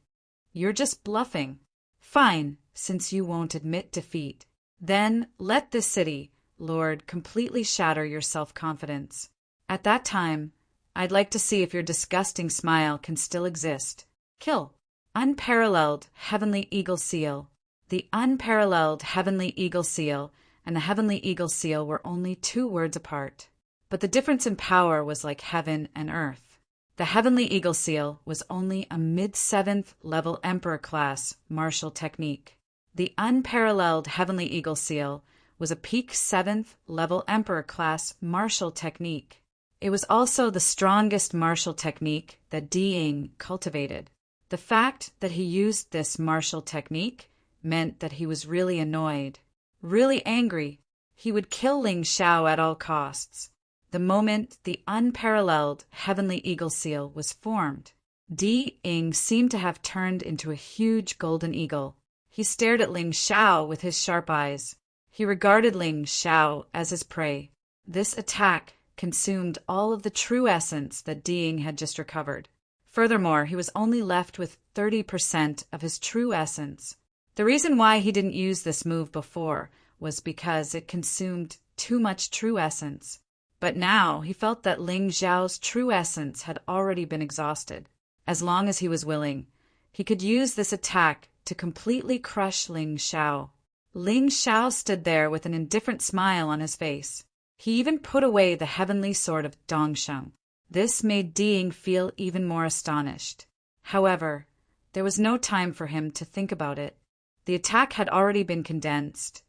"You're just bluffing. Fine, since you won't admit defeat. Then let this city, Lord, completely shatter your self-confidence. At that time, I'd like to see if your disgusting smile can still exist. Kill." Unparalleled Heavenly Eagle Seal. The Unparalleled Heavenly Eagle Seal and the Heavenly Eagle Seal were only 2 words apart. But the difference in power was like heaven and earth. The Heavenly Eagle Seal was only a mid-7th level Emperor class martial technique. The Unparalleled Heavenly Eagle Seal was a peak 7th level Emperor class martial technique. It was also the strongest martial technique that Di Ying cultivated. The fact that he used this martial technique meant that he was really annoyed, really angry. He would kill Ling Xiao at all costs. The moment the Unparalleled Heavenly Eagle Seal was formed, Di Ying seemed to have turned into a huge golden eagle. He stared at Ling Xiao with his sharp eyes. He regarded Ling Xiao as his prey. This attack consumed all of the true essence that Di Ying had just recovered. Furthermore, he was only left with 30% of his true essence. The reason why he didn't use this move before was because it consumed too much true essence. But now he felt that Ling Xiao's true essence had already been exhausted. As long as he was willing, he could use this attack to completely crush Ling Xiao. Ling Xiao stood there with an indifferent smile on his face. He even put away the heavenly sword of Dongsheng. This made Di Ying feel even more astonished. However, there was no time for him to think about it. The attack had already been condensed,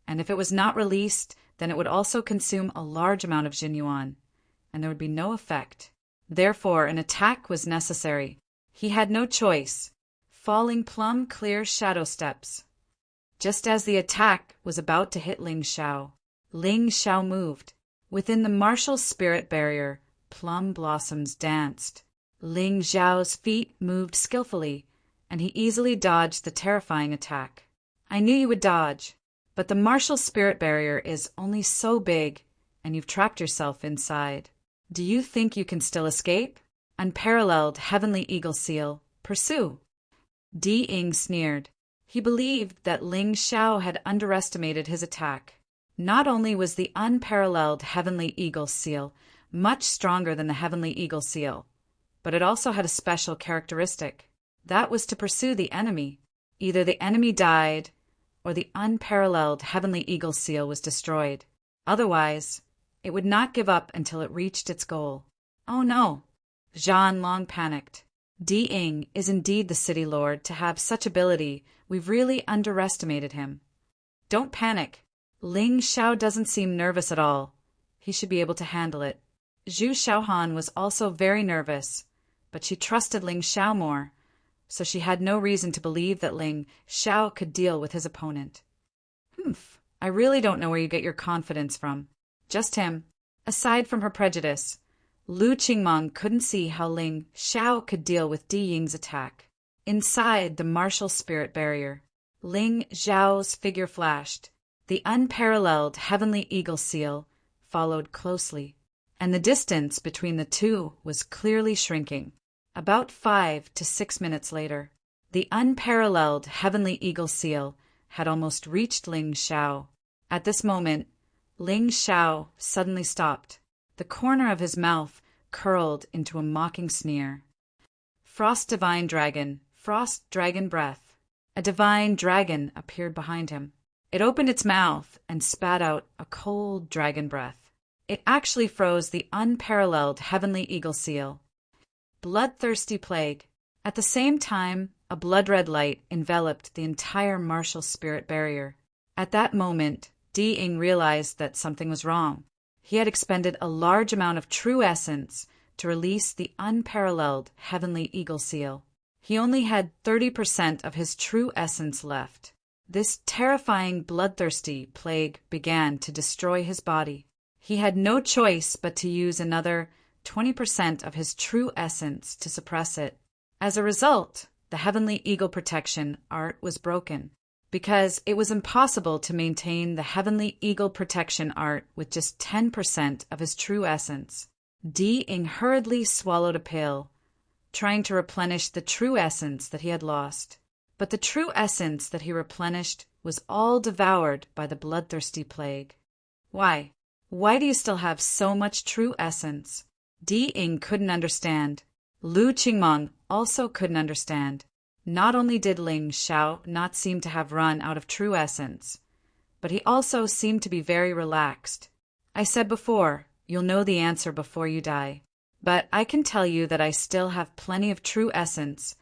and if it was not released, then it would also consume a large amount of Jinyuan, and there would be no effect. Therefore, an attack was necessary. He had no choice. Falling plumb clear shadow steps. Just as the attack was about to hit Ling Xiao moved. Within the martial spirit barrier, plum blossoms danced. Ling Xiao's feet moved skillfully, and he easily dodged the terrifying attack. "I knew you would dodge, but the martial spirit barrier is only so big, and you've trapped yourself inside. Do you think you can still escape? Unparalleled Heavenly Eagle Seal, pursue." Di Ying sneered. He believed that Ling Xiao had underestimated his attack. Not only was the Unparalleled Heavenly Eagle Seal much stronger than the Heavenly Eagle Seal, but it also had a special characteristic. That was to pursue the enemy. Either the enemy died, or the Unparalleled Heavenly Eagle Seal was destroyed. Otherwise, it would not give up until it reached its goal. Oh no! Zhan Long panicked. Di Ying is indeed the city lord to have such ability. We've really underestimated him. Don't panic. Ling Xiao doesn't seem nervous at all. He should be able to handle it. Zhu Xiaohan was also very nervous, but she trusted Ling Xiao more, so she had no reason to believe that Ling Xiao could deal with his opponent. I really don't know where you get your confidence from. Just him. Aside from her prejudice, Lu Qingmeng couldn't see how Ling Xiao could deal with Di Ying's attack. Inside the martial spirit barrier, Ling Xiao's figure flashed. The Unparalleled Heavenly Eagle Seal followed closely, and the distance between the two was clearly shrinking. About 5 to 6 minutes later, the Unparalleled Heavenly Eagle Seal had almost reached Ling Xiao. At this moment, Ling Xiao suddenly stopped. The corner of his mouth curled into a mocking sneer. Frost Divine Dragon, Frost Dragon Breath. A divine dragon appeared behind him. It opened its mouth and spat out a cold dragon breath. It actually froze the unparalleled heavenly eagle seal. Bloodthirsty plague. At the same time, a blood-red light enveloped the entire martial spirit barrier. At that moment, Di Ying realized that something was wrong. He had expended a large amount of true essence to release the unparalleled heavenly eagle seal. He only had 30% of his true essence left. This terrifying bloodthirsty plague began to destroy his body. He had no choice but to use another 20% of his true essence to suppress it. As a result, the heavenly eagle protection art was broken, because it was impossible to maintain the heavenly eagle protection art with just 10% of his true essence. Di Ying hurriedly swallowed a pill, trying to replenish the true essence that he had lost. But the true essence that he replenished was all devoured by the bloodthirsty plague. Why? Why do you still have so much true essence? Di Ying couldn't understand. Lu Qingmeng also couldn't understand. Not only did Ling Xiao not seem to have run out of true essence, but he also seemed to be very relaxed. I said before, you'll know the answer before you die. But I can tell you that I still have plenty of true essence,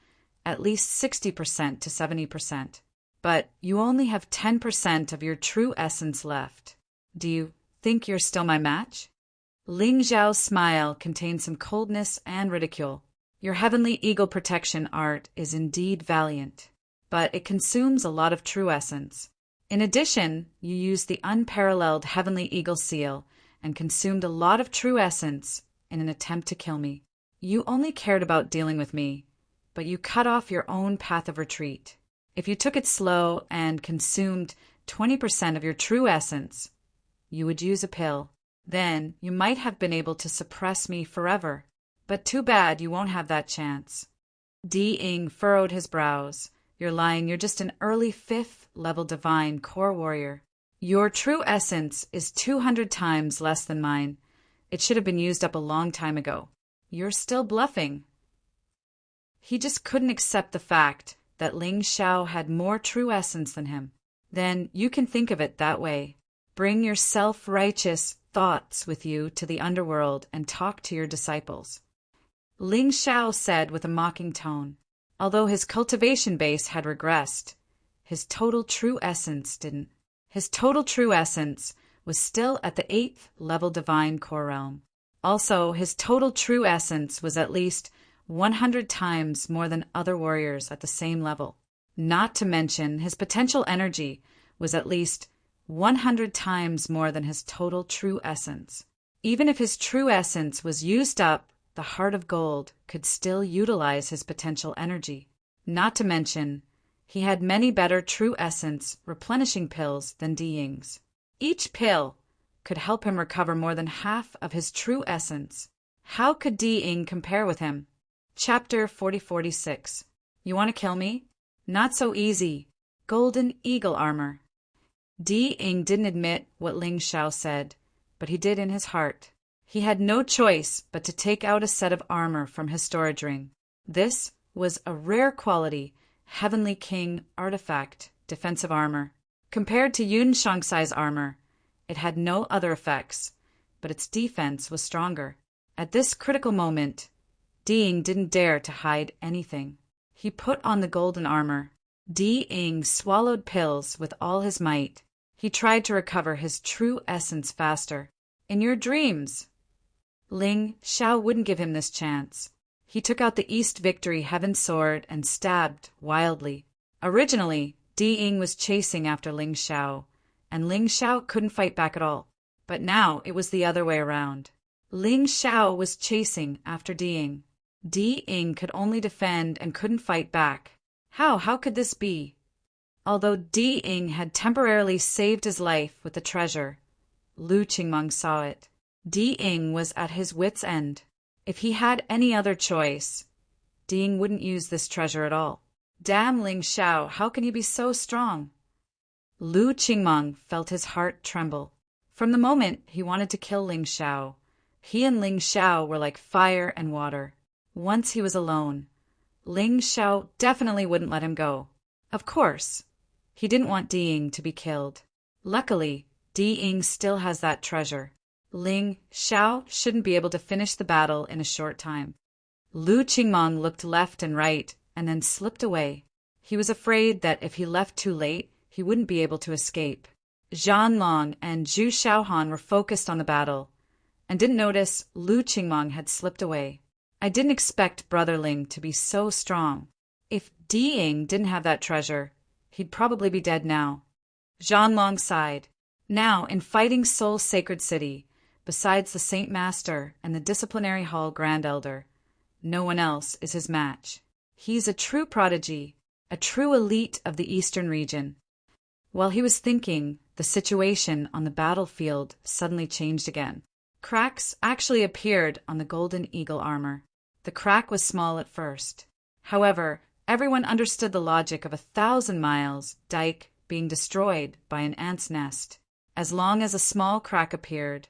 at least 60% to 70%. But you only have 10% of your true essence left. Do you think you're still my match? Ling Xiao's smile contained some coldness and ridicule. Your heavenly eagle protection art is indeed valiant, but it consumes a lot of true essence. In addition, you used the unparalleled heavenly eagle seal and consumed a lot of true essence in an attempt to kill me. You only cared about dealing with me, but you cut off your own path of retreat. If you took it slow and consumed 20% of your true essence, you would use a pill. Then you might have been able to suppress me forever. But too bad you won't have that chance. Di Ying furrowed his brows. You're lying, you're just an early 5th level divine core warrior. Your true essence is 200 times less than mine. It should have been used up a long time ago. You're still bluffing. He just couldn't accept the fact that Ling Xiao had more true essence than him. Then you can think of it that way. Bring your self-righteous thoughts with you to the underworld and talk to your disciples. Ling Xiao said with a mocking tone. Although his cultivation base had regressed, his total true essence didn't. His total true essence was still at the 8th level divine core realm. Also, his total true essence was at least 100 times more than other warriors at the same level. Not to mention, his potential energy was at least 100 times more than his total true essence. Even if his true essence was used up, the Heart of Gold could still utilize his potential energy. Not to mention, he had many better true essence replenishing pills than Di Ying's. Each pill could help him recover more than half of his true essence. How could Di Ying compare with him? Chapter 4046. You want to kill me? Not so easy. Golden Eagle Armor. Di Ying didn't admit what Ling Xiao said, but he did in his heart. He had no choice but to take out a set of armor from his storage ring. This was a rare quality, Heavenly King artifact defensive armor. Compared to Yun Shangsai's armor, it had no other effects, but its defense was stronger. At this critical moment, Di Ying didn't dare to hide anything. He put on the golden armor. Di Ying swallowed pills with all his might. He tried to recover his true essence faster. In your dreams. Ling Xiao wouldn't give him this chance. He took out the East Victory Heaven Sword and stabbed wildly. Originally, Di Ying was chasing after Ling Xiao, and Ling Xiao couldn't fight back at all. But now it was the other way around. Ling Xiao was chasing after Di Ying. Di Ying could only defend and couldn't fight back. How could this be? Although Di Ying had temporarily saved his life with the treasure, Lu Qingmeng saw it. Di Ying was at his wit's end. If he had any other choice, Di Ying wouldn't use this treasure at all. Damn Ling Xiao, how can you be so strong? Lu Qingmeng felt his heart tremble. From the moment he wanted to kill Ling Xiao, he and Ling Xiao were like fire and water. Once he was alone, Ling Xiao definitely wouldn't let him go. Of course, he didn't want Di Ying to be killed. Luckily, Di Ying still has that treasure. Ling Xiao shouldn't be able to finish the battle in a short time. Lu Qingmong looked left and right and then slipped away. He was afraid that if he left too late, he wouldn't be able to escape. Zhan Long and Zhu Xiaohan were focused on the battle and didn't notice Lu Qingmong had slipped away. I didn't expect Brother Ling to be so strong. If Di Ying didn't have that treasure, he'd probably be dead now. Zhan Long sighed. Now, in Fighting Soul's sacred city, besides the Saint Master and the Disciplinary Hall Grand Elder, no one else is his match. He's a true prodigy, a true elite of the Eastern region. While he was thinking, the situation on the battlefield suddenly changed again. Cracks actually appeared on the Golden Eagle armor. The crack was small at first. However, everyone understood the logic of 1,000 miles dike being destroyed by an ant's nest. As long as a small crack appeared,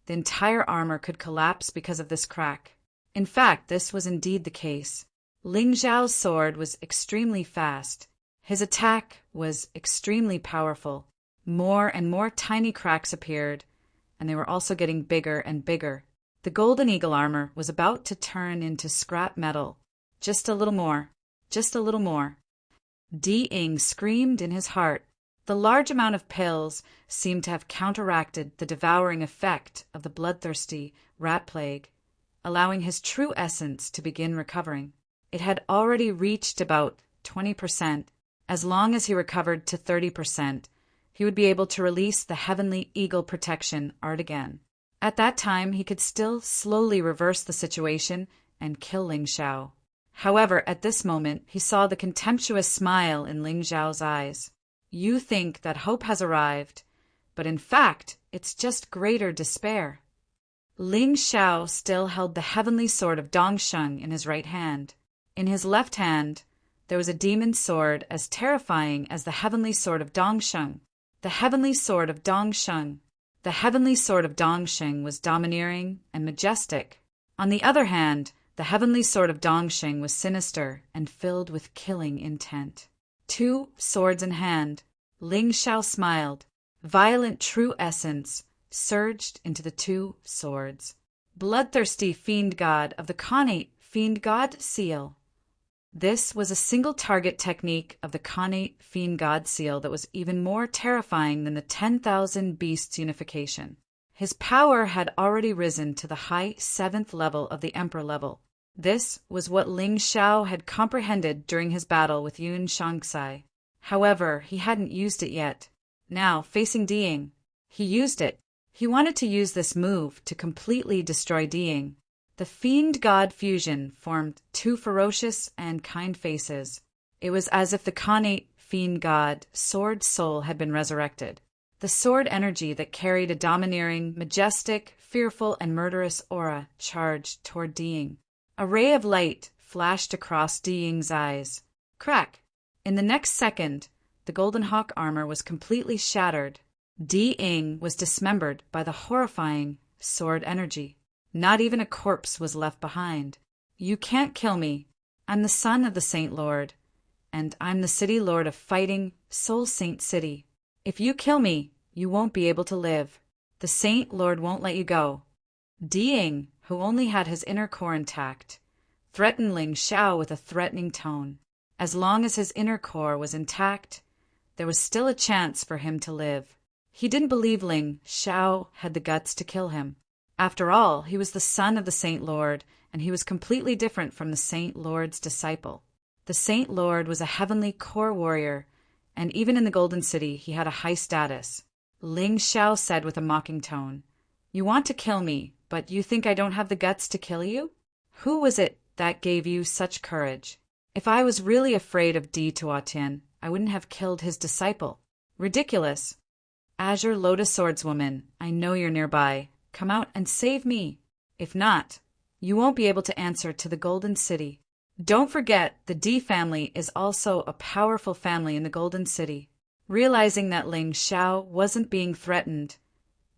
the entire armor could collapse because of this crack. In fact, this was indeed the case. Ling Xiao's sword was extremely fast. His attack was extremely powerful. More and more tiny cracks appeared, and they were also getting bigger and bigger. The Golden Eagle armor was about to turn into scrap metal. Just a little more. Just a little more. Di Ying screamed in his heart. The large amount of pills seemed to have counteracted the devouring effect of the bloodthirsty rat plague, allowing his true essence to begin recovering. It had already reached about 20%. As long as he recovered to 30%, he would be able to release the Heavenly Eagle protection art again. At that time, he could still slowly reverse the situation and kill Ling Xiao. However, at this moment, he saw the contemptuous smile in Ling Xiao's eyes. You think that hope has arrived, but in fact, it's just greater despair. Ling Xiao still held the heavenly sword of Dongsheng in his right hand. In his left hand, there was a demon's sword as terrifying as the heavenly sword of Dongsheng. The heavenly sword of Dongsheng. The heavenly sword of Dongsheng was domineering and majestic. On the other hand, the heavenly sword of Dongsheng was sinister and filled with killing intent. 2 swords in hand, Ling Xiao smiled. Violent true essence surged into the 2 swords. Bloodthirsty fiend god of the Khanate fiend god seal. This was a single target technique of the Khanate fiend god seal that was even more terrifying than the 10,000 beasts unification. His power had already risen to the high 7th level of the Emperor level. This was what Ling Xiao had comprehended during his battle with Yun Shangsai. However, he hadn't used it yet. Now, facing Di Ying, he used it. He wanted to use this move to completely destroy Di Ying. The fiend god fusion formed 2 ferocious and kind faces. It was as if the Khanate fiend god sword soul had been resurrected. The sword energy that carried a domineering, majestic, fearful, and murderous aura charged toward Di Ying. A ray of light flashed across Di Ying's eyes. Crack! In the next second, the Golden Hawk armor was completely shattered. Di Ying was dismembered by the horrifying sword energy. Not even a corpse was left behind. You can't kill me. I'm the son of the Saint Lord, and I'm the city lord of Fighting Soul Saint City. If you kill me, you won't be able to live. The Saint Lord won't let you go. Di Ying, who only had his inner core intact, threatened Ling Xiao with a threatening tone. As long as his inner core was intact, there was still a chance for him to live. He didn't believe Ling Xiao had the guts to kill him. After all, he was the son of the Saint Lord, and he was completely different from the Saint Lord's disciple. The Saint Lord was a heavenly core warrior, and even in the Golden City he had a high status. Ling Xiao said with a mocking tone, "You want to kill me, but you think I don't have the guts to kill you? Who was it that gave you such courage? If I was really afraid of Di Tuatian, I wouldn't have killed his disciple. Ridiculous. Azure Lotus Swordswoman, I know you're nearby. Come out and save me. If not, you won't be able to answer to the Golden City. Don't forget, the Di family is also a powerful family in the Golden City." Realizing that Ling Xiao wasn't being threatened,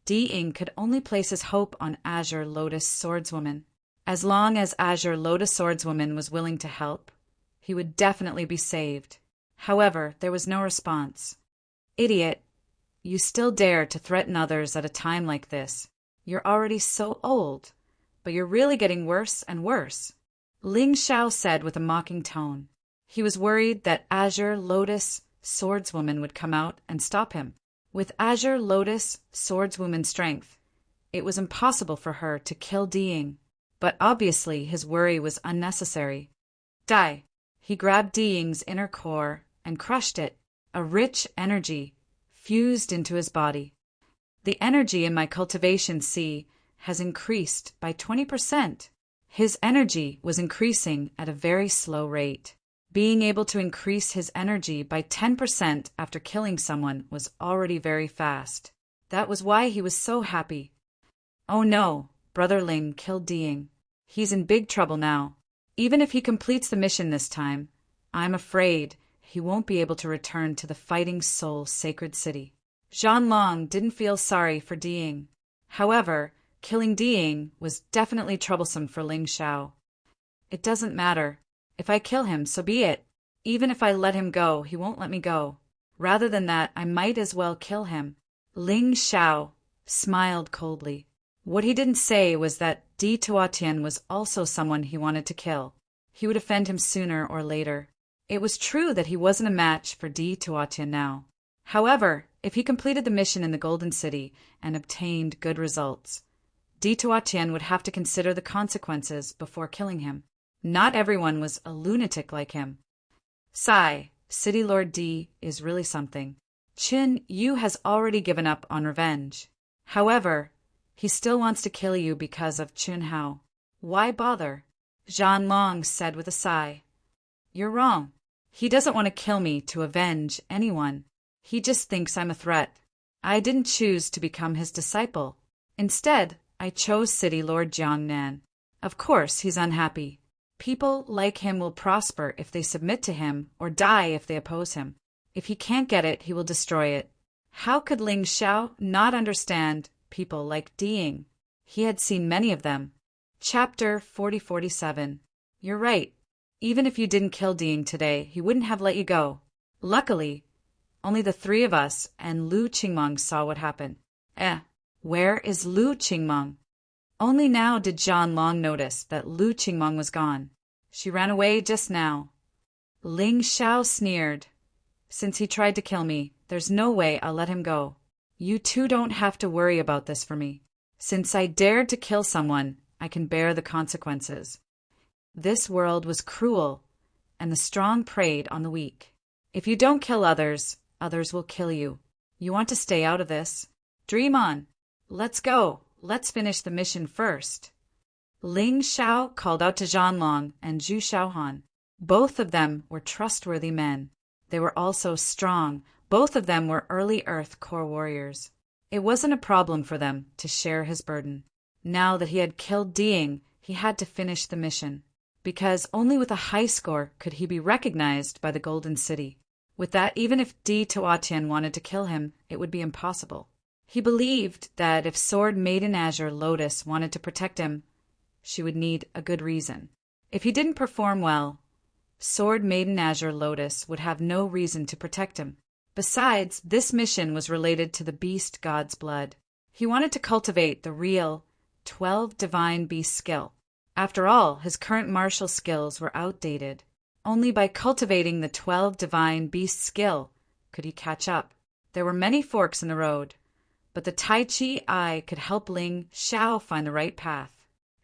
Di Ying could only place his hope on Azure Lotus Swordswoman. As long as Azure Lotus Swordswoman was willing to help, he would definitely be saved. However, there was no response. Idiot, you still dare to threaten others at a time like this. You're already so old, but you're really getting worse and worse, Ling Xiao said with a mocking tone. He was worried that Azure Lotus Swordswoman would come out and stop him. With Azure Lotus Swordswoman's strength, it was impossible for her to kill Di Ying, but obviously his worry was unnecessary. Die! He grabbed Di Ying's inner core and crushed it. A rich energy fused into his body. The energy in my cultivation sea has increased by 20%. His energy was increasing at a very slow rate. Being able to increase his energy by 10% after killing someone was already very fast. That was why he was so happy. Oh no, Brother Ling killed Di Ying. He's in big trouble now. Even if he completes the mission this time, I'm afraid he won't be able to return to the Fighting Soul Sacred City. Zhan Long didn't feel sorry for Di Ying. However, killing Di Ying was definitely troublesome for Ling Xiao. It doesn't matter. If I kill him, so be it. Even if I let him go, he won't let me go. Rather than that, I might as well kill him. Ling Xiao smiled coldly. What he didn't say was that Di Tuatian was also someone he wanted to kill. He would offend him sooner or later. It was true that he wasn't a match for Di Tuatian now. However, if he completed the mission in the Golden City and obtained good results, Di Tuatian would have to consider the consequences before killing him. Not everyone was a lunatic like him. Sigh, City Lord Di is really something. Qin Yu has already given up on revenge. However, he still wants to kill you because of Chun Hao. Why bother? Zhan Long said with a sigh. You're wrong. He doesn't want to kill me to avenge anyone. He just thinks I'm a threat. I didn't choose to become his disciple. Instead, I chose City Lord Jiangnan. Of course, he's unhappy. People like him will prosper if they submit to him or die if they oppose him. If he can't get it, he will destroy it. How could Ling Xiao not understand people like Di Ying? He had seen many of them. Chapter 4047. You're right. Even if you didn't kill Di Ying today, he wouldn't have let you go. Luckily, only the three of us and Lu Qingmeng saw what happened. Where is Lu Qingmeng? Only now did Zhan Long notice that Lu Qingmeng was gone. She ran away just now. Ling Xiao sneered. Since he tried to kill me, there's no way I'll let him go. You two don't have to worry about this for me. Since I dared to kill someone, I can bear the consequences. This world was cruel, and the strong preyed on the weak. If you don't kill others, others will kill you. You want to stay out of this? Dream on. Let's go. Let's finish the mission first. Ling Xiao called out to Zhan Long and Zhu Xiaohan. Both of them were trustworthy men. They were also strong. Both of them were early Earth core warriors. It wasn't a problem for them to share his burden. Now that he had killed Di Ying, he had to finish the mission, because only with a high score could he be recognized by the Golden City. With that, even if Di Tuatian wanted to kill him, it would be impossible. He believed that if Sword Maiden Azure Lotus wanted to protect him, she would need a good reason. If he didn't perform well, Sword Maiden Azure Lotus would have no reason to protect him. Besides, this mission was related to the beast god's blood. He wanted to cultivate the real 12 divine beast skill. After all, his current martial skills were outdated. Only by cultivating the 12 divine beast skill could he catch up. There were many forks in the road, but the Tai Chi eye could help Ling Xiao find the right path.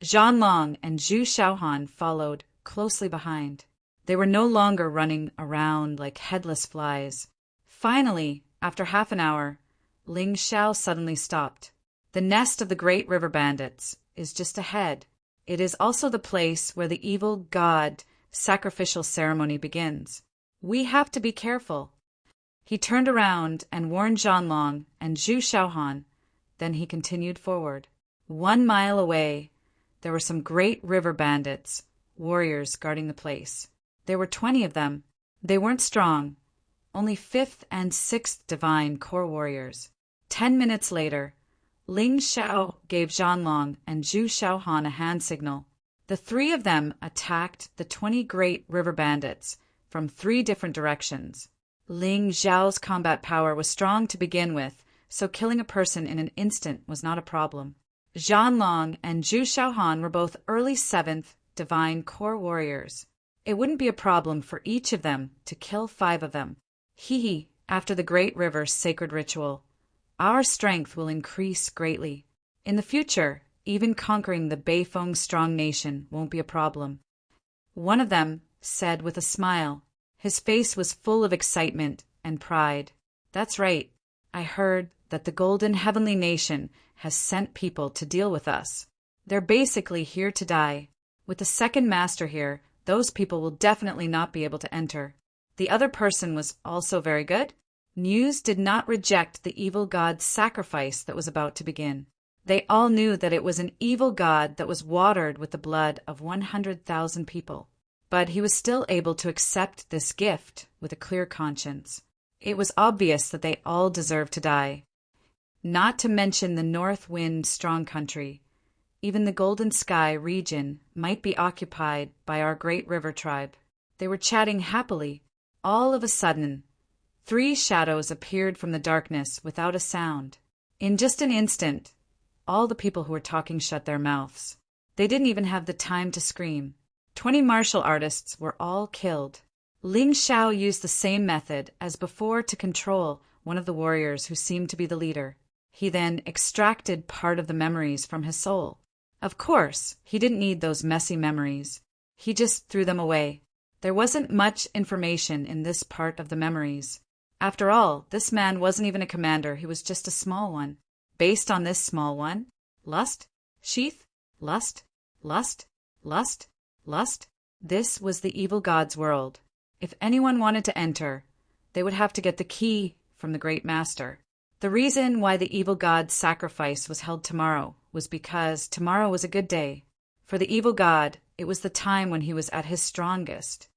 Zhan Long and Zhu Xiaohan followed closely behind. They were no longer running around like headless flies. Finally, after half an hour, Ling Xiao suddenly stopped. The nest of the great river bandits is just ahead. It is also the place where the evil god sacrificial ceremony begins. We have to be careful. He turned around and warned Zhan Long and Zhu Xiaohan. Then he continued forward. 1 mile away, there were some great river bandits, warriors guarding the place. There were 20 of them. They weren't strong, only 5th and 6th divine core warriors. 10 minutes later, Ling Xiao gave Zhanlong and Zhu Xiaohan a hand signal. The three of them attacked the 20 great river bandits from 3 different directions. Ling Xiao's combat power was strong to begin with, so killing a person in an instant was not a problem. Zhanlong and Zhu Xiaohan were both early 7th Divine Core warriors. It wouldn't be a problem for each of them to kill 5 of them. After the Great River's sacred ritual, our strength will increase greatly. In the future, even conquering the Beifeng strong nation won't be a problem. One of them said with a smile. His face was full of excitement and pride. That's right. I heard that the Golden Heavenly Nation has sent people to deal with us. They're basically here to die. With the second master here, those people will definitely not be able to enter. The other person was also very good. News did not reject the evil god's sacrifice that was about to begin. They all knew that it was an evil god that was watered with the blood of 100,000 people. But he was still able to accept this gift with a clear conscience. It was obvious that they all deserved to die. Not to mention the North Wind strong country. Even the Golden Sky region might be occupied by our great river tribe. They were chatting happily. All of a sudden, 3 shadows appeared from the darkness without a sound. In just an instant, all the people who were talking shut their mouths. They didn't even have the time to scream. 20 martial artists were all killed. Ling Xiao used the same method as before to control one of the warriors who seemed to be the leader. He then extracted part of the memories from his soul. Of course, he didn't need those messy memories. He just threw them away. There wasn't much information in this part of the memories. After all, this man wasn't even a commander, he was just a small one. Based on this small one, lust, sheath, lust, lust, lust, lust. This was the evil god's world. If anyone wanted to enter, they would have to get the key from the great master. The reason why the evil god's sacrifice was held tomorrow was because tomorrow was a good day. For the evil god, it was the time when he was at his strongest.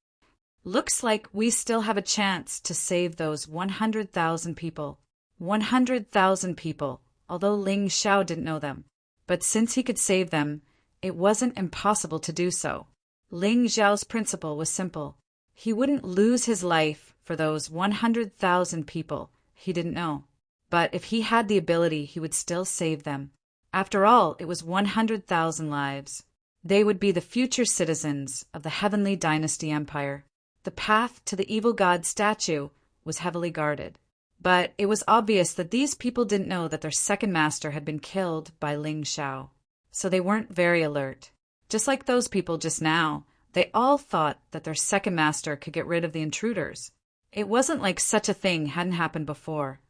Looks like we still have a chance to save those 100,000 people. 100,000 people, although Ling Xiao didn't know them. But since he could save them, it wasn't impossible to do so. Ling Xiao's principle was simple. He wouldn't lose his life for those 100,000 people he didn't know. But if he had the ability, he would still save them. After all, it was 100,000 lives. They would be the future citizens of the Heavenly Dynasty Empire. The path to the evil god's statue was heavily guarded. But it was obvious that these people didn't know that their second master had been killed by Ling Xiao. So they weren't very alert. Just like those people just now, they all thought that their second master could get rid of the intruders. It wasn't like such a thing hadn't happened before.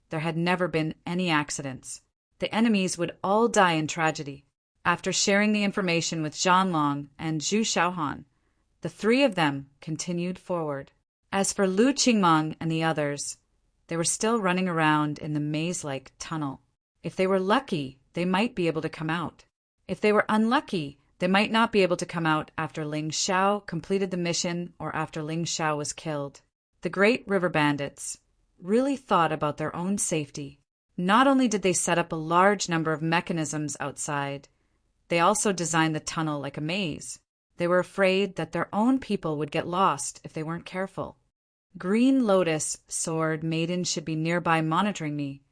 There had never been any accidents. The enemies would all die in tragedy. After sharing the information with Zhanlong and Zhu Xiaohan, the 3 of them continued forward. As for Lu Qingmeng and the others, they were still running around in the maze-like tunnel. If they were lucky, they might be able to come out. If they were unlucky, they might not be able to come out after Ling Xiao completed the mission or after Ling Xiao was killed. The great river bandits really thought about their own safety. Not only did they set up a large number of mechanisms outside, they also designed the tunnel like a maze. They were afraid that their own people would get lost if they weren't careful. Green Lotus Sword Maiden should be nearby monitoring me,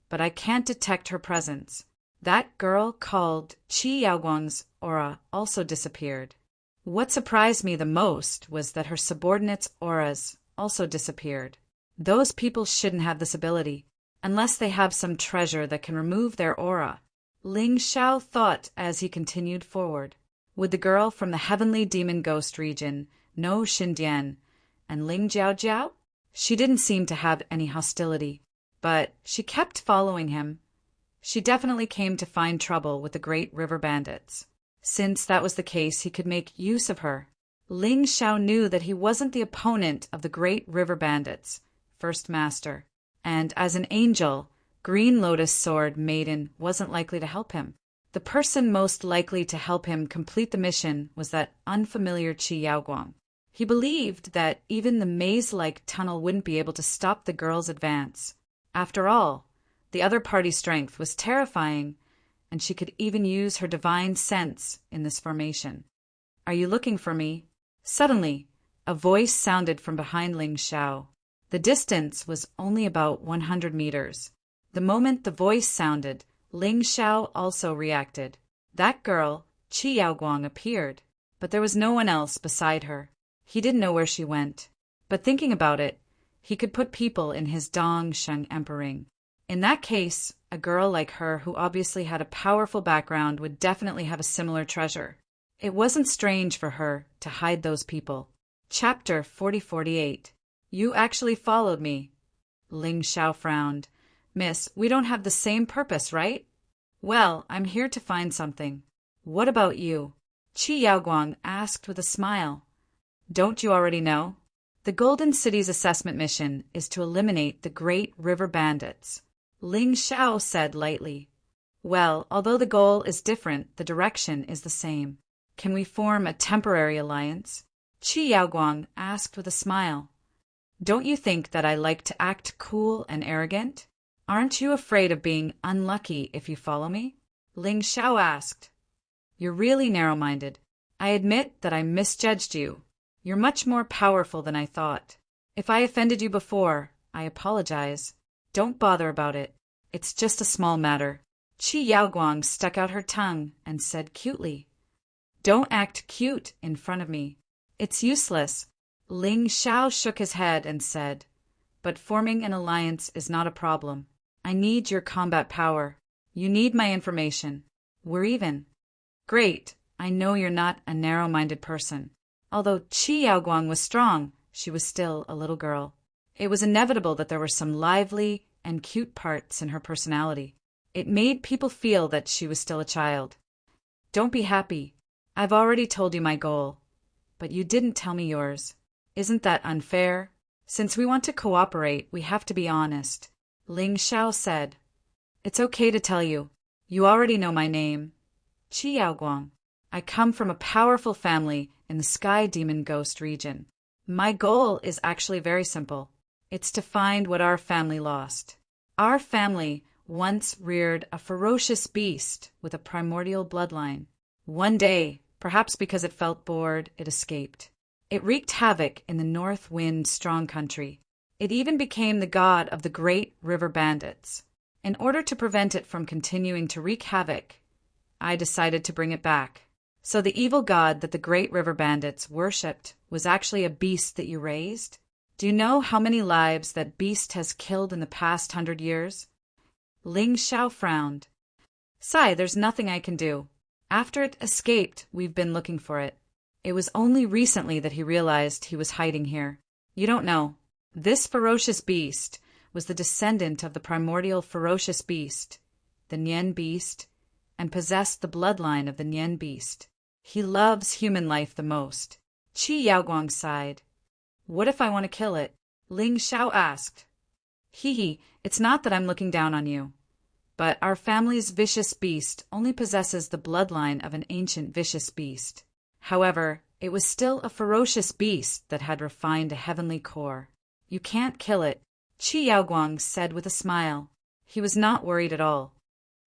but I can't detect her presence. That girl called Qi Yaoguang's aura also disappeared. What surprised me the most was that her subordinates' auras also disappeared. Those people shouldn't have this ability, unless they have some treasure that can remove their aura. Ling Xiao thought as he continued forward. Would the girl from the Heavenly Demon Ghost region know Xindian and Ling Jiaojiao? She didn't seem to have any hostility, but she kept following him. She definitely came to find trouble with the great river bandits. Since that was the case, he could make use of her. Ling Xiao knew that he wasn't the opponent of the great river bandits, first master, and as an angel, Green Lotus Sword Maiden wasn't likely to help him. The person most likely to help him complete the mission was that unfamiliar Qi Yaoguang. He believed that even the maze-like tunnel wouldn't be able to stop the girl's advance. After all, The other party's strength was terrifying, and she could even use her divine sense in this formation. "Are you looking for me?" Suddenly, a voice sounded from behind Ling Xiao. The distance was only about 100 meters. The moment the voice sounded, Ling Xiao also reacted. That girl, Qi Yaoguang, appeared, but there was no one else beside her. He didn't know where she went, but thinking about it, he could put people in his Dong Sheng Emperor. In that case, a girl like her who obviously had a powerful background would definitely have a similar treasure. It wasn't strange for her to hide those people. Chapter 40-48. You actually followed me. Ling Xiao frowned. Miss, we don't have the same purpose, right? Well, I'm here to find something. What about you? Qi Yaoguang asked with a smile. Don't you already know? The Golden City's assessment mission is to eliminate the Great River Bandits. Ling Xiao said lightly. Well, although the goal is different, the direction is the same. Can we form a temporary alliance? Qi Yaoguang asked with a smile. Don't you think that I like to act cool and arrogant? Aren't you afraid of being unlucky if you follow me? Ling Xiao asked. You're really narrow-minded. I admit that I misjudged you. You're much more powerful than I thought. If I offended you before, I apologize. Don't bother about it. It's just a small matter. Qi Yaoguang stuck out her tongue and said cutely. Don't act cute in front of me. It's useless. Ling Xiao shook his head and said, but forming an alliance is not a problem. I need your combat power. You need my information. We're even. Great. I know you're not a narrow-minded person. Although Qi Yaoguang was strong, she was still a little girl. It was inevitable that there were some lively and cute parts in her personality. It made people feel that she was still a child. Don't be happy. I've already told you my goal, but you didn't tell me yours. Isn't that unfair? Since we want to cooperate, we have to be honest. Ling Xiao said. It's okay to tell you. You already know my name. Qi Yaoguang. I come from a powerful family in the Sky Demon Ghost region. My goal is actually very simple. It's to find what our family lost. Our family once reared a ferocious beast with a primordial bloodline. One day, perhaps because it felt bored, it escaped. It wreaked havoc in the North Wind Strong Country. It even became the god of the Great River Bandits. In order to prevent it from continuing to wreak havoc, I decided to bring it back. So the evil god that the Great River Bandits worshipped was actually a beast that you raised? Do you know how many lives that beast has killed in the past 100 years? Ling Xiao frowned. Sai, there's nothing I can do. After it escaped, we've been looking for it. It was only recently that he realized he was hiding here. You don't know. This ferocious beast was the descendant of the primordial ferocious beast, the Nian beast, and possessed the bloodline of the Nian beast. He loves human life the most. Qi Yaoguang sighed. What if I want to kill it? Ling Xiao asked. Hee, it's not that I'm looking down on you. But our family's vicious beast only possesses the bloodline of an ancient vicious beast. However, it was still a ferocious beast that had refined a heavenly core. You can't kill it, Qi Yaoguang said with a smile. He was not worried at all.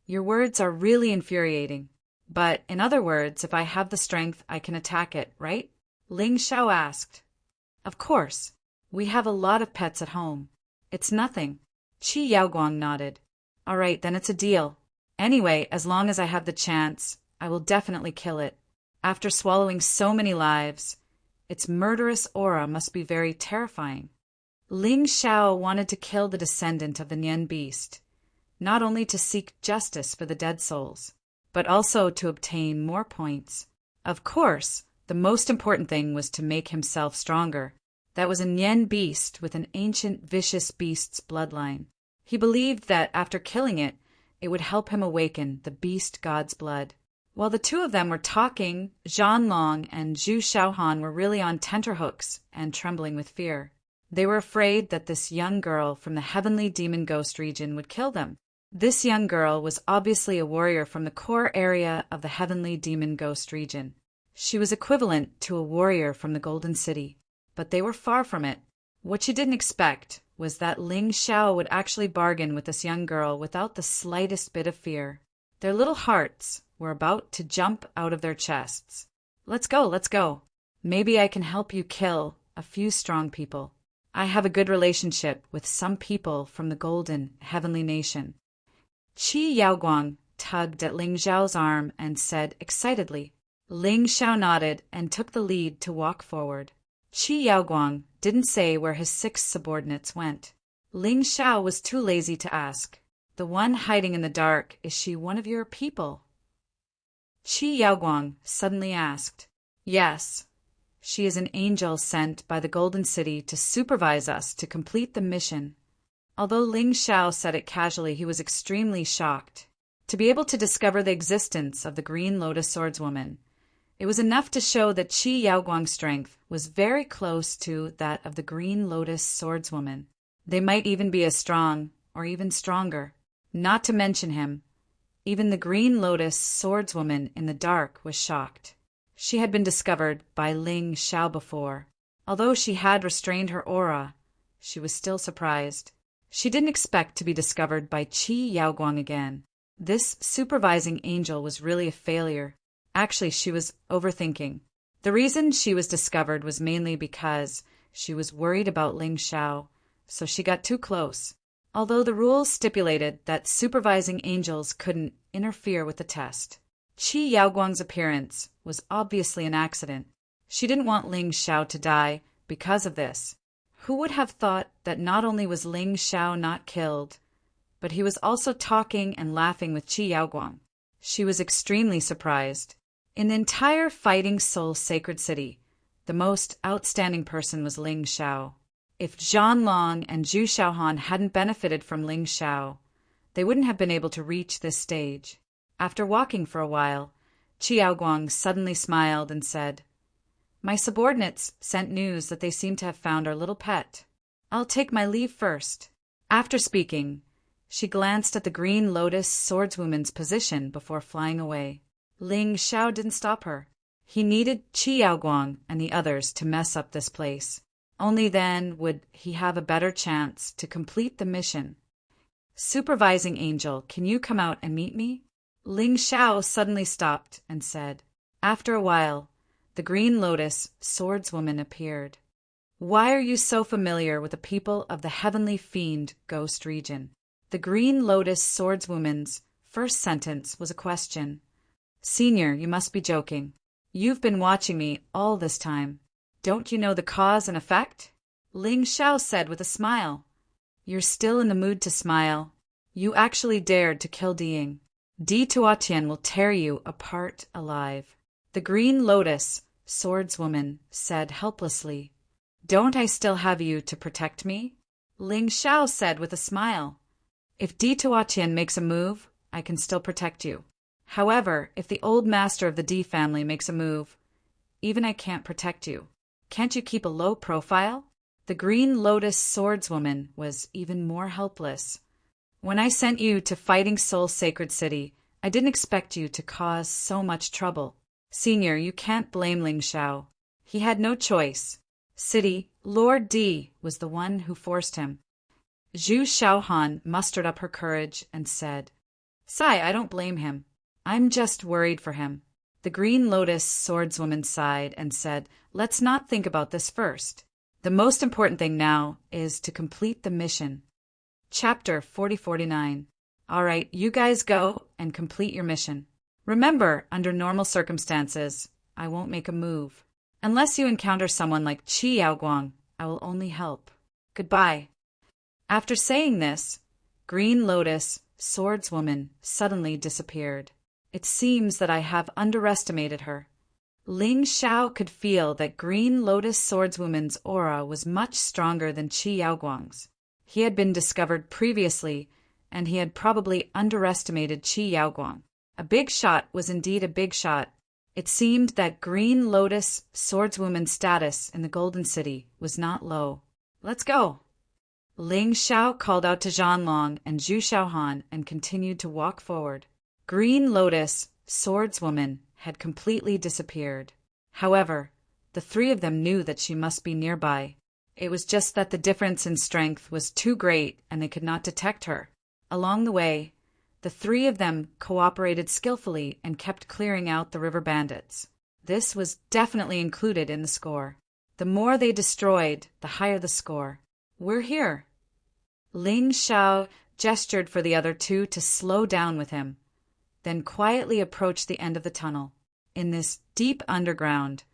Your words are really infuriating. But, in other words, if I have the strength, I can attack it, right? Ling Xiao asked. Of course. We have a lot of pets at home. It's nothing. Qi Yaoguang nodded. All right, then it's a deal. Anyway, as long as I have the chance, I will definitely kill it. After swallowing so many lives, its murderous aura must be very terrifying. Ling Xiao wanted to kill the descendant of the Nian beast, not only to seek justice for the dead souls, but also to obtain more points. Of course, the most important thing was to make himself stronger. That was a Nian beast with an ancient vicious beast's bloodline. He believed that after killing it, it would help him awaken the beast god's blood. While the two of them were talking, Zhan Long and Zhu Xiaohan were really on tenterhooks and trembling with fear. They were afraid that this young girl from the heavenly demon ghost region would kill them. This young girl was obviously a warrior from the core area of the heavenly demon ghost region. She was equivalent to a warrior from the Golden City, but they were far from it. What she didn't expect was that Ling Xiao would actually bargain with this young girl without the slightest bit of fear. Their little hearts were about to jump out of their chests. Let's go, let's go. Maybe I can help you kill a few strong people. I have a good relationship with some people from the Golden Heavenly Nation. Qi Yaoguang tugged at Ling Xiao's arm and said excitedly. Ling Xiao nodded and took the lead to walk forward. Qi Yaoguang didn't say where his 6 subordinates went. Ling Xiao was too lazy to ask. The one hiding in the dark, is she one of your people? Qi Yaoguang suddenly asked. Yes. She is an angel sent by the Golden City to supervise us to complete the mission. Although Ling Xiao said it casually, he was extremely shocked. To be able to discover the existence of the Green Lotus Swordswoman, it was enough to show that Qi Yaoguang's strength was very close to that of the Green Lotus Swordswoman. They might even be as strong, or even stronger. Not to mention him, even the Green Lotus Swordswoman in the dark was shocked. She had been discovered by Ling Xiao before. Although she had restrained her aura, she was still surprised. She didn't expect to be discovered by Qi Yaoguang again. This supervising angel was really a failure. Actually, she was overthinking. The reason she was discovered was mainly because she was worried about Ling Xiao, so she got too close. Although the rules stipulated that supervising angels couldn't interfere with the test. Qi Yaoguang's appearance was obviously an accident. She didn't want Ling Xiao to die because of this. Who would have thought that not only was Ling Xiao not killed, but he was also talking and laughing with Qi Yaoguang? She was extremely surprised. In the entire Fighting Soul Sacred City, the most outstanding person was Ling Xiao. If Zhan Long and Zhu Xiaohan hadn't benefited from Ling Xiao, they wouldn't have been able to reach this stage. After walking for a while, Qi Yaoguang suddenly smiled and said, My subordinates sent news that they seem to have found our little pet. I'll take my leave first. After speaking, she glanced at the Green Lotus Swordswoman's position before flying away. Ling Xiao didn't stop her. He needed Qi Yaoguang and the others to mess up this place. Only then would he have a better chance to complete the mission. Supervising angel, can you come out and meet me? Ling Xiao suddenly stopped and said. After a while, the Green Lotus Swordswoman appeared. Why are you so familiar with the people of the Heavenly Fiend Ghost region? The Green Lotus Swordswoman's first sentence was a question. Senior, you must be joking. You've been watching me all this time. Don't you know the cause and effect? Ling Xiao said with a smile. You're still in the mood to smile. You actually dared to kill Diying. Di Tuatian will tear you apart alive. The Green Lotus Swordswoman said helplessly. Don't I still have you to protect me? Ling Xiao said with a smile. If Di Tuatian makes a move, I can still protect you. However, if the old master of the Di family makes a move, even I can't protect you. Can't you keep a low profile? The Green Lotus Swordswoman was even more helpless. When I sent you to Fighting Soul Sacred City, I didn't expect you to cause so much trouble. Senior, you can't blame Ling Xiao. He had no choice. City, Lord Di was the one who forced him. Zhu Xiaohan mustered up her courage and said, Sai, I don't blame him. I'm just worried for him. The Green Lotus Swordswoman sighed and said, Let's not think about this first. The most important thing now is to complete the mission. Chapter 4049. All right, you guys go and complete your mission. Remember, under normal circumstances, I won't make a move. Unless you encounter someone like Qi Yaoguang, I will only help. Goodbye. After saying this, Green Lotus Swordswoman suddenly disappeared. It seems that I have underestimated her. Ling Xiao could feel that Green Lotus Swordswoman's aura was much stronger than Qi Yaoguang's. He had been discovered previously, and he had probably underestimated Qi Yaoguang. A big shot was indeed a big shot. It seemed that Green Lotus Swordswoman's status in the Golden City was not low. Let's go! Ling Xiao called out to Zhan Long and Zhu Xiaohan and continued to walk forward. Green Lotus Swordswoman had completely disappeared. However, the three of them knew that she must be nearby. It was just that the difference in strength was too great and they could not detect her. Along the way, the three of them cooperated skillfully and kept clearing out the river bandits. This was definitely included in the score. The more they destroyed, the higher the score. "We're here." Ling Xiao gestured for the other two to slow down with him, then quietly approached the end of the tunnel. In this deep underground,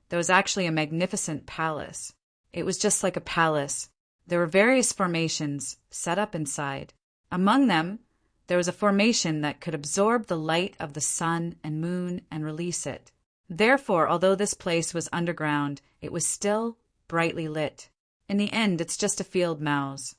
there was actually a magnificent palace. It was just like a palace. There were various formations set up inside. Among them, there was a formation that could absorb the light of the sun and moon and release it. Therefore, although this place was underground, it was still brightly lit. In the end, it's just a field mouse.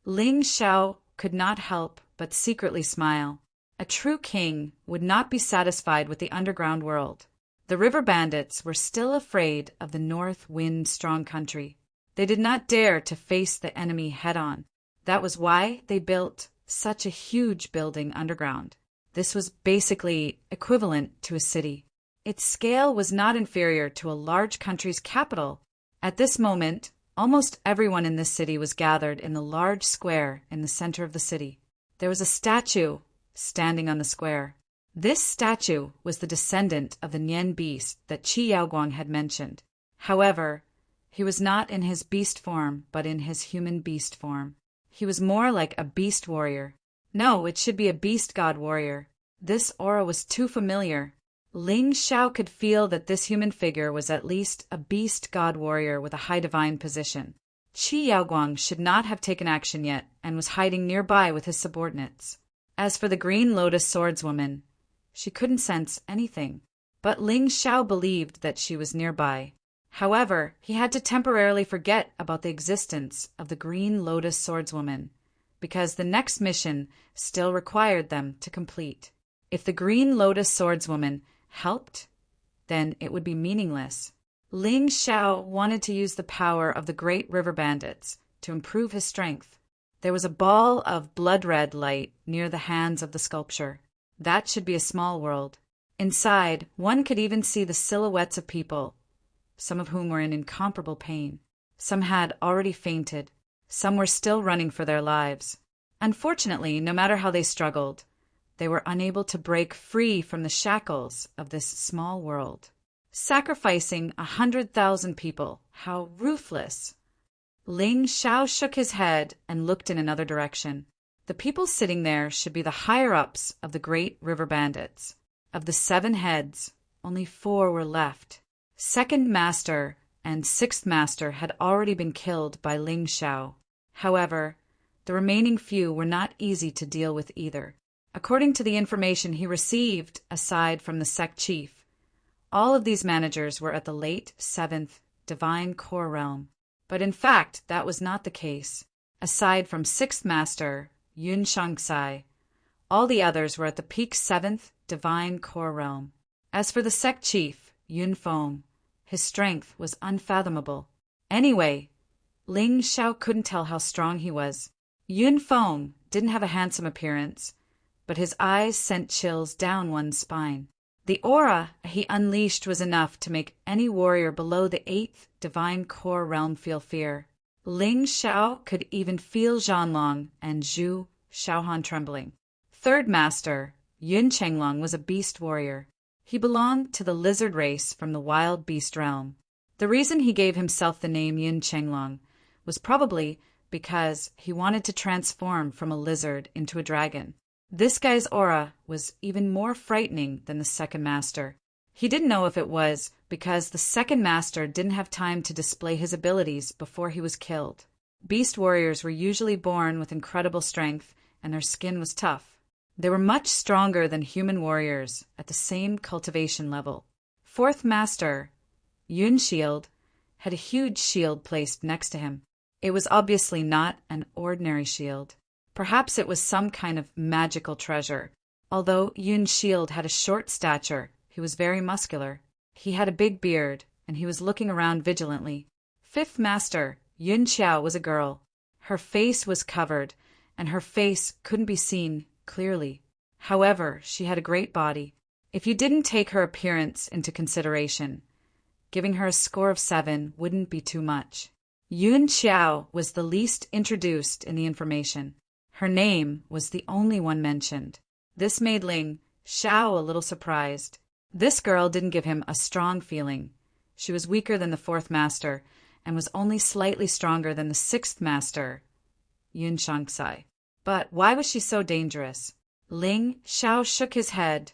Ling Xiao could not help but secretly smile. A true king would not be satisfied with the underground world. The river bandits were still afraid of the north wind strong country. They did not dare to face the enemy head-on. That was why they built such a huge building underground. This was basically equivalent to a city. Its scale was not inferior to a large country's capital. At this moment, almost everyone in this city was gathered in the large square in the center of the city. There was a statue standing on the square. This statue was the descendant of the Nian beast that Qi Yaoguang had mentioned. However, he was not in his beast form, but in his human beast form. He was more like a beast warrior. No, it should be a beast god warrior. This aura was too familiar. Ling Xiao could feel that this human figure was at least a beast god warrior with a high divine position. Qi Yaoguang should not have taken action yet and was hiding nearby with his subordinates. As for the green lotus swordswoman, she couldn't sense anything, but Ling Xiao believed that she was nearby. However, he had to temporarily forget about the existence of the green lotus swordswoman, because the next mission still required them to complete. If the green lotus swordswoman helped, then it would be meaningless. Ling Xiao wanted to use the power of the great river bandits to improve his strength. There was a ball of blood-red light near the hands of the sculpture. That should be a small world. Inside, one could even see the silhouettes of people, some of whom were in incomparable pain. Some had already fainted. Some were still running for their lives. Unfortunately, no matter how they struggled, they were unable to break free from the shackles of this small world. Sacrificing 100,000 people, how ruthless! Ling Xiao shook his head and looked in another direction. The people sitting there should be the higher-ups of the great river bandits. Of the 7 heads, only 4 were left. Second Master and Sixth Master had already been killed by Ling Xiao. However, the remaining few were not easy to deal with either. According to the information he received aside from the sect chief, all of these managers were at the late 7th Divine Core Realm. But in fact, that was not the case. Aside from Sixth Master, Yun Shangsai, all the others were at the peak 7th Divine Core Realm. As for the sect chief, Yun Feng, his strength was unfathomable. Anyway, Ling Xiao couldn't tell how strong he was. Yun Feng didn't have a handsome appearance, but his eyes sent chills down one's spine. The aura he unleashed was enough to make any warrior below the 8th Divine Core Realm feel fear. Ling Xiao could even feel Zhanlong and Zhu Shaohan trembling. Third Master, Yun Chenglong, was a beast warrior. He belonged to the lizard race from the wild beast realm. The reason he gave himself the name Yun Chenglong was probably because he wanted to transform from a lizard into a dragon. This guy's aura was even more frightening than the Second Master. He didn't know if it was because the Second Master didn't have time to display his abilities before he was killed. Beast warriors were usually born with incredible strength, and their skin was tough. They were much stronger than human warriors at the same cultivation level. Fourth Master, Yun Shield, had a huge shield placed next to him. It was obviously not an ordinary shield. Perhaps it was some kind of magical treasure. Although Yun's shield had a short stature, he was very muscular. He had a big beard, and he was looking around vigilantly. Fifth Master, Yun Qiao, was a girl. Her face was covered, and her face couldn't be seen clearly. However, she had a great body. If you didn't take her appearance into consideration, giving her a score of 7 wouldn't be too much. Yun Xiao was the least introduced in the information. Her name was the only one mentioned. This made Ling Xiao a little surprised. This girl didn't give him a strong feeling. She was weaker than the fourth master and was only slightly stronger than the sixth master, Yun Shangsai. But why was she so dangerous? Ling Xiao shook his head,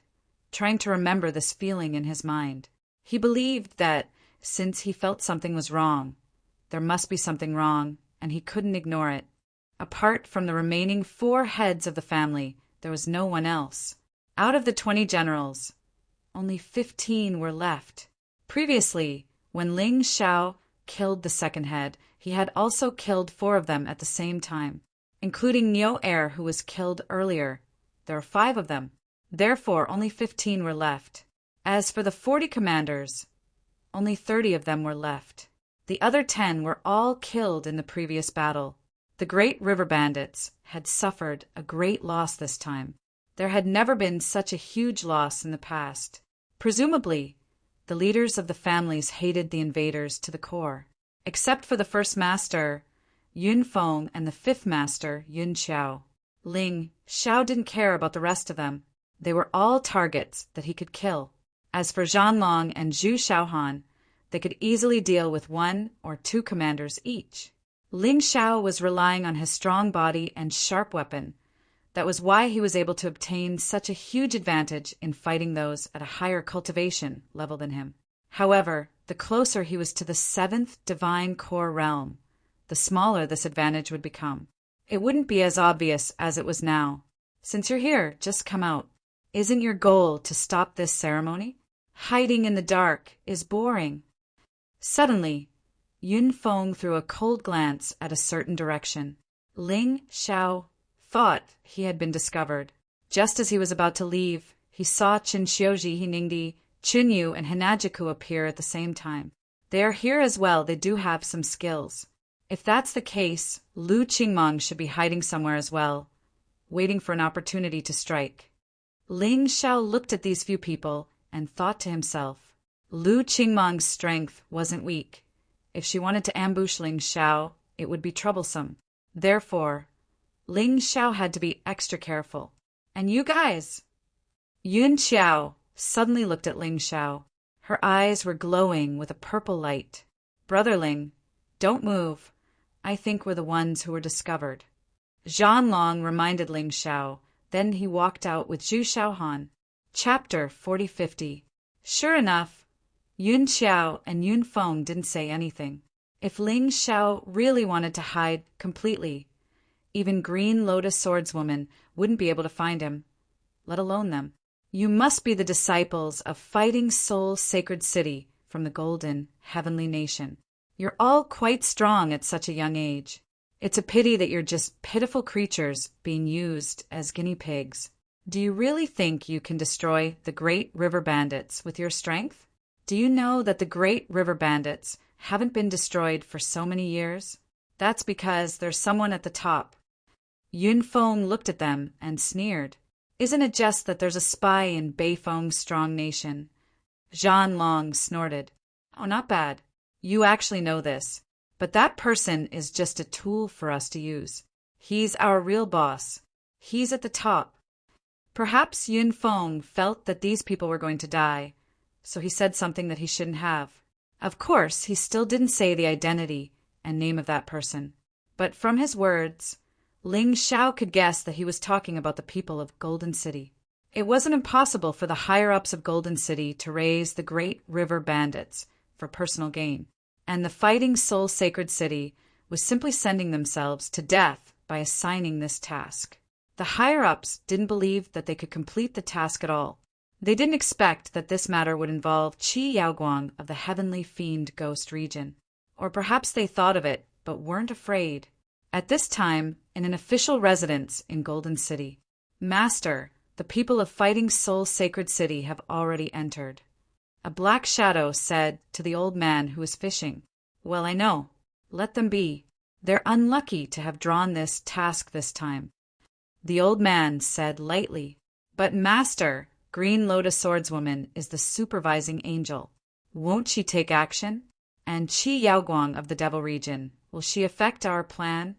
trying to remember this feeling in his mind. He believed that, since he felt something was wrong, there must be something wrong, and he couldn't ignore it. Apart from the remaining 4 heads of the family, there was no one else. Out of the 20 generals, only 15 were left. Previously, when Ling Xiao killed the second head, he had also killed 4 of them at the same time, including Niu Er, who was killed earlier. There are 5 of them. Therefore, only 15 were left. As for the 40 commanders, only 30 of them were left. The other 10 were all killed in the previous battle. The great river bandits had suffered a great loss this time. There had never been such a huge loss in the past. Presumably, the leaders of the families hated the invaders to the core. Except for the first master, Yun Feng, and the fifth master, Yun Xiao. Ling Xiao didn't care about the rest of them. They were all targets that he could kill. As for Zhanlong and Zhu Xiaohan, they could easily deal with 1 or 2 commanders each. Ling Xiao was relying on his strong body and sharp weapon. That was why he was able to obtain such a huge advantage in fighting those at a higher cultivation level than him. However, the closer he was to the 7th divine core realm, the smaller this advantage would become. It wouldn't be as obvious as it was now. Since you're here, just come out. Isn't your goal to stop this ceremony? Hiding in the dark is boring. Suddenly, Yun Feng threw a cold glance at a certain direction. Ling Xiao thought he had been discovered. Just as he was about to leave, he saw Qin Xiuji, Hiningdi, Qin Yu, and Hinajiku appear at the same time. They are here as well. They do have some skills. If that's the case, Lu Qingmong should be hiding somewhere as well, waiting for an opportunity to strike. Ling Xiao looked at these few people and thought to himself, Lu Qingmong's strength wasn't weak. If she wanted to ambush Ling Xiao, it would be troublesome. Therefore, Ling Xiao had to be extra careful. And you guys? Yun Xiao suddenly looked at Ling Xiao. Her eyes were glowing with a purple light. Brother Ling, don't move. I think we're the ones who were discovered. Zhanlong reminded Ling Xiao. Then he walked out with Zhu Xiaohan. Chapter 4050. Sure enough, Yun Xiao and Yun Feng didn't say anything. If Ling Xiao really wanted to hide completely, even Green Lotus Swordswoman wouldn't be able to find him, let alone them. You must be the disciples of Fighting Soul Sacred City from the Golden Heavenly Nation. You're all quite strong at such a young age. It's a pity that you're just pitiful creatures being used as guinea pigs. Do you really think you can destroy the Great River Bandits with your strength? Do you know that the Great River Bandits haven't been destroyed for so many years? That's because there's someone at the top. Yun Feng looked at them and sneered. Isn't it just that there's a spy in Beifeng's strong nation? Zhanlong snorted. Oh, not bad. You actually know this. But that person is just a tool for us to use. He's our real boss. He's at the top. Perhaps Yun Feng felt that these people were going to die, so he said something that he shouldn't have. Of course, he still didn't say the identity and name of that person. But from his words, Ling Xiao could guess that he was talking about the people of Golden City. It wasn't impossible for the higher-ups of Golden City to raise the Great River Bandits for personal gain, and the Fighting Soul Sacred City was simply sending themselves to death by assigning this task. The higher-ups didn't believe that they could complete the task at all. They didn't expect that this matter would involve Qi Yaoguang of the Heavenly Fiend Ghost region. Or perhaps they thought of it, but weren't afraid. At this time, in an official residence in Golden City, Master, the people of Fighting Soul Sacred City have already entered. A black shadow said to the old man who was fishing, Well, I know. Let them be. They're unlucky to have drawn this task this time. The old man said lightly, But Master, Green Lotus Swordswoman is the supervising angel. Won't she take action? And Qi Yaoguang of the Devil region Will she affect our plan?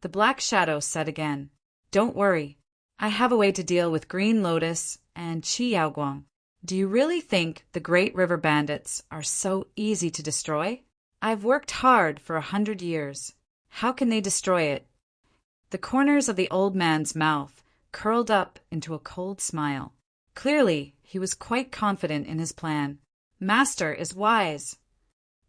The Black Shadow said again. Don't worry. I have a way to deal with Green Lotus and Qi Yaoguang. Do you really think the Great River Bandits are so easy to destroy? I've worked hard for 100 years. How can they destroy it? The corners of the old man's mouth curled up into a cold smile. Clearly, he was quite confident in his plan. Master is wise.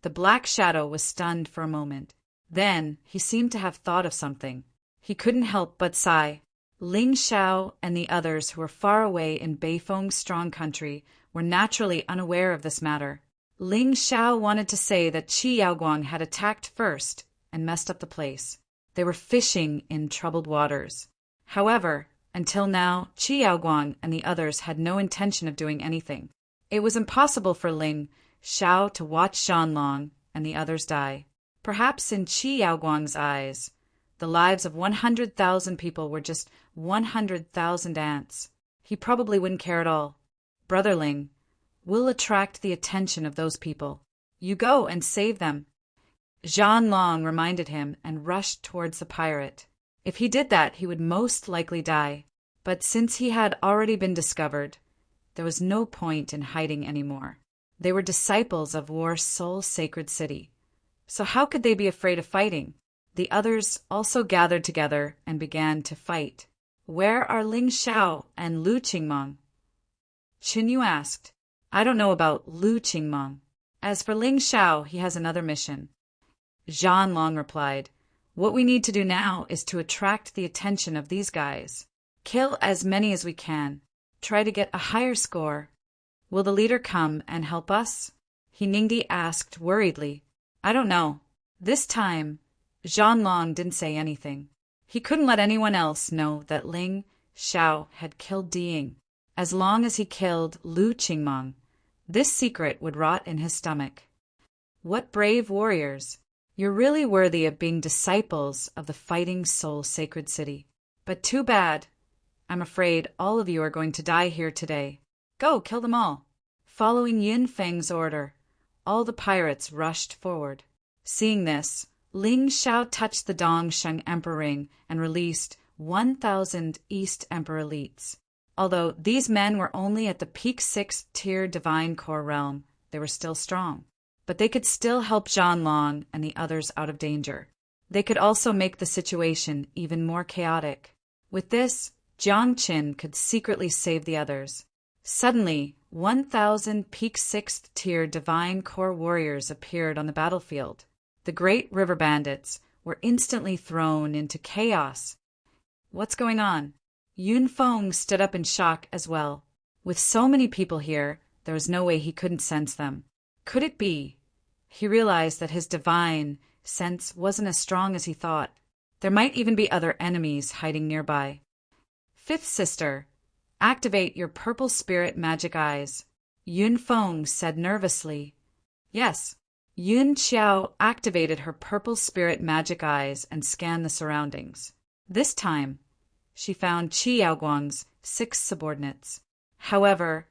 The Black Shadow was stunned for a moment. Then he seemed to have thought of something. He couldn't help but sigh. Ling Xiao and the others who were far away in Beifeng's strong country were naturally unaware of this matter. Ling Xiao wanted to say that Qi Yaoguang had attacked first and messed up the place. They were fishing in troubled waters. However, until now, Qi Yaoguang and the others had no intention of doing anything. It was impossible for Ling Xiao to watch Zhanlong and the others die. Perhaps in Qi Yaoguang's eyes, the lives of 100,000 people were just 100,000 ants. He probably wouldn't care at all. Brother Ling, we'll attract the attention of those people. You go and save them. Zhanlong reminded him and rushed towards the pirate. If he did that, he would most likely die. But since he had already been discovered, there was no point in hiding anymore. They were disciples of War's sole sacred city. So how could they be afraid of fighting? The others also gathered together and began to fight. Where are Ling Xiao and Lu Qingmeng? Qin Yu asked. I don't know about Lu Qingmeng. As for Ling Xiao, he has another mission. Zhanlong replied. What we need to do now is to attract the attention of these guys. Kill as many as we can. Try to get a higher score. Will the leader come and help us? He Ningdi asked worriedly. I don't know. This time, Zhanlong didn't say anything. He couldn't let anyone else know that Ling Xiao had killed Diying. As long as he killed Lu Qingmeng, this secret would rot in his stomach. What brave warriors! You're really worthy of being disciples of the Fighting Soul Sacred City. But too bad. I'm afraid all of you are going to die here today. Go, kill them all. Following Yin Feng's order, all the pirates rushed forward. Seeing this, Ling Xiao touched the Dongsheng Emperor ring and released 1,000 East Emperor elites. Although these men were only at the peak 6th tier Divine Core realm, they were still strong. But they could still help Zhanlong and the others out of danger. They could also make the situation even more chaotic. With this, Jiang Qin could secretly save the others. Suddenly, 1,000 peak 6th tier Divine Core warriors appeared on the battlefield. The Great River Bandits were instantly thrown into chaos. What's going on? Yun Feng stood up in shock as well. With so many people here, there was no way he couldn't sense them. Could it be? He realized that his divine sense wasn't as strong as he thought. There might even be other enemies hiding nearby. Fifth sister, activate your purple spirit magic eyes. Yun Feng said nervously. Yes. Yun Xiao activated her purple spirit magic eyes and scanned the surroundings. This time, she found Qi Yaoguang's 6 subordinates. However,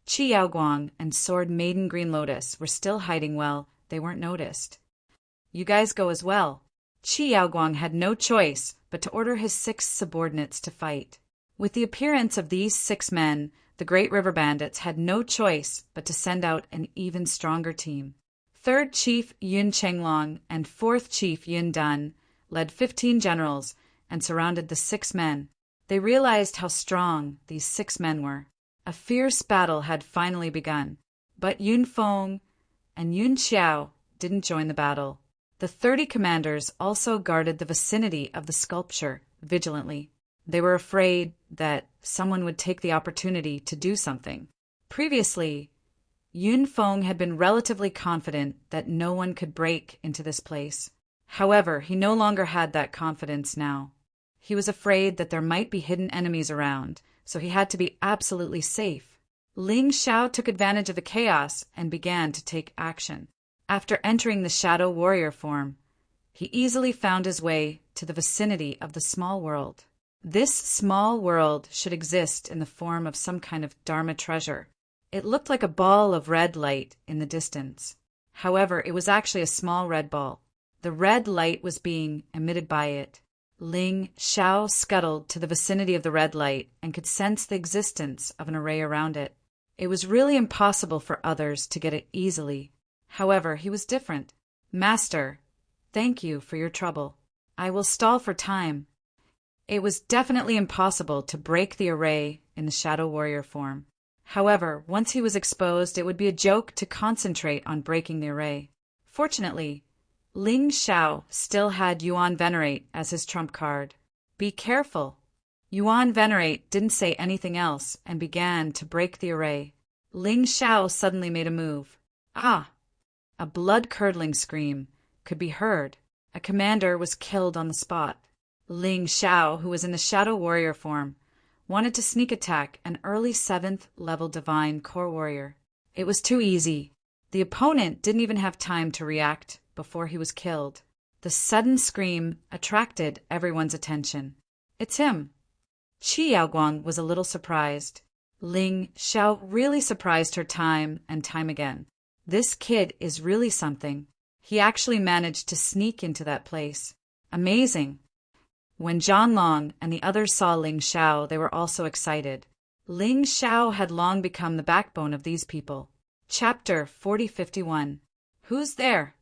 Qi Yaoguang and Sword Maiden Green Lotus were still hiding well. They weren't noticed. You guys go as well. Qi Yaoguang had no choice but to order his 6 subordinates to fight. With the appearance of these 6 men, the Great River Bandits had no choice but to send out an even stronger team. 3rd Chief Yun Chenglong and 4th Chief Yun Dun led 15 generals and surrounded the 6 men. They realized how strong these 6 men were. A fierce battle had finally begun, but Yun Feng and Yun Xiao didn't join the battle. The 30 commanders also guarded the vicinity of the sculpture vigilantly. They were afraid that someone would take the opportunity to do something. Previously, Yun Feng had been relatively confident that no one could break into this place. However, he no longer had that confidence now. He was afraid that there might be hidden enemies around, so he had to be absolutely safe. Ling Xiao took advantage of the chaos and began to take action. After entering the Shadow Warrior form, he easily found his way to the vicinity of the small world. This small world should exist in the form of some kind of Dharma treasure. It looked like a ball of red light in the distance. However, it was actually a small red ball. The red light was being emitted by it. Ling Xiao scuttled to the vicinity of the red light and could sense the existence of an array around it. It was really impossible for others to get it easily. However, he was different. Master, thank you for your trouble. I will stall for time. It was definitely impossible to break the array in the shadow warrior form. However, once he was exposed, it would be a joke to concentrate on breaking the array. Fortunately, Ling Xiao still had Yuan Venerate as his trump card. Be careful. Yuan Venerate didn't say anything else and began to break the array. Ling Xiao suddenly made a move. Ah! A blood-curdling scream could be heard. A commander was killed on the spot. Ling Xiao, who was in the shadow warrior form, wanted to sneak attack an early 7th level divine core warrior. It was too easy. The opponent didn't even have time to react before he was killed. The sudden scream attracted everyone's attention. It's him. Qi Yaoguang was a little surprised. Ling Xiao really surprised her time and time again. This kid is really something. He actually managed to sneak into that place. Amazing. When Zhanlong and the others saw Ling Xiao, they were also excited. Ling Xiao had long become the backbone of these people. Chapter 4051. Who's there?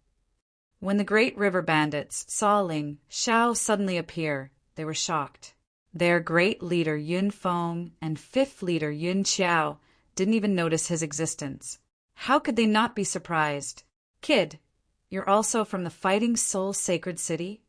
When the Great River Bandits saw Ling Xiao suddenly appear, they were shocked. Their great leader Yun Feng and 5th leader Yun Qiao didn't even notice his existence. How could they not be surprised? Kid, you're also from the Fighting Soul Sacred City?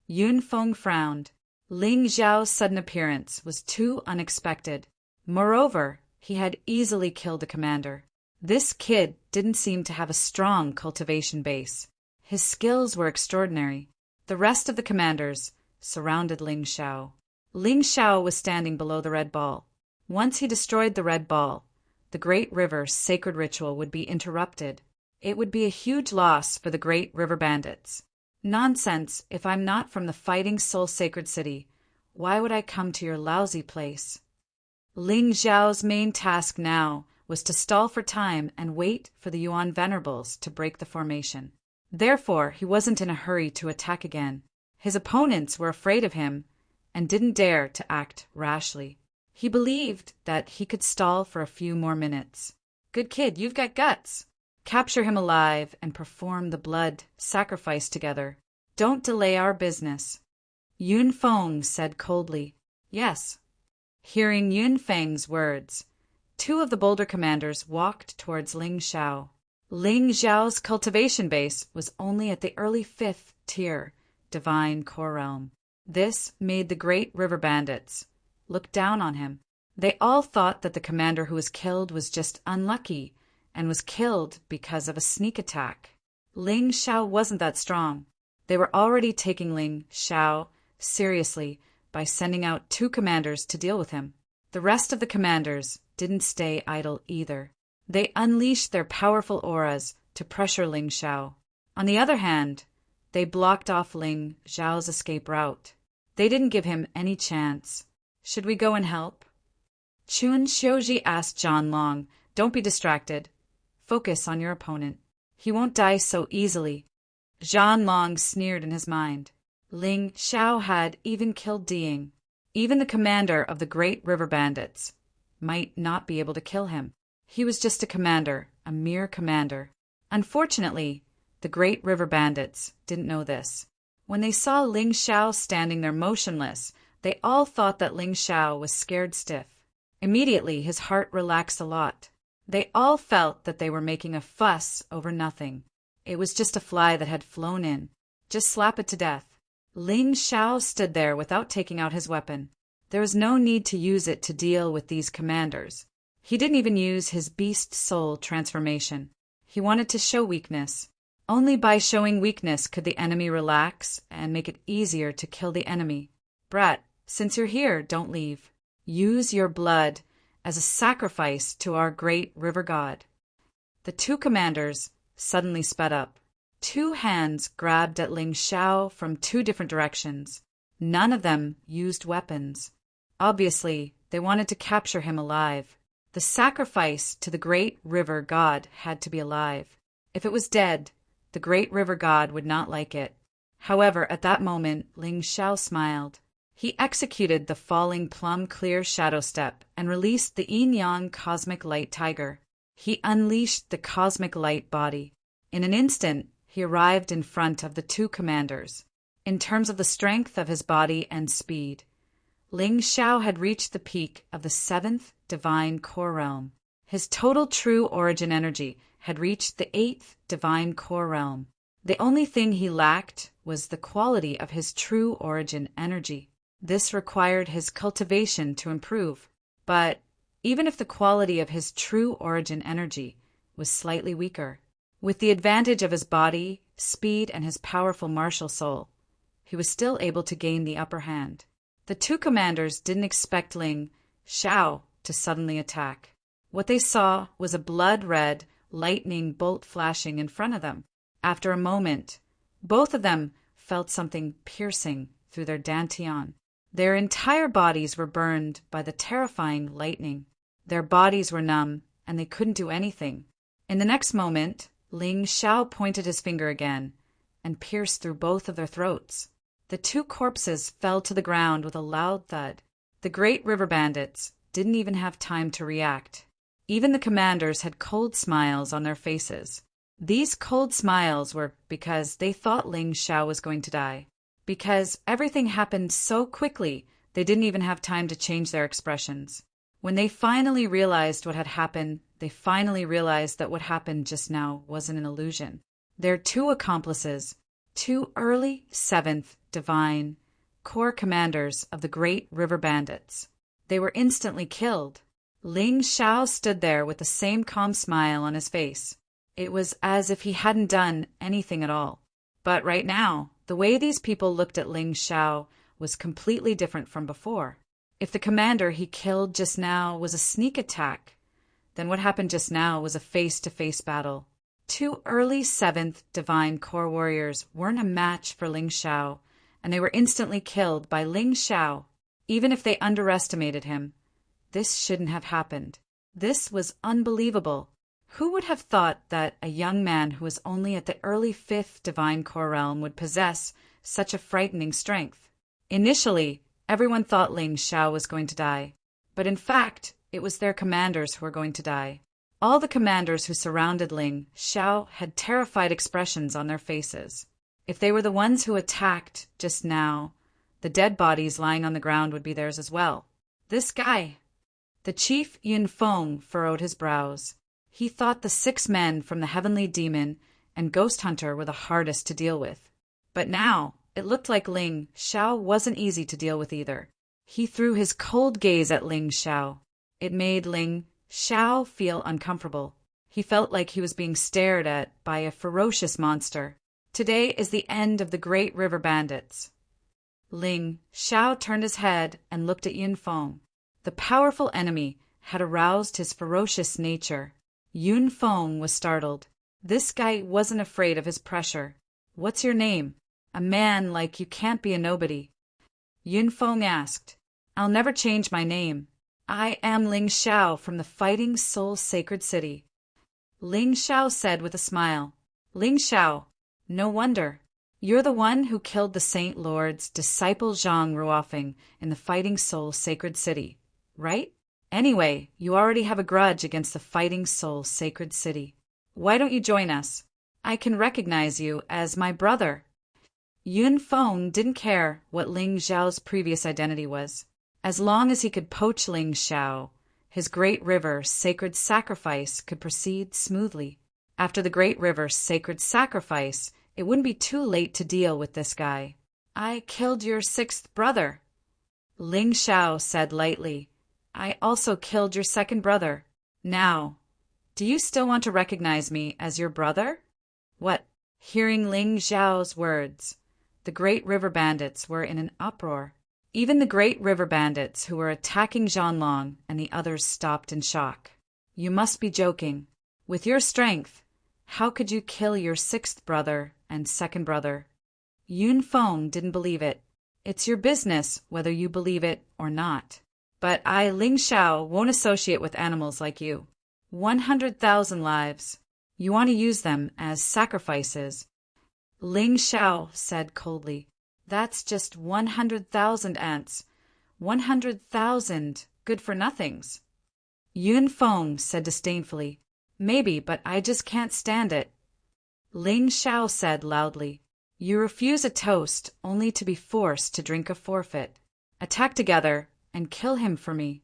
Yun Feng frowned. Ling Xiao's sudden appearance was too unexpected. Moreover, he had easily killed a commander. This kid didn't seem to have a strong cultivation base. His skills were extraordinary. The rest of the commanders surrounded Ling Xiao. Ling Xiao was standing below the red ball. Once he destroyed the red ball, the Great River's sacred ritual would be interrupted. It would be a huge loss for the Great River Bandits. Nonsense, if I'm not from the Fighting Soul Sacred City, why would I come to your lousy place? Ling Xiao's main task now was to stall for time and wait for the Yuan Venerables to break the formation. Therefore, he wasn't in a hurry to attack again. His opponents were afraid of him and didn't dare to act rashly. He believed that he could stall for a few more minutes. Good kid, you've got guts. Capture him alive and perform the blood sacrifice together. Don't delay our business. Yun Feng said coldly, Yes. Hearing Yun Feng's words, 2 of the bolder commanders walked towards Ling Xiao. Ling Xiao's cultivation base was only at the early 5th tier, divine core realm. This made the Great River Bandits look down on him. They all thought that the commander who was killed was just unlucky and was killed because of a sneak attack. Ling Xiao wasn't that strong. They were already taking Ling Xiao seriously by sending out 2 commanders to deal with him. The rest of the commanders didn't stay idle either. They unleashed their powerful auras to pressure Ling Xiao. On the other hand, they blocked off Ling Xiao's escape route. They didn't give him any chance. Should we go and help? Chun Xiuji asked Zhanlong, Don't be distracted. Focus on your opponent. He won't die so easily. Zhanlong sneered in his mind. Ling Xiao had even killed Diying. Even the commander of the Great River Bandits might not be able to kill him. He was just a commander, a mere commander. Unfortunately, the Great River Bandits didn't know this. When they saw Ling Xiao standing there motionless, they all thought that Ling Xiao was scared stiff. Immediately, his heart relaxed a lot. They all felt that they were making a fuss over nothing. It was just a fly that had flown in. Just slap it to death. Ling Xiao stood there without taking out his weapon. There was no need to use it to deal with these commanders. He didn't even use his beast soul transformation. He wanted to show weakness. Only by showing weakness could the enemy relax and make it easier to kill the enemy. Brat, since you're here, don't leave. Use your blood as a sacrifice to our great river god. The 2 commanders suddenly sped up. 2 hands grabbed at Ling Xiao from 2 different directions. None of them used weapons. Obviously, they wanted to capture him alive. The sacrifice to the great river god had to be alive. If it was dead, The great river god would not like it. However, at that moment, Ling Xiao smiled. He executed the falling plum-clear shadow step and released the yin-yang cosmic light tiger. He unleashed the cosmic light body. In an instant, he arrived in front of the two commanders. In terms of the strength of his body and speed, Ling Xiao had reached the peak of the seventh divine core realm. His total true origin energy had reached the eighth divine core realm. The only thing he lacked was the quality of his true origin energy. This required his cultivation to improve. But even if the quality of his true origin energy was slightly weaker, with the advantage of his body, speed, and his powerful martial soul, he was still able to gain the upper hand. The two commanders didn't expect Ling Xiao to suddenly attack. What they saw was a blood-red, lightning bolt flashing in front of them. After a moment, both of them felt something piercing through their dantian. Their entire bodies were burned by the terrifying lightning. Their bodies were numb, and they couldn't do anything. In the next moment, Ling Xiao pointed his finger again and pierced through both of their throats. The two corpses fell to the ground with a loud thud. The great river bandits didn't even have time to react. Even the commanders had cold smiles on their faces. These cold smiles were because they thought Ling Xiao was going to die. Because everything happened so quickly, they didn't even have time to change their expressions. When they finally realized what had happened, they finally realized that what happened just now wasn't an illusion. Their two accomplices, two early seventh divine core commanders of the great river bandits. They were instantly killed. Ling Xiao stood there with the same calm smile on his face. It was as if he hadn't done anything at all. But right now, the way these people looked at Ling Xiao was completely different from before. If the commander he killed just now was a sneak attack, then what happened just now was a face-to-face battle. Two early seventh divine core warriors weren't a match for Ling Xiao, and they were instantly killed by Ling Xiao. Even if they underestimated him, this shouldn't have happened. This was unbelievable. Who would have thought that a young man who was only at the early fifth divine core realm would possess such a frightening strength? Initially, everyone thought Ling Xiao was going to die, but in fact, it was their commanders who were going to die. All the commanders who surrounded Ling Xiao had terrified expressions on their faces. If they were the ones who attacked just now, the dead bodies lying on the ground would be theirs as well. This guy. The chief Yun Feng furrowed his brows. He thought the 6 men from the Heavenly Demon and Ghost Hunter were the hardest to deal with. But now, it looked like Ling Xiao wasn't easy to deal with either. He threw his cold gaze at Ling Xiao. It made Ling Xiao feel uncomfortable. He felt like he was being stared at by a ferocious monster. Today is the end of the great river bandits. Ling Xiao turned his head and looked at Yun Feng. The powerful enemy had aroused his ferocious nature. Yun Feng was startled. This guy wasn't afraid of his pressure. What's your name? A man like you can't be a nobody. Yun Feng asked. I'll never change my name. I am Ling Xiao from the Fighting Soul Sacred City. Ling Xiao said with a smile. Ling Xiao, no wonder. You're the one who killed the Saint Lord's disciple Zhang Ruofeng in the Fighting Soul Sacred City, right? Anyway, you already have a grudge against the Fighting Soul Sacred City. Why don't you join us? I can recognize you as my brother. Yun Feng didn't care what Ling Xiao's previous identity was. As long as he could poach Ling Xiao, his great river sacred sacrifice could proceed smoothly. After the great river sacred sacrifice, it wouldn't be too late to deal with this guy. I killed your 6th brother. Ling Xiao said lightly. I also killed your 2nd brother. Now, do you still want to recognize me as your brother? What? Hearing Ling Xiao's words, the great river bandits were in an uproar. Even the great river bandits who were attacking Zhanlong and the others stopped in shock. You must be joking. With your strength, how could you kill your 6th brother and 2nd brother? Yun Feng didn't believe it. It's your business whether you believe it or not. But I, Ling Xiao, won't associate with animals like you. 100,000 lives. You want to use them as sacrifices. Ling Xiao said coldly, That's just 100,000 ants. 100,000 good-for-nothings. Yun Feng said disdainfully, Maybe, but I just can't stand it. Ling Xiao said loudly, You refuse a toast only to be forced to drink a forfeit. Attack together and kill him for me.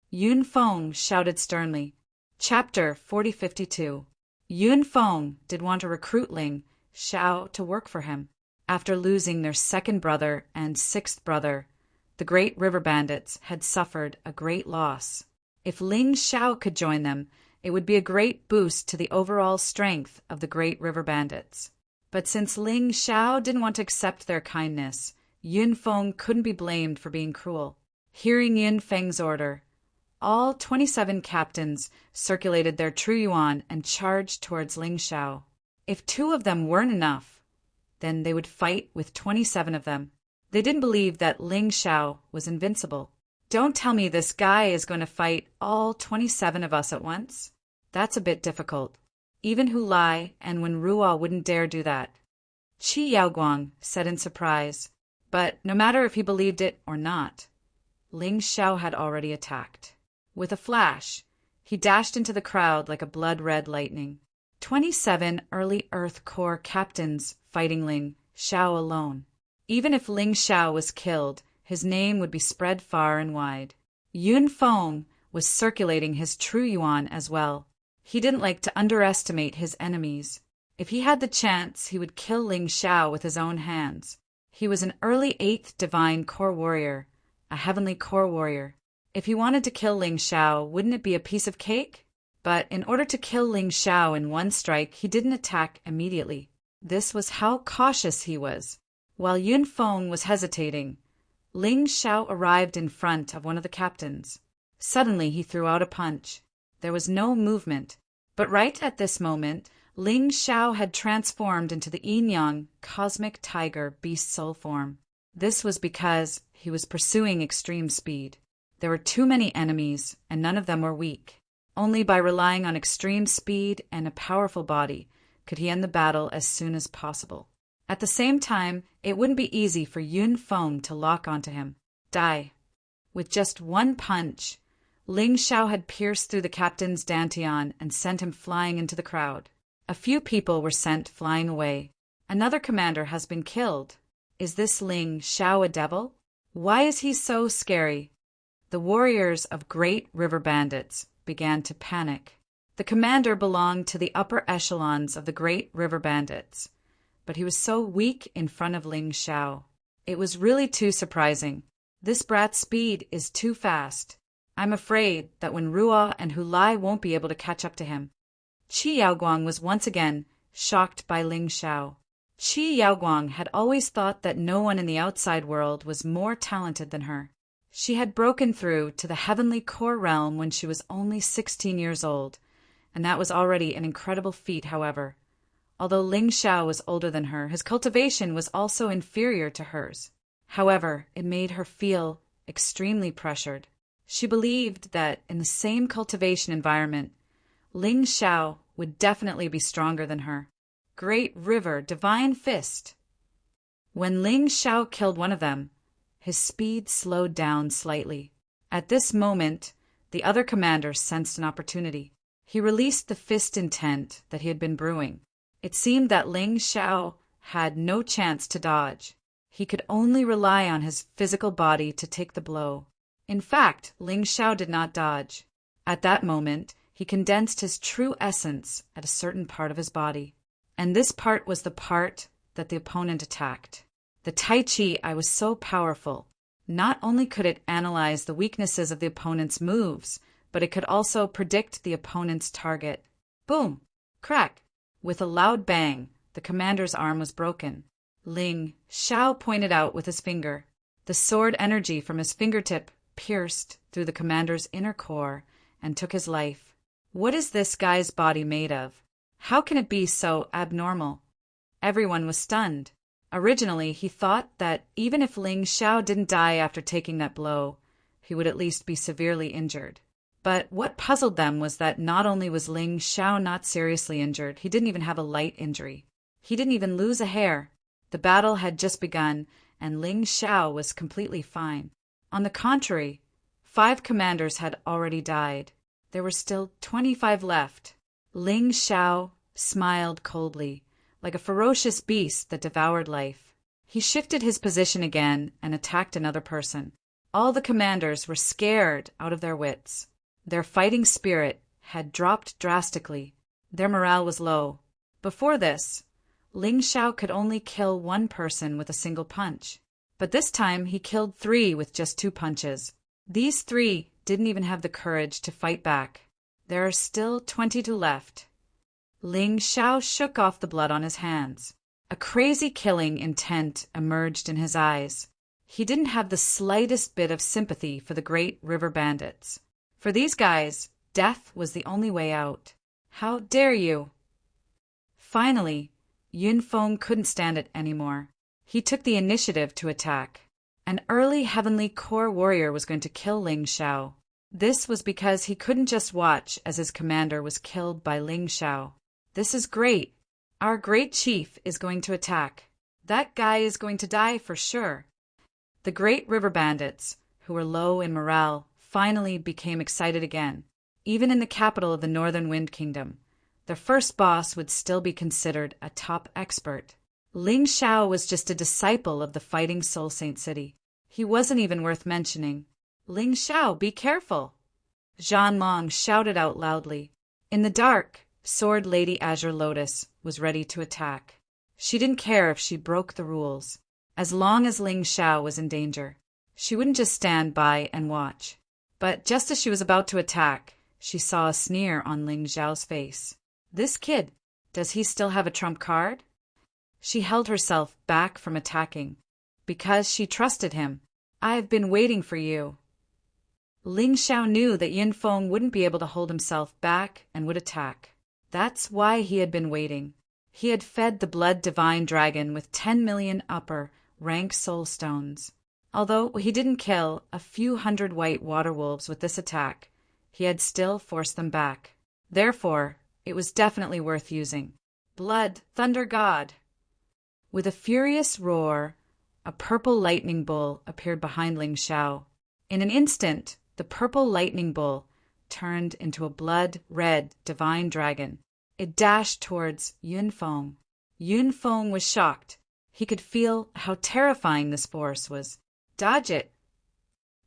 Yun Feng shouted sternly. Chapter 4052. Yun Feng did want to recruit Ling Xiao to work for him. After losing their second brother and sixth brother, the great river bandits had suffered a great loss. If Ling Xiao could join them, it would be a great boost to the overall strength of the great river bandits. But since Ling Xiao didn't want to accept their kindness, Yun Feng couldn't be blamed for being cruel. Hearing Yun Feng's order, all 27 captains circulated their true yuan and charged towards Ling Xiao. If 2 of them weren't enough, then they would fight with 27 of them. They didn't believe that Ling Xiao was invincible. Don't tell me this guy is going to fight all 27 of us at once. That's a bit difficult. Even Hu Lai and Wen Ruo wouldn't dare do that. Qi Yaoguang said in surprise, but no matter if he believed it or not, Ling Xiao had already attacked. With a flash, he dashed into the crowd like a blood-red lightning. 27 early Earth Corps captains fighting Ling Xiao alone. Even if Ling Xiao was killed, his name would be spread far and wide. Yun Feng was circulating his true yuan as well. He didn't like to underestimate his enemies. If he had the chance, he would kill Ling Xiao with his own hands. He was an early 8th Divine Core Warrior, a Heavenly Core Warrior. If he wanted to kill Ling Xiao, wouldn't it be a piece of cake? But in order to kill Ling Xiao in one strike, he didn't attack immediately. This was how cautious he was. While Yun Feng was hesitating, Ling Xiao arrived in front of one of the captains. Suddenly he threw out a punch. There was no movement, but right at this moment, Ling Xiao had transformed into the yin-yang cosmic tiger beast soul form. This was because he was pursuing extreme speed. There were too many enemies, and none of them were weak. Only by relying on extreme speed and a powerful body could he end the battle as soon as possible. At the same time, it wouldn't be easy for Yun Feng to lock onto him. Die. With just one punch, Ling Xiao had pierced through the captain's dantian and sent him flying into the crowd. A few people were sent flying away. Another commander has been killed. Is this Ling Xiao a devil? Why is he so scary? The warriors of Great River Bandits began to panic. The commander belonged to the upper echelons of the Great River Bandits, but he was so weak in front of Ling Xiao. It was really too surprising. This brat's speed is too fast. I'm afraid that Wen Ruo and Hu Lai won't be able to catch up to him. Qi Yaoguang was once again shocked by Ling Xiao. Qi Yaoguang had always thought that no one in the outside world was more talented than her. She had broken through to the heavenly core realm when she was only 16 years old, and that was already an incredible feat, however. Although Ling Xiao was older than her, his cultivation was also inferior to hers. However, it made her feel extremely pressured. She believed that in the same cultivation environment, Ling Xiao would definitely be stronger than her. Great River Divine Fist. When Ling Xiao killed one of them, his speed slowed down slightly. At this moment, the other commander sensed an opportunity. He released the fist intent that he had been brewing. It seemed that Ling Xiao had no chance to dodge. He could only rely on his physical body to take the blow. In fact, Ling Xiao did not dodge. At that moment, he condensed his true essence at a certain part of his body. And this part was the part that the opponent attacked. The Tai Chi I was so powerful. Not only could it analyze the weaknesses of the opponent's moves, but it could also predict the opponent's target. Boom! Crack! With a loud bang, the commander's arm was broken. Ling Xiao pointed out with his finger. The sword energy from his fingertip pierced through the commander's inner core and took his life. What is this guy's body made of? How can it be so abnormal? Everyone was stunned. Originally, he thought that even if Ling Xiao didn't die after taking that blow, he would at least be severely injured. But what puzzled them was that not only was Ling Xiao not seriously injured, he didn't even have a light injury. He didn't even lose a hair. The battle had just begun, and Ling Xiao was completely fine. On the contrary, 5 commanders had already died. There were still 25 left. Ling Xiao smiled coldly, like a ferocious beast that devoured life. He shifted his position again and attacked another person. All the commanders were scared out of their wits. Their fighting spirit had dropped drastically. Their morale was low. Before this, Ling Xiao could only kill 1 person with a single punch. But this time he killed 3 with just 2 punches. These 3 didn't even have the courage to fight back. There are still 22 left. Ling Xiao shook off the blood on his hands. A crazy killing intent emerged in his eyes. He didn't have the slightest bit of sympathy for the great river bandits. For these guys, death was the only way out. How dare you? Finally, Yun Feng couldn't stand it anymore. He took the initiative to attack. An early Heavenly Core warrior was going to kill Ling Xiao. This was because he couldn't just watch as his commander was killed by Ling Xiao. This is great. Our great chief is going to attack. That guy is going to die for sure. The great river bandits, who were low in morale, finally became excited again. Even in the capital of the Northern Wind Kingdom, their first boss would still be considered a top expert. Ling Xiao was just a disciple of the Fighting Soul Saint City. He wasn't even worth mentioning. Ling Xiao, be careful! Zhan Long shouted out loudly. In the dark, Sword Lady Azure Lotus was ready to attack. She didn't care if she broke the rules. As long as Ling Xiao was in danger, she wouldn't just stand by and watch. But just as she was about to attack, she saw a sneer on Ling Xiao's face. This kid, does he still have a trump card? She held herself back from attacking, because she trusted him. I've been waiting for you. Ling Xiao knew that Yun Feng wouldn't be able to hold himself back and would attack. That's why he had been waiting. He had fed the blood divine dragon with 10 million upper rank soul stones. Although he didn't kill a few hundred white water wolves with this attack, he had still forced them back. Therefore, it was definitely worth using. Blood, Thunder God! With a furious roar, a purple lightning bull appeared behind Ling Xiao. In an instant, the purple lightning bull turned into a blood-red divine dragon. It dashed towards Yun Feng. Yun Feng was shocked. He could feel how terrifying this force was. Dodge it!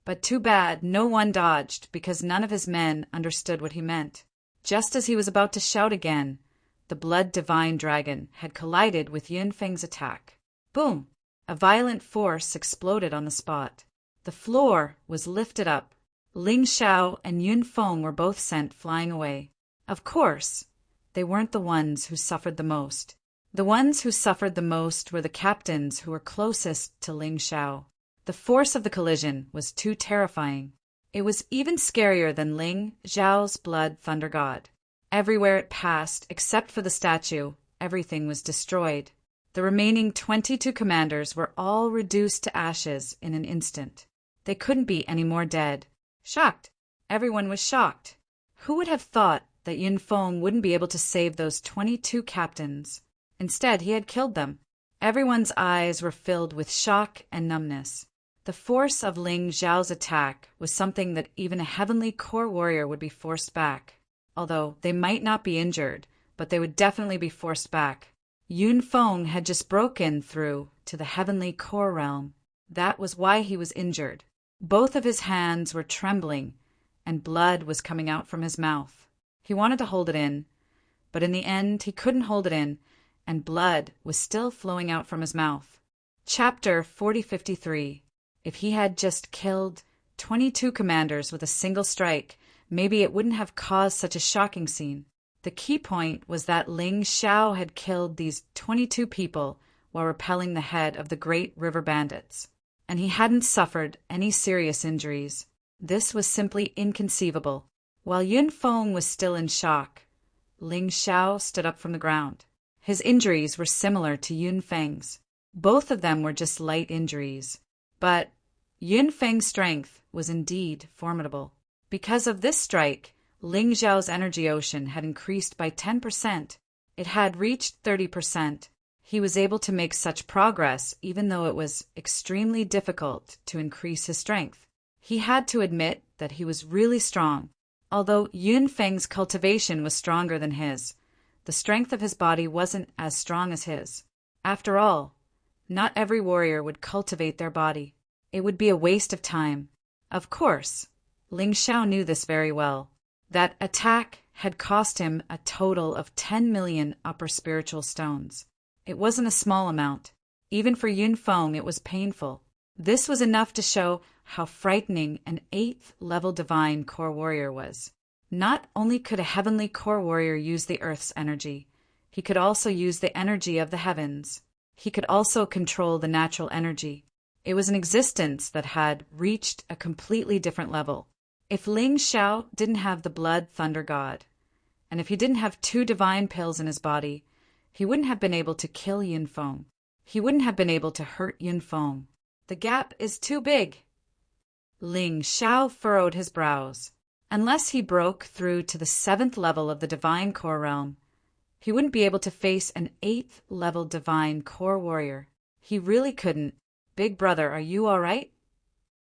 But too bad no one dodged because none of his men understood what he meant. Just as he was about to shout again, the blood divine dragon had collided with Yun Feng's attack. Boom! A violent force exploded on the spot. The floor was lifted up. Ling Xiao and Yun Feng were both sent flying away. Of course, they weren't the ones who suffered the most. The ones who suffered the most were the captains who were closest to Ling Xiao. The force of the collision was too terrifying. It was even scarier than Ling Xiao's blood thunder god. Everywhere it passed, except for the statue, everything was destroyed. The remaining 22 commanders were all reduced to ashes in an instant. They couldn't be any more dead. Shocked. Everyone was shocked. Who would have thought that Yun Feng wouldn't be able to save those 22 captains? Instead, he had killed them. Everyone's eyes were filled with shock and numbness. The force of Ling Xiao's attack was something that even a Heavenly Core warrior would be forced back. Although they might not be injured, but they would definitely be forced back. Yun Feng had just broken through to the Heavenly Core realm. That was why he was injured. Both of his hands were trembling, and blood was coming out from his mouth. He wanted to hold it in, but in the end he couldn't hold it in, and blood was still flowing out from his mouth. Chapter 4053. If he had just killed 22 commanders with a single strike, maybe it wouldn't have caused such a shocking scene. The key point was that Ling Xiao had killed these 22 people while repelling the head of the great river bandits, and he hadn't suffered any serious injuries. This was simply inconceivable. While Yun Feng was still in shock, Ling Xiao stood up from the ground. His injuries were similar to Yun Feng's. Both of them were just light injuries. But Yun Feng's strength was indeed formidable. Because of this strike, Ling Xiao's energy ocean had increased by 10%. It had reached 30%. He was able to make such progress even though it was extremely difficult to increase his strength. He had to admit that he was really strong. Although Yun Feng's cultivation was stronger than his, the strength of his body wasn't as strong as his. After all, not every warrior would cultivate their body. It would be a waste of time. Of course, Ling Xiao knew this very well. That attack had cost him a total of 10 million upper spiritual stones. It wasn't a small amount. Even for Yun Feng, it was painful. This was enough to show how frightening an 8th level divine core warrior was. Not only could a heavenly core warrior use the earth's energy, he could also use the energy of the heavens. He could also control the natural energy. It was an existence that had reached a completely different level. If Ling Xiao didn't have the blood thunder god, and if he didn't have 2 divine pills in his body, he wouldn't have been able to kill Yun Feng. He wouldn't have been able to hurt Yun Feng. The gap is too big. Ling Xiao furrowed his brows. Unless he broke through to the 7th level of the divine core realm, he wouldn't be able to face an 8th level divine core warrior. He really couldn't. Big brother, are you all right?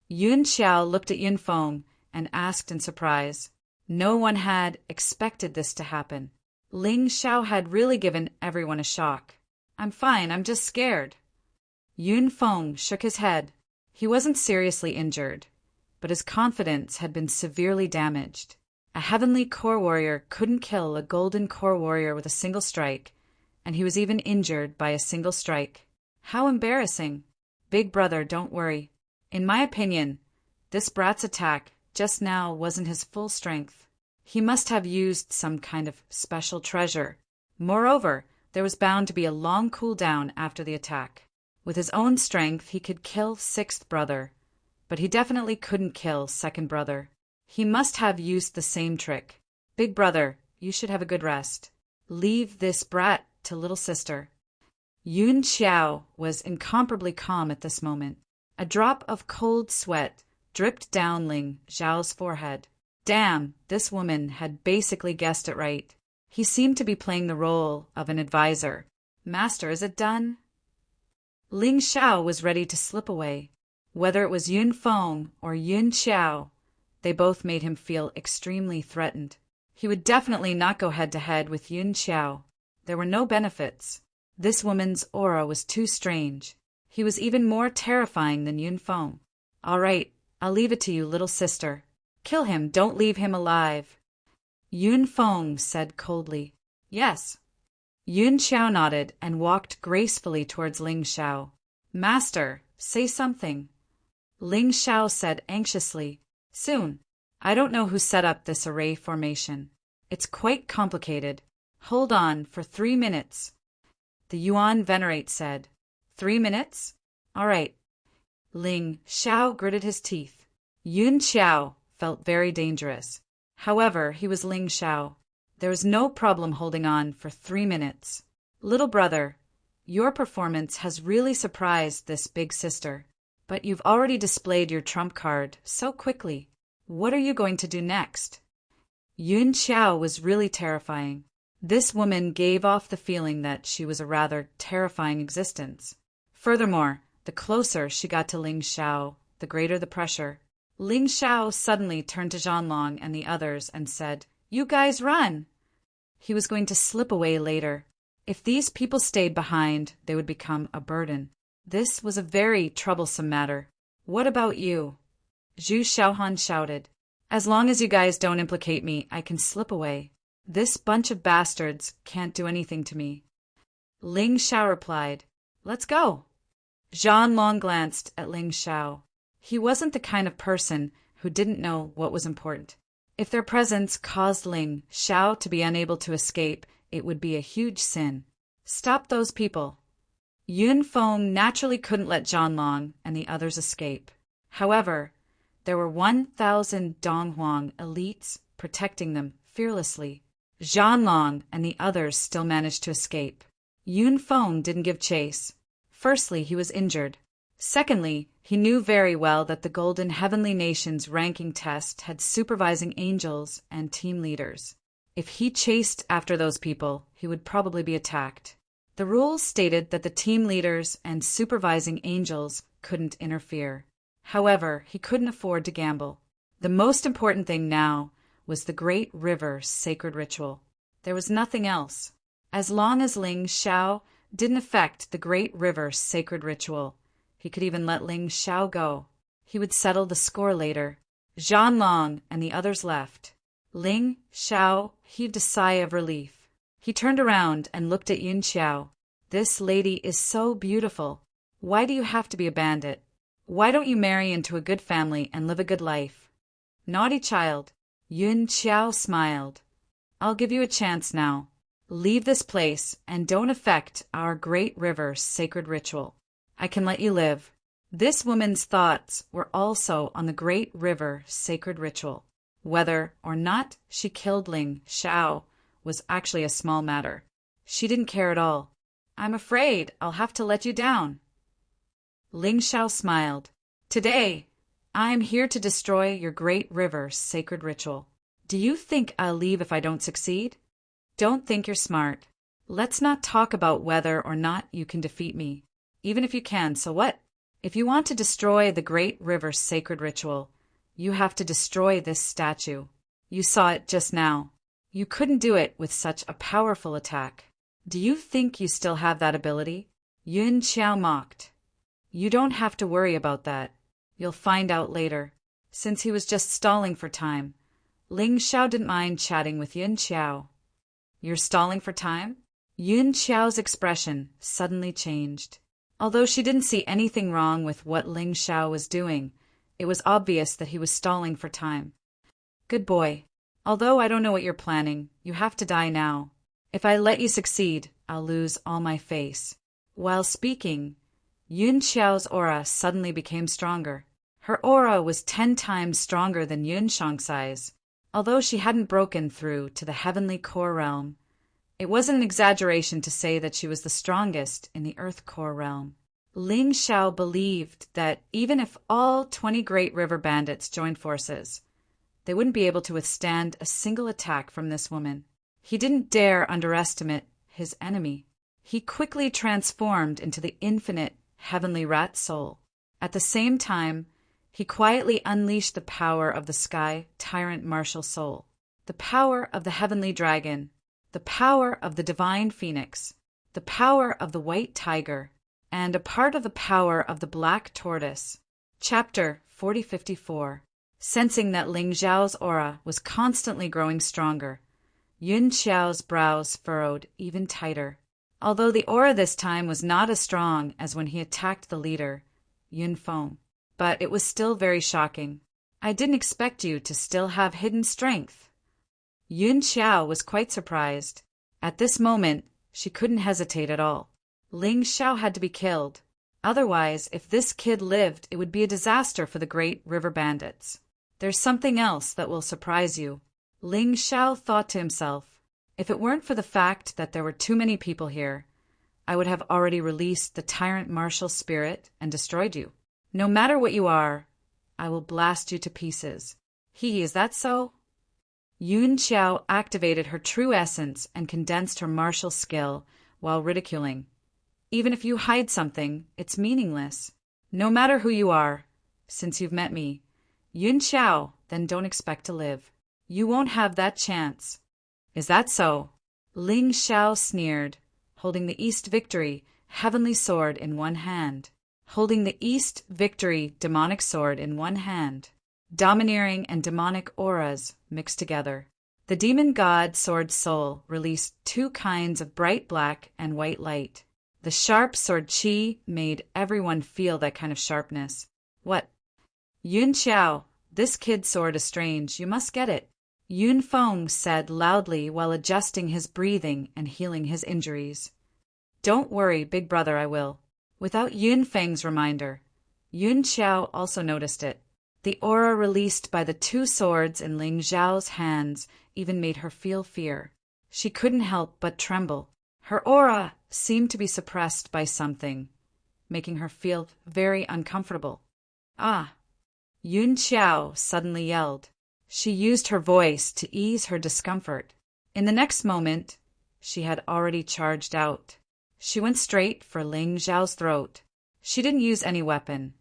Yun Xiao looked at Yun Feng and asked in surprise. No one had expected this to happen. Ling Xiao had really given everyone a shock. I'm fine, I'm just scared. Yun Feng shook his head. He wasn't seriously injured, but his confidence had been severely damaged. A heavenly core warrior couldn't kill a golden core warrior with a single strike, and he was even injured by a single strike. How embarrassing. Big brother, don't worry. In my opinion, this brat's attack just now wasn't his full strength. He must have used some kind of special treasure. Moreover, there was bound to be a long cooldown after the attack. With his own strength, he could kill 6th brother, but he definitely couldn't kill 2nd brother. He must have used the same trick. Big brother, you should have a good rest. Leave this brat to little sister. Yun Xiao was incomparably calm at this moment. A drop of cold sweat dripped down Ling Xiao's forehead. Damn, this woman had basically guessed it right. He seemed to be playing the role of an advisor. Master, is it done? Ling Xiao was ready to slip away. Whether it was Yun Feng or Yun Xiao, they both made him feel extremely threatened. He would definitely not go head-to-head with Yun Xiao. There were no benefits. This woman's aura was too strange. He was even more terrifying than Yun Feng. All right, I'll leave it to you, little sister. Kill him, don't leave him alive. Yun Feng said coldly. Yes. Yun Xiao nodded and walked gracefully towards Ling Xiao. Master, say something. Ling Xiao said anxiously. Soon. I don't know who set up this array formation. It's quite complicated. Hold on for 3 minutes. The Yuan Venerate said. 3 minutes? All right. Ling Xiao gritted his teeth. Yun Xiao felt very dangerous. However, he was Ling Xiao. There was no problem holding on for 3 minutes. Little brother, your performance has really surprised this big sister. But you've already displayed your trump card so quickly. What are you going to do next? Yun Xiao was really terrifying. This woman gave off the feeling that she was a rather terrifying existence. Furthermore, the closer she got to Ling Xiao, the greater the pressure. Ling Xiao suddenly turned to Zhanlong and the others and said, You guys run! He was going to slip away later. If these people stayed behind, they would become a burden. This was a very troublesome matter. What about you? Zhu Xiaohan shouted. As long as you guys don't implicate me, I can slip away. This bunch of bastards can't do anything to me. Ling Xiao replied, Let's go. Zhanlong glanced at Ling Xiao. He wasn't the kind of person who didn't know what was important. If their presence caused Ling Xiao to be unable to escape, it would be a huge sin. Stop those people. Yun Feng naturally couldn't let Zhanlong and the others escape. However, there were 1,000 Donghuang elites protecting them fearlessly. Zhanlong and the others still managed to escape. Yun Feng didn't give chase. Firstly, he was injured. Secondly, he knew very well that the Golden Heavenly Nations ranking test had supervising angels and team leaders. If he chased after those people, he would probably be attacked. The rules stated that the team leaders and supervising angels couldn't interfere. However, he couldn't afford to gamble. The most important thing now was the Great River's sacred ritual. There was nothing else. As long as Ling Xiao didn't affect the Great River's sacred ritual, he could even let Ling Xiao go. He would settle the score later. Zhan Long and the others left. Ling Xiao heaved a sigh of relief. He turned around and looked at Yun Xiao. This lady is so beautiful. Why do you have to be a bandit? Why don't you marry into a good family and live a good life? Naughty child. Yun Xiao smiled. I'll give you a chance now. Leave this place and don't affect our Great River's sacred ritual. I can let you live. This woman's thoughts were also on the Great River sacred ritual. Whether or not she killed Ling Xiao was actually a small matter. She didn't care at all. I'm afraid I'll have to let you down. Ling Xiao smiled. Today, I'm here to destroy your Great River's sacred ritual. Do you think I'll leave if I don't succeed? Don't think you're smart. Let's not talk about whether or not you can defeat me. Even if you can, so what? If you want to destroy the Great River's sacred ritual, you have to destroy this statue. You saw it just now. You couldn't do it with such a powerful attack. Do you think you still have that ability? Yun Xiao mocked. You don't have to worry about that. You'll find out later. Since he was just stalling for time, Ling Xiao didn't mind chatting with Yun Xiao. You're stalling for time? Yun Xiao's expression suddenly changed. Although she didn't see anything wrong with what Ling Xiao was doing, it was obvious that he was stalling for time. Good boy. Although I don't know what you're planning, you have to die now. If I let you succeed, I'll lose all my face. While speaking, Yun Xiao's aura suddenly became stronger. Her aura was 10 times stronger than Yun Shangxai's. Although she hadn't broken through to the heavenly core realm, it wasn't an exaggeration to say that she was the strongest in the earth core realm. Ling Xiao believed that even if all 20 Great River bandits joined forces, they wouldn't be able to withstand a single attack from this woman. He didn't dare underestimate his enemy. He quickly transformed into the infinite heavenly rat soul. At the same time, he quietly unleashed the power of the sky tyrant martial soul, the power of the heavenly dragon, the power of the divine phoenix, the power of the white tiger, and a part of the power of the black tortoise. Chapter 4054. Sensing that Ling Xiao's aura was constantly growing stronger, Yun Xiao's brows furrowed even tighter. Although the aura this time was not as strong as when he attacked the leader, Yun Feng, but it was still very shocking. I didn't expect you to still have hidden strength. Yun Xiao was quite surprised. At this moment, she couldn't hesitate at all. Ling Xiao had to be killed. Otherwise, if this kid lived, it would be a disaster for the Great River Bandits. There's something else that will surprise you. Ling Xiao thought to himself, if it weren't for the fact that there were too many people here, I would have already released the tyrant martial spirit and destroyed you. No matter what you are, I will blast you to pieces. Is that so? Yun Xiao activated her true essence and condensed her martial skill while ridiculing. Even if you hide something, it's meaningless. No matter who you are, since you've met me, Yun Xiao, then don't expect to live. You won't have that chance. Is that so? Ling Xiao sneered, holding the East Victory heavenly sword in one hand. Holding the East Victory demonic sword in one hand. Domineering and demonic auras mixed together. The demon god sword soul released 2 kinds of bright black and white light. The sharp sword chi made everyone feel that kind of sharpness. What? Yun Xiao, this kid's sword is strange. You must get it. Yun Feng said loudly while adjusting his breathing and healing his injuries. Don't worry, big brother, I will. Without Yun Feng's reminder, Yun Xiao also noticed it. The aura released by the 2 swords in Ling Xiao's hands even made her feel fear. She couldn't help but tremble. Her aura seemed to be suppressed by something. making her feel very uncomfortable. "Ah!" Yun Xiao suddenly yelled. She used her voice to ease her discomfort. In the next moment, she had already charged out. She went straight for Ling Xiao's throat. She didn't use any weapon,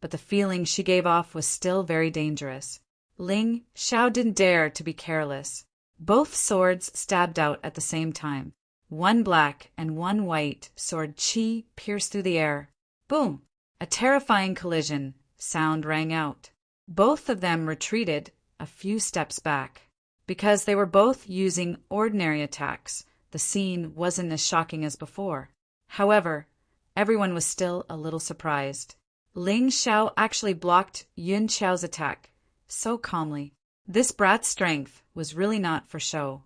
but the feeling she gave off was still very dangerous. Ling Xiao didn't dare to be careless. Both swords stabbed out at the same time. One black and one white sword chi pierced through the air. Boom! A terrifying collision sound rang out. Both of them retreated a few steps back. Because they were both using ordinary attacks, the scene wasn't as shocking as before. However, everyone was still a little surprised. Ling Xiao actually blocked Yun Xiao's attack so calmly. This brat's strength was really not for show.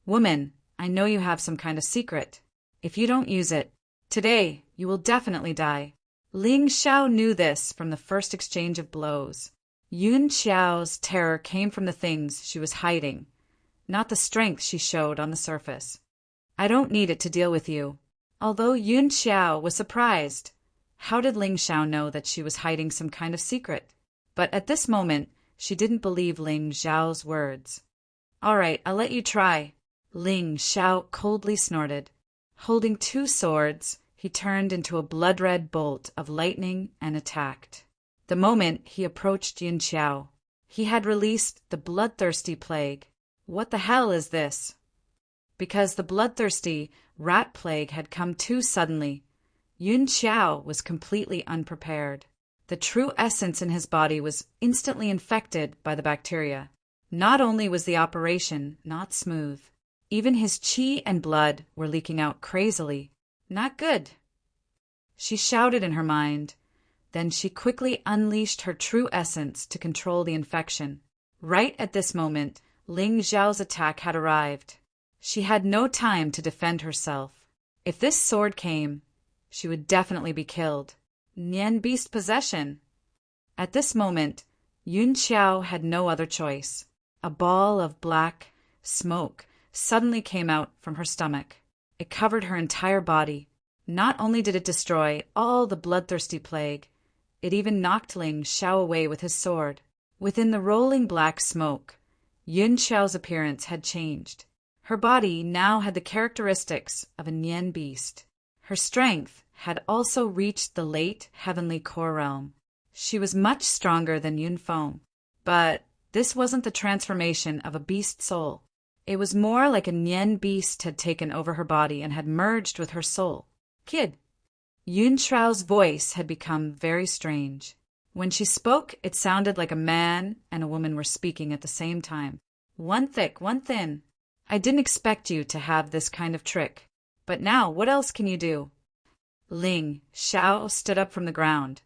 "Woman, I know you have some kind of secret. If you don't use it, today you will definitely die." Ling Xiao knew this from the first exchange of blows. Yun Xiao's terror came from the things she was hiding, not the strength she showed on the surface. "I don't need it to deal with you." Although Yun Xiao was surprised, how did Ling Xiao know that she was hiding some kind of secret? But at this moment, she didn't believe Ling Xiao's words. "All right, I'll let you try." Ling Xiao coldly snorted. Holding two swords, he turned into a blood-red bolt of lightning and attacked. The moment he approached Yun Xiao, he had released the bloodthirsty plague. What the hell is this? Because the bloodthirsty rat plague had come too suddenly, Yun Xiao was completely unprepared. The true essence in his body was instantly infected by the bacteria. Not only was the operation not smooth, even his qi and blood were leaking out crazily. Not good. She shouted in her mind. Then she quickly unleashed her true essence to control the infection. Right at this moment, Ling Xiao's attack had arrived. She had no time to defend herself. If this sword came, she would definitely be killed. Nian beast possession. At this moment, Yun Xiao had no other choice. A ball of black smoke suddenly came out from her stomach. It covered her entire body. Not only did it destroy all the bloodthirsty plague, it even knocked Ling Xiao away with his sword. Within the rolling black smoke, Yun Xiao's appearance had changed. Her body now had the characteristics of a Nian beast. Her strength had also reached the late heavenly core realm. She was much stronger than Yun Feng. But this wasn't the transformation of a beast soul. It was more like a Nian beast had taken over her body and had merged with her soul. "Kid." Yun Xiao's voice had become very strange. When she spoke, it sounded like a man and a woman were speaking at the same time. "One thick, one thin. I didn't expect you to have this kind of trick. But now, what else can you do?" Ling Xiao stood up from the ground.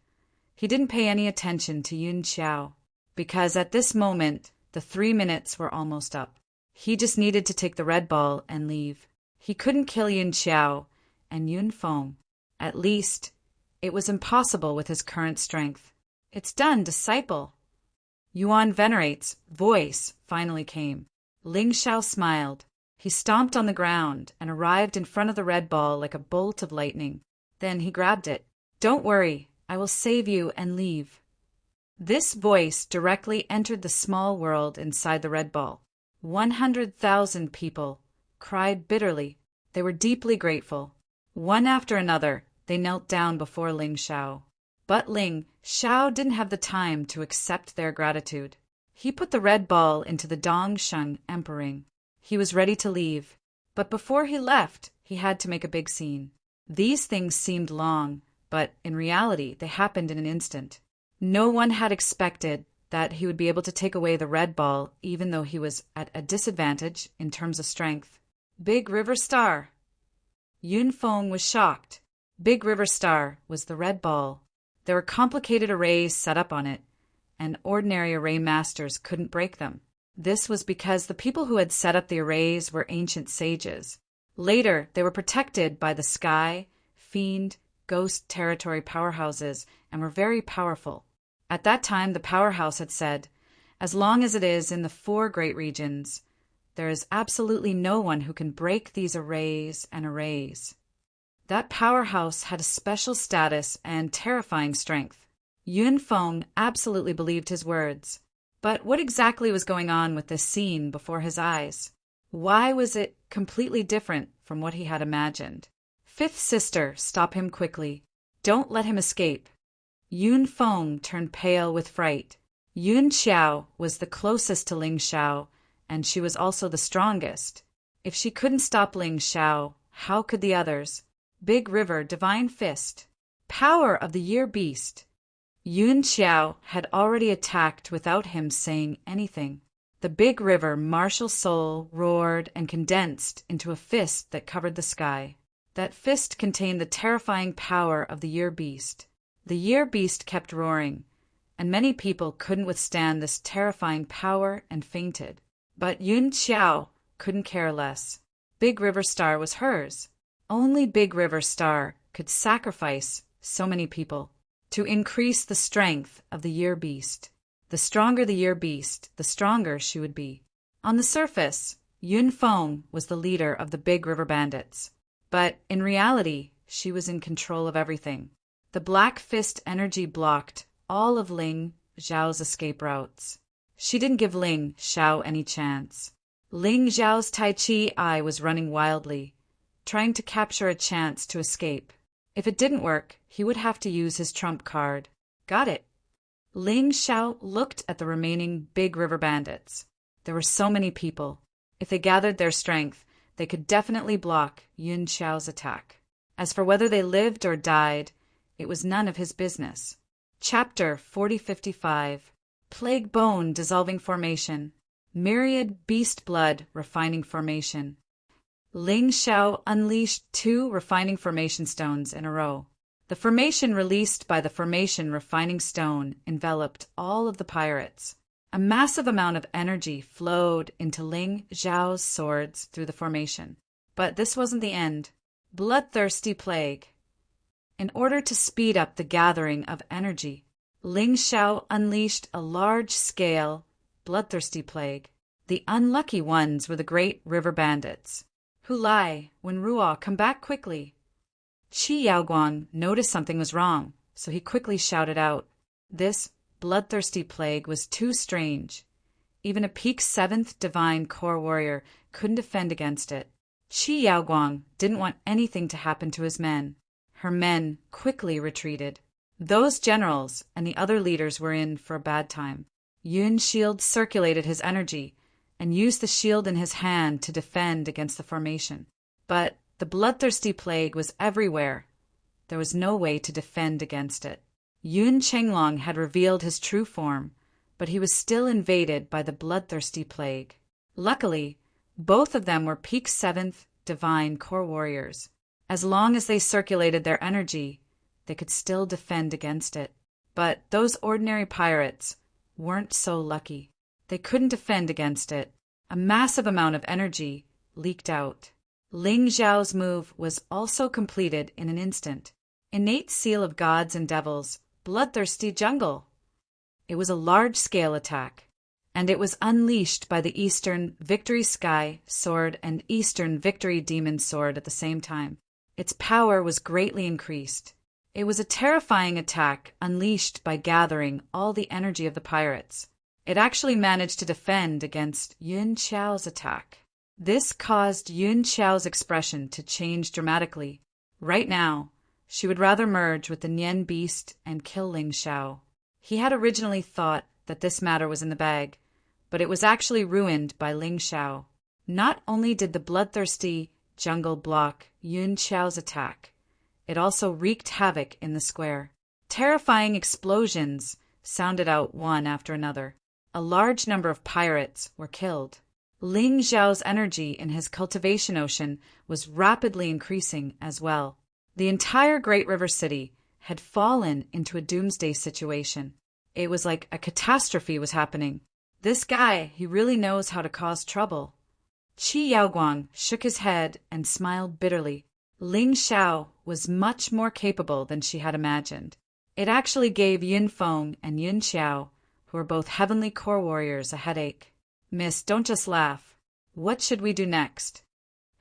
He didn't pay any attention to Yun Xiao, because at this moment, the 3 minutes were almost up. He just needed to take the red ball and leave. He couldn't kill Yun Xiao and Yun Feng. At least, it was impossible with his current strength. "It's done, disciple." Yuan Venerate's voice finally came. Ling Xiao smiled. He stomped on the ground and arrived in front of the red ball like a bolt of lightning. Then he grabbed it. "Don't worry, I will save you and leave." This voice directly entered the small world inside the red ball. 100,000 people cried bitterly. They were deeply grateful. One after another, they knelt down before Ling Xiao. But Ling Xiao didn't have the time to accept their gratitude. He put the red ball into the Dongsheng Emperor ring. He was ready to leave. But before he left, he had to make a big scene. These things seemed long, but in reality, they happened in an instant. No one had expected that he would be able to take away the red ball even though he was at a disadvantage in terms of strength. "Big River Star." Yun Feng was shocked. Big River Star was the red ball. There were complicated arrays set up on it, and ordinary array masters couldn't break them. This was because the people who had set up the arrays were ancient sages. Later, they were protected by the Sky, Fiend, Ghost territory powerhouses and were very powerful. At that time, the powerhouse had said, "As long as it is in the 4 great regions, there is absolutely no one who can break these arrays and arrays." That powerhouse had a special status and terrifying strength. Yun Feng absolutely believed his words. But what exactly was going on with this scene before his eyes? Why was it completely different from what he had imagined? Fifth sister, stop him quickly. Don't let him escape. Yun Feng turned pale with fright. Yun Xiao was the closest to Ling Xiao, and she was also the strongest. If she couldn't stop Ling Xiao, how could the others? Big River, Divine Fist. Power of the Year Beast. Yun Xiao had already attacked without him saying anything. The Big River martial soul roared and condensed into a fist that covered the sky. That fist contained the terrifying power of the Year Beast. The Year Beast kept roaring, and many people couldn't withstand this terrifying power and fainted. But Yun Xiao couldn't care less. Big River Star was hers. Only Big River Star could sacrifice so many people to increase the strength of the Year Beast. The stronger the Year Beast, the stronger she would be. On the surface, Yun Feng was the leader of the Big River Bandits. But in reality, she was in control of everything. The Black Fist energy blocked all of Ling Xiao's escape routes. She didn't give Ling Xiao any chance. Ling Xiao's Tai Chi eye was running wildly, trying to capture a chance to escape. If it didn't work, he would have to use his trump card. Got it. Ling Xiao looked at the remaining Big River Bandits. There were so many people. If they gathered their strength, they could definitely block Yun Xiao's attack. As for whether they lived or died, it was none of his business. Chapter 4055. Plague Bone Dissolving Formation. Myriad Beast Blood Refining Formation. Ling Xiao unleashed 2 refining formation stones in a row. The formation released by the formation refining stone enveloped all of the pirates. A massive amount of energy flowed into Ling Xiao's swords through the formation. But this wasn't the end. Bloodthirsty Plague. In order to speed up the gathering of energy, Ling Xiao unleashed a large-scale, bloodthirsty plague. The unlucky ones were the Great River Bandits. Hulai, Wenruo, come back quickly. Qi Yaoguang noticed something was wrong, so he quickly shouted out. This bloodthirsty plague was too strange. Even a peak 7th divine core warrior couldn't defend against it. Qi Yaoguang didn't want anything to happen to his men. Her men quickly retreated. Those generals and the other leaders were in for a bad time. Yun Shield circulated his energy and used the shield in his hand to defend against the formation. But the bloodthirsty plague was everywhere. There was no way to defend against it. Yun Chenglong had revealed his true form, but he was still invaded by the bloodthirsty plague. Luckily, both of them were peak 7th divine core warriors. As long as they circulated their energy, they could still defend against it. But those ordinary pirates weren't so lucky. They couldn't defend against it. A massive amount of energy leaked out. Ling Xiao's move was also completed in an instant. Innate Seal of Gods and Devils, Bloodthirsty Jungle. It was a large-scale attack, and it was unleashed by the Eastern Victory Sky Sword and Eastern Victory Demon Sword at the same time. Its power was greatly increased. It was a terrifying attack unleashed by gathering all the energy of the pirates. It actually managed to defend against Yun Xiao's attack. This caused Yun Xiao's expression to change dramatically. Right now, she would rather merge with the Nian Beast and kill Ling Xiao. He had originally thought that this matter was in the bag, but it was actually ruined by Ling Xiao. Not only did the bloodthirsty jungle block Yun Xiao's attack, it also wreaked havoc in the square. Terrifying explosions sounded out one after another. A large number of pirates were killed. Ling Xiao's energy in his cultivation ocean was rapidly increasing as well. The entire Great River City had fallen into a doomsday situation. It was like a catastrophe was happening. This guy, he really knows how to cause trouble. Qi Yaoguang shook his head and smiled bitterly. Ling Xiao was much more capable than she had imagined. It actually gave Yun Feng and Yun Xiao, who were both heavenly core warriors, a headache. Miss, don't just laugh. What should we do next?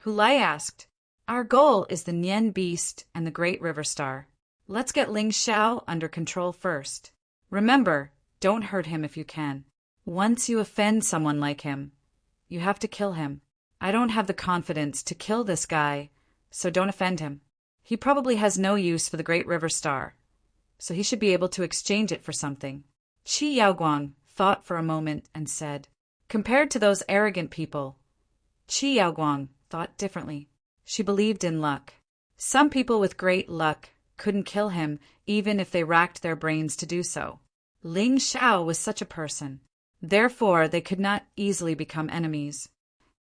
Hulai asked. Our goal is the Nian Beast and the Great River Star. Let's get Ling Xiao under control first. Remember, don't hurt him if you can. Once you offend someone like him, you have to kill him. I don't have the confidence to kill this guy, so don't offend him. He probably has no use for the Great River Star, so he should be able to exchange it for something. Qi Yaoguang thought for a moment and said, compared to those arrogant people, Qi Yaoguang thought differently. She believed in luck. Some people with great luck couldn't kill him even if they racked their brains to do so. Ling Xiao was such a person. Therefore, they could not easily become enemies.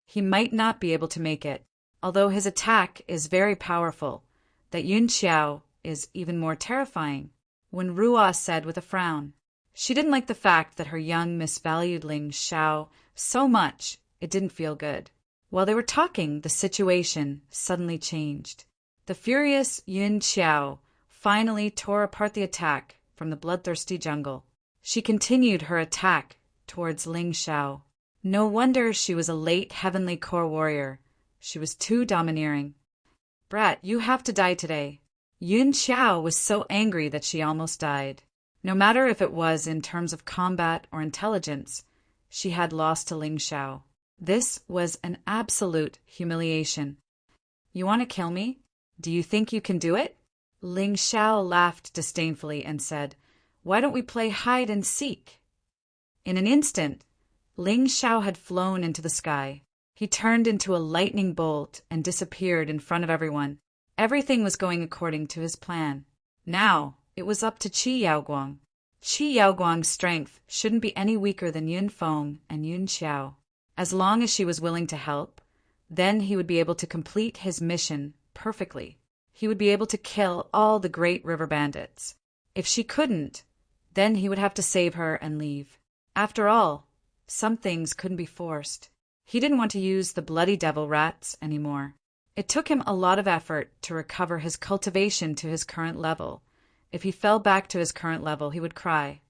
He might not be able to make it, although his attack is very powerful. That Yun Xiao is even more terrifying. When Ruo said with a frown, she didn't like the fact that her young misvalued Ling Xiao so much it didn't feel good. While they were talking, the situation suddenly changed. The furious Yun Xiao finally tore apart the attack from the bloodthirsty jungle. She continued her attack towards Ling Xiao. No wonder she was a late heavenly core warrior. She was too domineering. Brat, you have to die today. Yun Xiao was so angry that she almost died. No matter if it was in terms of combat or intelligence, she had lost to Ling Xiao. This was an absolute humiliation. You want to kill me? Do you think you can do it? Ling Xiao laughed disdainfully and said, why don't we play hide and seek? In an instant, Ling Xiao had flown into the sky. He turned into a lightning bolt and disappeared in front of everyone. Everything was going according to his plan. Now, it was up to Qi Yaoguang. Qi Yaoguang's strength shouldn't be any weaker than Yun Feng and Yun Xiao. As long as she was willing to help, then he would be able to complete his mission perfectly. He would be able to kill all the Great River bandits. If she couldn't, then he would have to save her and leave. After all, some things couldn't be forced. He didn't want to use the bloody devil rats anymore. It took him a lot of effort to recover his cultivation to his current level. If he fell back to his current level, he would cry.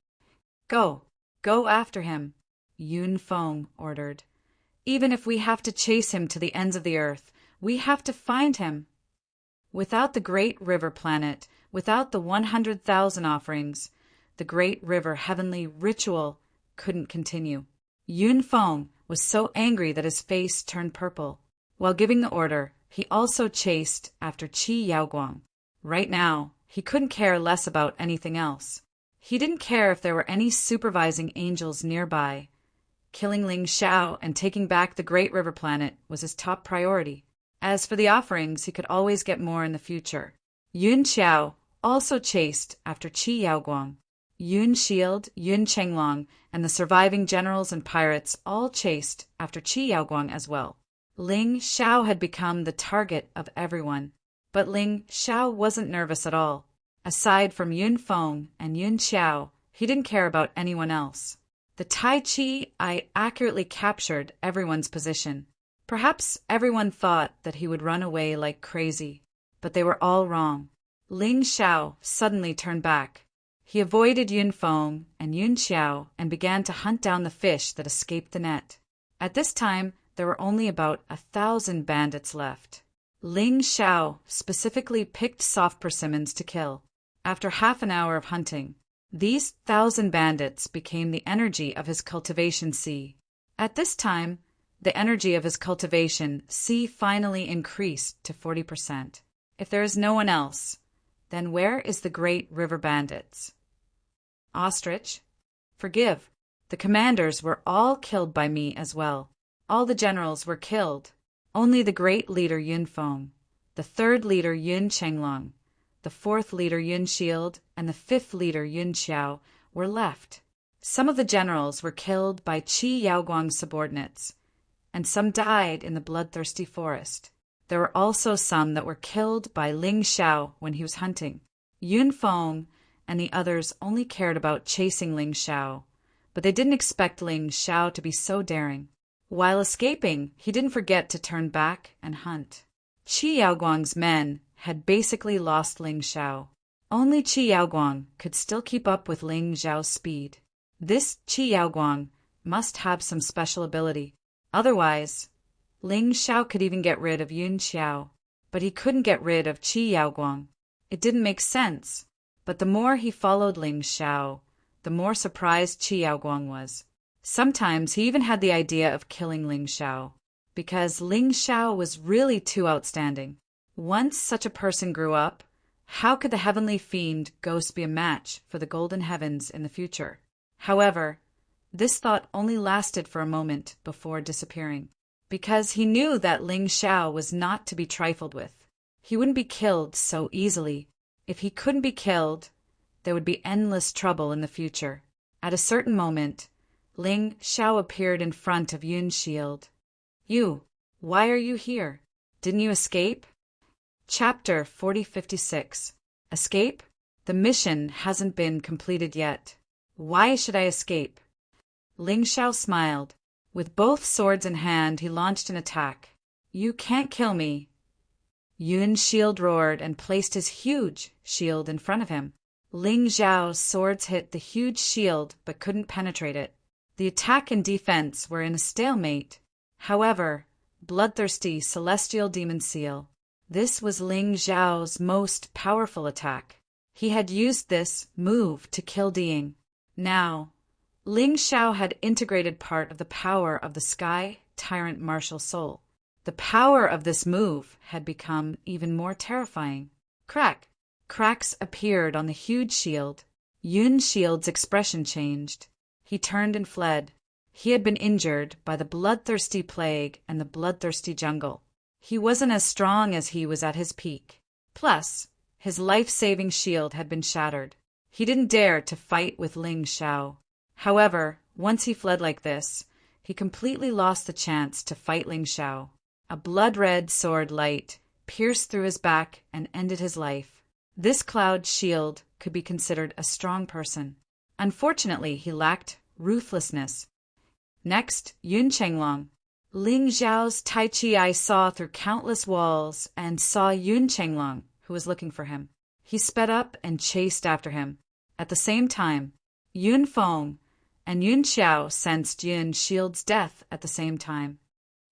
Go after him, Yun Feng ordered. Even if we have to chase him to the ends of the earth, we have to find him. Without the Great River planet, without the 100,000 offerings, the Great River heavenly ritual couldn't continue. Yun Feng was so angry that his face turned purple. While giving the order, he also chased after Qi Yaoguang. Right now, he couldn't care less about anything else. He didn't care if there were any supervising angels nearby. Killing Ling Xiao and taking back the Great River planet was his top priority. As for the offerings, he could always get more in the future. Yun Xiao also chased after Qi Yaoguang. Yun Shield, Yun Chenglong, and the surviving generals and pirates all chased after Qi Yaoguang as well. Ling Xiao had become the target of everyone. But Ling Xiao wasn't nervous at all. Aside from Yun Feng and Yun Xiao, he didn't care about anyone else. The Tai Chi accurately captured everyone's position. Perhaps everyone thought that he would run away like crazy, but they were all wrong. Ling Xiao suddenly turned back. He avoided Yun Feng and Yun Xiao and began to hunt down the fish that escaped the net. At this time, there were only about 1,000 bandits left. Ling Xiao specifically picked soft persimmons to kill. After half an hour of hunting, these 1,000 bandits became the energy of his cultivation sea. At this time, the energy of his cultivation sea finally increased to 40%. If there is no one else, then where is the Great River bandits? Ostrich, forgive. The commanders were all killed by me as well. All the generals were killed. Only the great leader Yun Feng, the third leader Yun Chenglong, the fourth leader Yun Shield, and the fifth leader Yun Xiao were left. Some of the generals were killed by Qi Yaoguang's subordinates, and some died in the bloodthirsty forest. There were also some that were killed by Ling Xiao when he was hunting. Yun Feng and the others only cared about chasing Ling Xiao, but they didn't expect Ling Xiao to be so daring. While escaping, he didn't forget to turn back and hunt. Qi Yaoguang's men had basically lost Ling Xiao. Only Qi Yaoguang could still keep up with Ling Xiao's speed. This Qi Yaoguang must have some special ability. Otherwise, Ling Xiao could even get rid of Yun Xiao. but he couldn't get rid of Qi Yaoguang. It didn't make sense, but the more he followed Ling Xiao, the more surprised Qi Yaoguang was. Sometimes he even had the idea of killing Ling Xiao, because Ling Xiao was really too outstanding. Once such a person grew up, how could the heavenly fiend ghost be a match for the golden heavens in the future? However, this thought only lasted for a moment before disappearing, because he knew that Ling Xiao was not to be trifled with. He wouldn't be killed so easily. If he couldn't be killed, there would be endless trouble in the future. At a certain moment, Ling Xiao appeared in front of Yun's shield. "You, why are you here? Didn't you escape?" Chapter 4056. Escape? The mission hasn't been completed yet. Why should I escape? Ling Xiao smiled. With both swords in hand, he launched an attack. "You can't kill me." Yun's shield roared and placed his huge shield in front of him. Ling Xiao's swords hit the huge shield but couldn't penetrate it. The attack and defense were in a stalemate. However, bloodthirsty celestial demon seal. This was Ling Xiao's most powerful attack. He had used this move to kill Diying. Now, Ling Xiao had integrated part of the power of the Sky Tyrant Martial Soul. The power of this move had become even more terrifying. Crack! Cracks appeared on the huge shield. Yun's shield's expression changed. He turned and fled. He had been injured by the bloodthirsty plague and the bloodthirsty jungle. He wasn't as strong as he was at his peak. Plus, his life-saving shield had been shattered. He didn't dare to fight with Ling Xiao. However, once he fled like this, he completely lost the chance to fight Ling Xiao. A blood-red sword light pierced through his back and ended his life. This cloud shield could be considered a strong person. Unfortunately, he lacked ruthlessness. Next, Yun Chenglong. Ling Xiao's Tai Chi eye saw through countless walls and saw Yun Chenglong, who was looking for him. He sped up and chased after him. At the same time, Yun Feng and Yun Xiao sensed Yun's shield's death at the same time.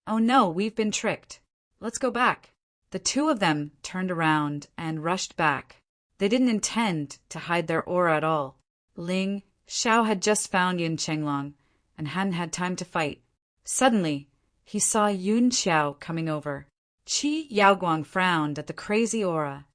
"Oh no, we've been tricked. Let's go back." The two of them turned around and rushed back. They didn't intend to hide their aura at all. Ling Xiao had just found Yun Chenglong and hadn't had time to fight. Suddenly, he saw Yun Xiao coming over. Qi Yaoguang frowned at the crazy aura.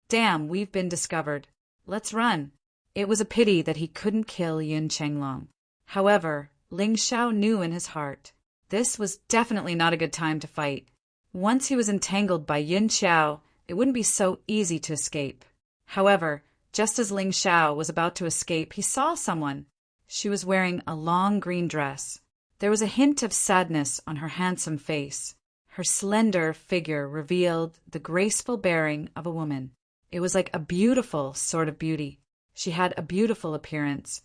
"Damn, we've been discovered. Let's run." It was a pity that he couldn't kill Yun Chenglong. However, Ling Xiao knew in his heart, this was definitely not a good time to fight. Once he was entangled by Yun Xiao, it wouldn't be so easy to escape. However, just as Ling Xiao was about to escape, he saw someone. She was wearing a long green dress. There was a hint of sadness on her handsome face. Her slender figure revealed the graceful bearing of a woman. It was like a beautiful sort of beauty. She had a beautiful appearance,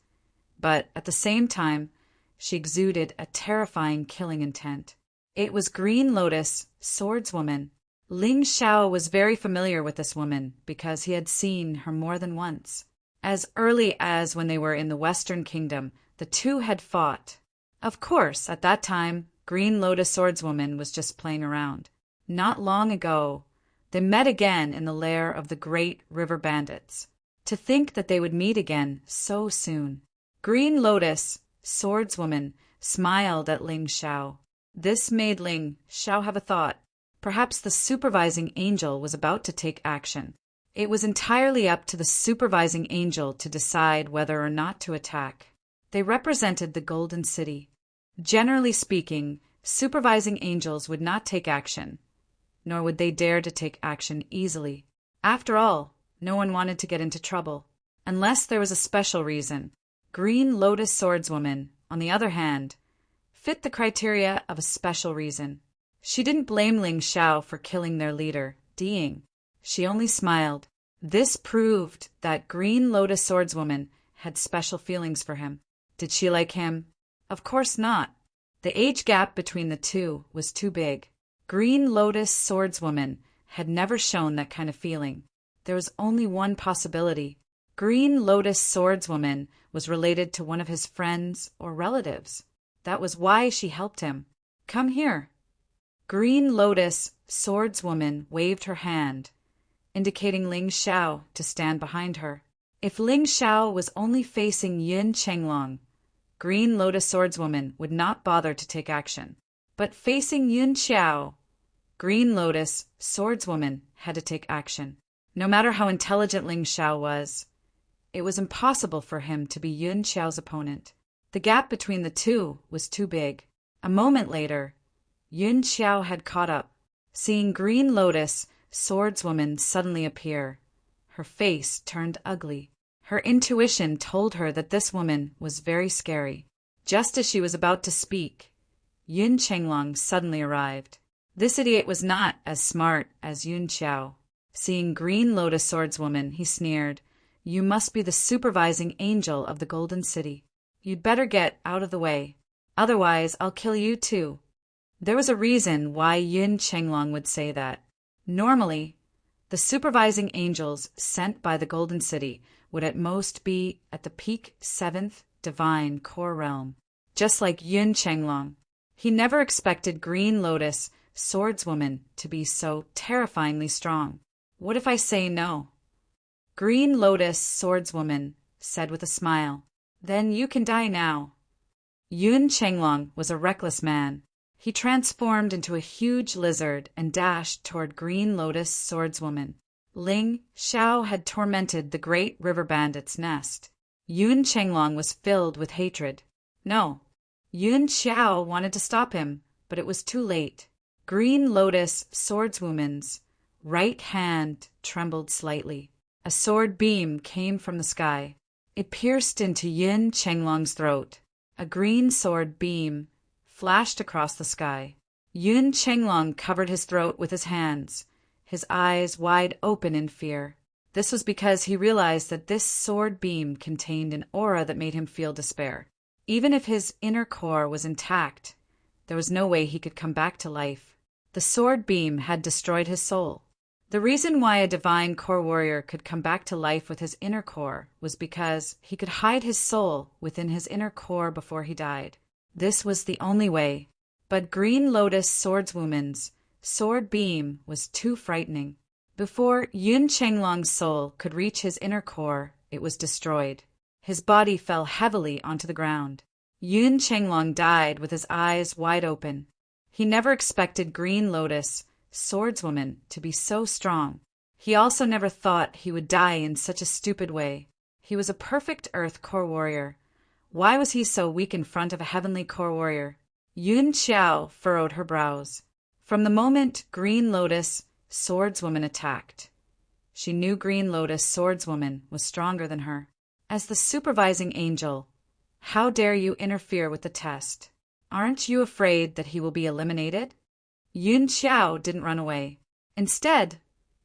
but at the same time, she exuded a terrifying killing intent. It was Green Lotus, swordswoman. Ling Xiao was very familiar with this woman because he had seen her more than once. As early as when they were in the Western Kingdom, the two had fought. Of course, at that time, Green Lotus swordswoman was just playing around. Not long ago, they met again in the lair of the great river bandits. To think that they would meet again so soon. Green Lotus, swordswoman, smiled at Ling Xiao. This made Ling Xiao have a thought. Perhaps the supervising angel was about to take action. It was entirely up to the supervising angel to decide whether or not to attack. They represented the Golden City. Generally speaking, supervising angels would not take action, nor would they dare to take action easily. After all, no one wanted to get into trouble, unless there was a special reason. Green Lotus swordswoman, on the other hand, fit the criteria of a special reason. She didn't blame Ling Xiao for killing their leader, Diying. She only smiled. This proved that Green Lotus swordswoman had special feelings for him. Did she like him? Of course not. The age gap between the two was too big. Green Lotus swordswoman had never shown that kind of feeling. There was only one possibility. Green Lotus swordswoman was related to one of his friends or relatives. That was why she helped him. "Come here." Green Lotus swordswoman waved her hand, indicating Ling Xiao to stand behind her. If Ling Xiao was only facing Yun Chenglong, Green Lotus swordswoman would not bother to take action. But facing Yun Xiao, Green Lotus swordswoman had to take action. No matter how intelligent Ling Xiao was, it was impossible for him to be Yun Xiao's opponent. The gap between the two was too big. A moment later, Yun Xiao had caught up. Seeing Green Lotus swordswoman suddenly appear, her face turned ugly. Her intuition told her that this woman was very scary. Just as she was about to speak, Yun Chenglong suddenly arrived. This idiot was not as smart as Yun Xiao. Seeing Green Lotus swordswoman, he sneered, "You must be the supervising angel of the Golden City. You'd better get out of the way. Otherwise, I'll kill you too." There was a reason why Yun Chenglong would say that. Normally, the supervising angels sent by the Golden City would at most be at the peak 7th divine core realm. Just like Yun Chenglong, he never expected Green Lotus swordswoman to be so terrifyingly strong. "What if I say no?" Green Lotus swordswoman said with a smile. "Then you can die now." Yun Chenglong was a reckless man. He transformed into a huge lizard and dashed toward Green Lotus swordswoman. Ling Xiao had tormented the great river bandit's nest. Yun Chenglong was filled with hatred. No, Yun Xiao wanted to stop him, but it was too late. Green Lotus swordswoman's right hand trembled slightly. A sword beam came from the sky. It pierced into Yun Chenglong's throat. A green sword beam flashed across the sky. Yun Chenglong covered his throat with his hands, his eyes wide open in fear. This was because he realized that this sword beam contained an aura that made him feel despair. Even if his inner core was intact, there was no way he could come back to life. The sword beam had destroyed his soul. The reason why a divine core warrior could come back to life with his inner core was because he could hide his soul within his inner core before he died. This was the only way. But Green Lotus swordswoman's sword beam was too frightening. Before Yun Chenglong's soul could reach his inner core, it was destroyed. His body fell heavily onto the ground. Yun Chenglong died with his eyes wide open. He never expected Green Lotus swordswoman to be so strong. He also never thought he would die in such a stupid way. He was a perfect Earth core warrior. Why was he so weak in front of a heavenly core warrior? Yun Xiao furrowed her brows. From the moment Green Lotus swordswoman attacked, she knew Green Lotus swordswoman was stronger than her. As the supervising angel, how dare you interfere with the test? Aren't you afraid that he will be eliminated? Yun Xiao didn't run away. Instead,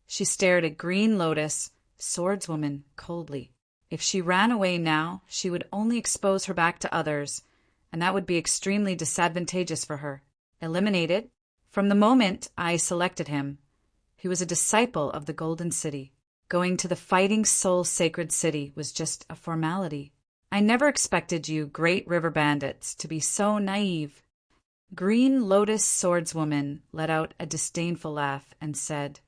she stared at Green Lotus swordswoman coldly. If she ran away now, she would only expose her back to others, and that would be extremely disadvantageous for her. Eliminated? From the moment I selected him, he was a disciple of the Golden City. Going to the Fighting Soul Sacred City was just a formality. I never expected you great river bandits to be so naive. Green Lotus swordswoman let out a disdainful laugh and said,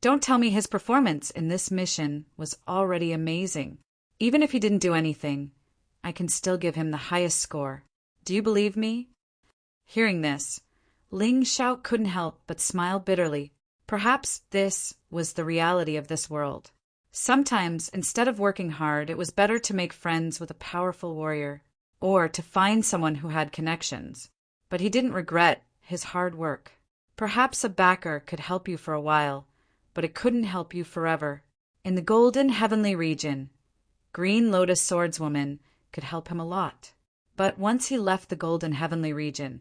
"Don't tell me his performance in this mission was already amazing. Even if he didn't do anything, I can still give him the highest score. Do you believe me?" Hearing this, Ling Xiao couldn't help but smile bitterly. Perhaps this was the reality of this world. Sometimes, instead of working hard, it was better to make friends with a powerful warrior, or to find someone who had connections. But he didn't regret his hard work. Perhaps a backer could help you for a while, but it couldn't help you forever. In the Golden Heavenly Region, Green Lotus swordswoman could help him a lot. But once he left the Golden Heavenly Region,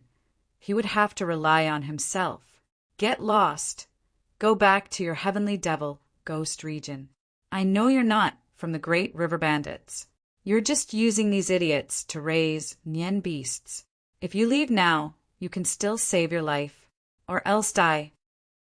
he would have to rely on himself. Get lost. Go back to your Heavenly Devil Ghost Region. I know you're not from the Great River Bandits. You're just using these idiots to raise Nian beasts. If you leave now, you can still save your life, or else die.